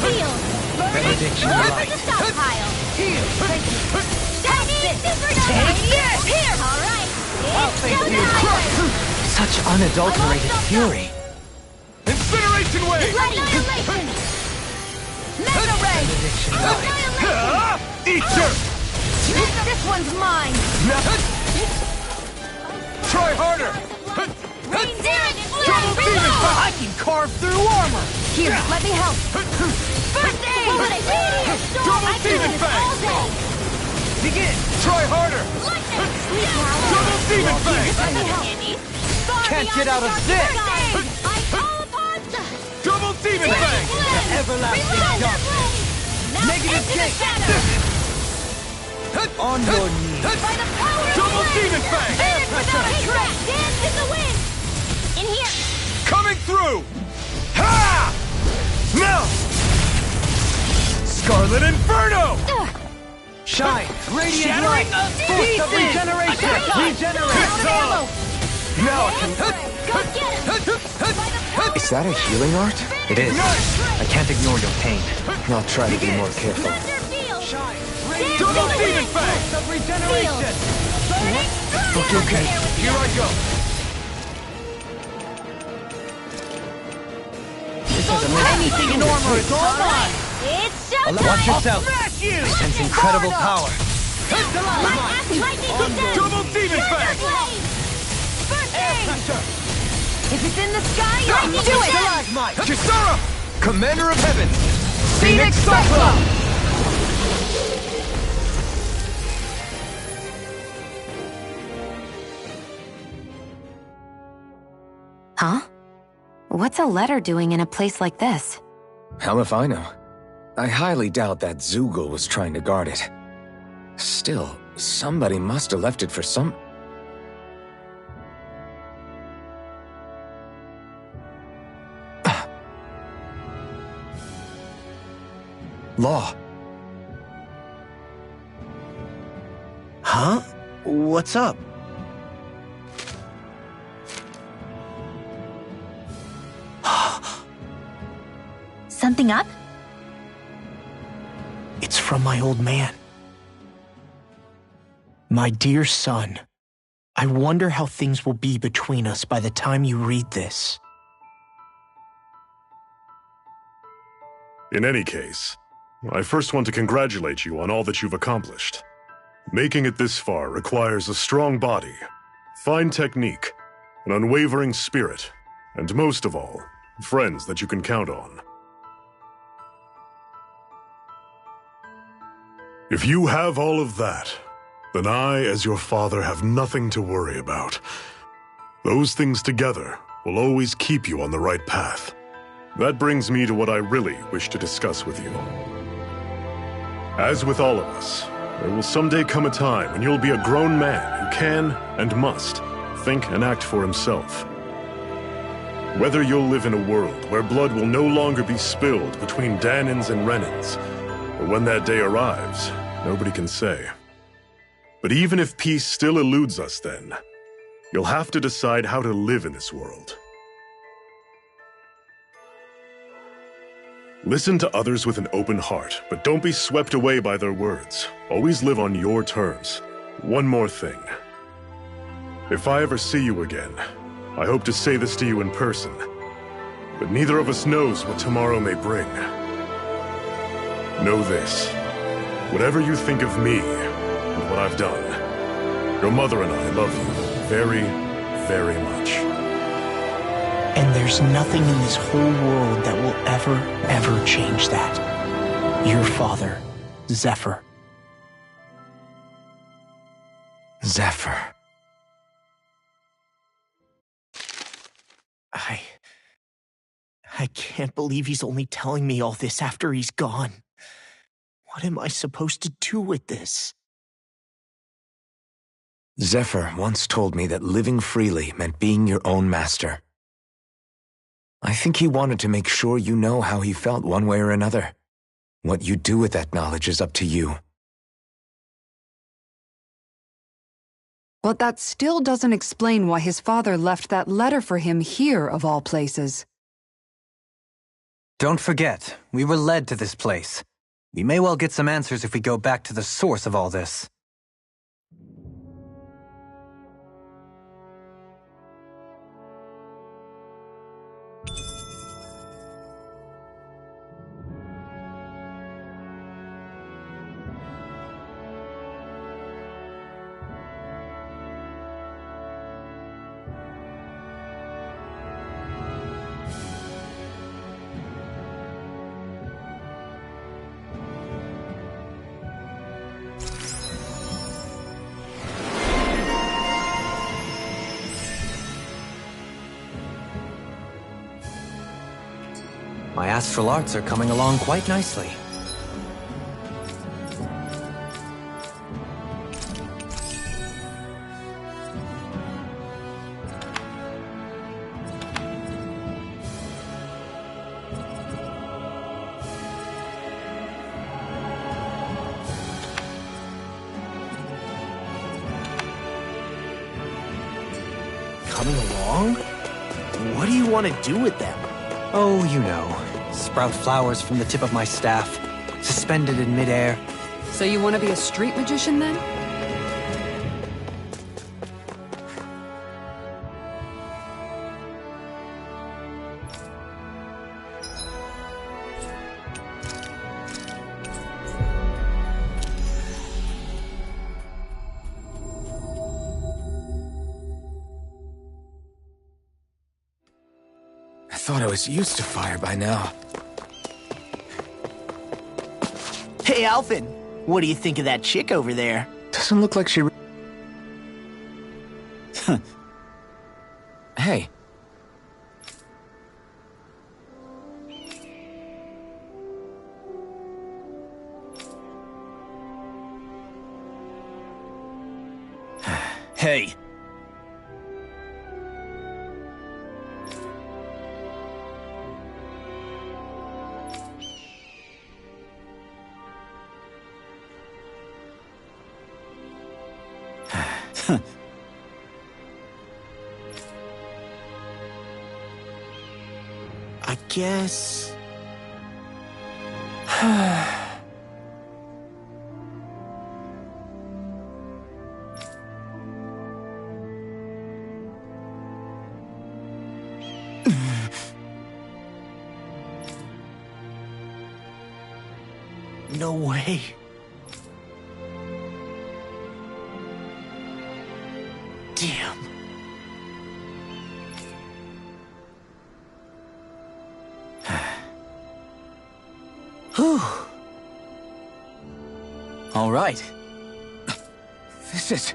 Heal! Burning! Benediction Over light. the stockpile! Heal. I need supernova radiance! Here! Alright! It's showtime! Such unadulterated fury. Incineration wave! Annihilation! Mega ray! Annihilation! Eat dirt! This one's mine! Try harder! Searing Double flame! demon Reload! fang! I can carve through armor. Here, let me help! First aid! Meteor storm! Double I can do demon this fang! all day! Begin. Try harder! Lightning! Sleep now! Double demon fang! Let me help! Far Can't beyond get out of the this. dark side! I call upon the Double demon fang! flame! Everlasting Reload! darkness. Now Negative into the gate. shadows! On your knees. By the power of Double flame! demon fang! Vanish without a trace! Dance in the wind! In here! Coming through! Ha! Now! Scarlet Inferno! Shine. Radiant Shattering light. of Force of pieces. regeneration. Regenerate. This zone! Now I Go get him! can... Is that a healing art? It is. I can't ignore your pain. I'll try to be more careful. Thunder field! Shine. Dance Radiant in Double the demon wind! fang! force of regeneration. Burning strike! Okay, here I go. Anything in armor is all mine. It's Watch showtime! yourself. Smash you. I sense incredible power. My acid lightning descends! Double demon fang! Flame! First aid! Pressure. If it's in the sky, lightning Do it. descends! Stalagmite. Kisara! Commander of Heaven! Phoenix Cyclone! Huh? What's a letter doing in a place like this? Hell if I know. I highly doubt that Zoogle was trying to guard it. Still, somebody must have left it for some... Law. Huh? What's up? Something up? It's from my old man. My dear son, I wonder how things will be between us by the time you read this. In any case, I first want to congratulate you on all that you've accomplished. Making it this far requires a strong body, fine technique, an unwavering spirit, and most of all, friends that you can count on. If you have all of that, then I, as your father, have nothing to worry about. Those things together will always keep you on the right path. That brings me to what I really wish to discuss with you. As with all of us, there will someday come a time when you'll be a grown man who can and must think and act for himself. Whether you'll live in a world where blood will no longer be spilled between Dahnans and Renans, or when that day arrives, nobody can say. But even if peace still eludes us then, you'll have to decide how to live in this world. Listen to others with an open heart, but don't be swept away by their words. Always live on your terms. One more thing. If I ever see you again, I hope to say this to you in person, but neither of us knows what tomorrow may bring. Know this. Whatever you think of me and what I've done, your mother and I love you very, very much. And there's nothing in this whole world that will ever change that. Your father, Zephyr. Zephyr. I can't believe he's only telling me all this after he's gone. What am I supposed to do with this? Zephyr once told me that living freely meant being your own master. I think he wanted to make sure you know how he felt one way or another. What you do with that knowledge is up to you. But that still doesn't explain why his father left that letter for him here, of all places. Don't forget, we were led to this place. We may well get some answers if we go back to the source of all this. My astral arts are coming along quite nicely. Coming along? What do you want to do with them? Oh, you know. Sprout flowers from the tip of my staff, suspended in midair. So you want to be a street magician then? I thought I was used to fire by now. Hey, Alphen, what do you think of that chick over there? Doesn't look like she... Hey. Hey. I guess... No way. Damn. Whew. All right. This is...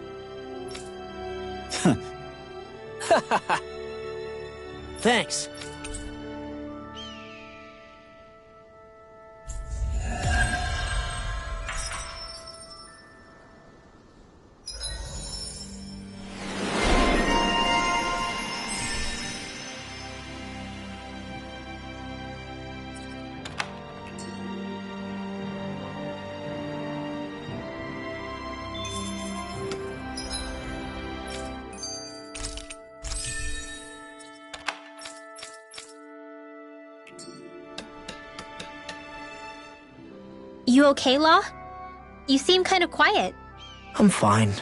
Thanks. You okay, Law? You seem kind of quiet. I'm fine.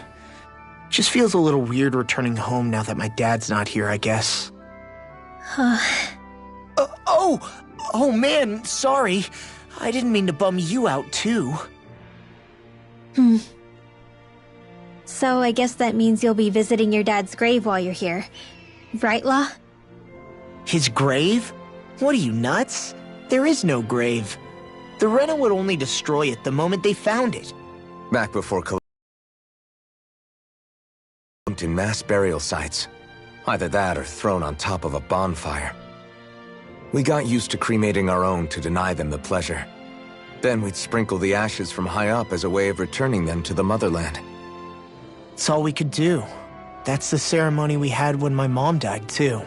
Just feels a little weird returning home now that my dad's not here, I guess. Oh man, sorry. I didn't mean to bum you out too. So I guess that means you'll be visiting your dad's grave while you're here. Right, Law? His grave? What are you, nuts? There is no grave. The Renan would only destroy it the moment they found it. Back before in mass burial sites. Either that or thrown on top of a bonfire. We got used to cremating our own to deny them the pleasure. Then we'd sprinkle the ashes from high up as a way of returning them to the motherland. It's all we could do. That's the ceremony we had when my mom died, too.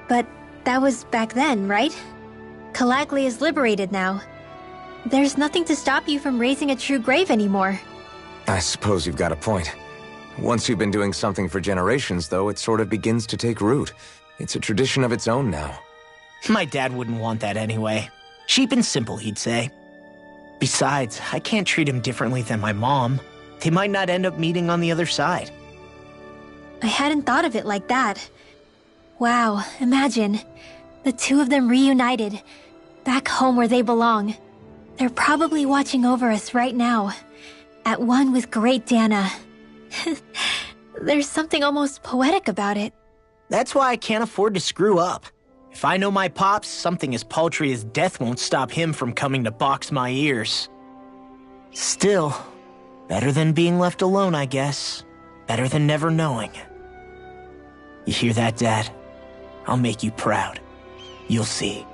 But that was back then, right? Calagli is liberated now. There's nothing to stop you from raising a true grave anymore. I suppose you've got a point. Once you've been doing something for generations, though, it sort of begins to take root. It's a tradition of its own now. My dad wouldn't want that anyway. Cheap and simple, he'd say. Besides, I can't treat him differently than my mom. They might not end up meeting on the other side. I hadn't thought of it like that. Wow, imagine. The two of them reunited, back home where they belong. They're probably watching over us right now, at one with Great Dana. There's something almost poetic about it. That's why I can't afford to screw up. If I know my pops, something as paltry as death won't stop him from coming to box my ears. Still, better than being left alone, I guess. Better than never knowing. You hear that, Dad? I'll make you proud. You'll see.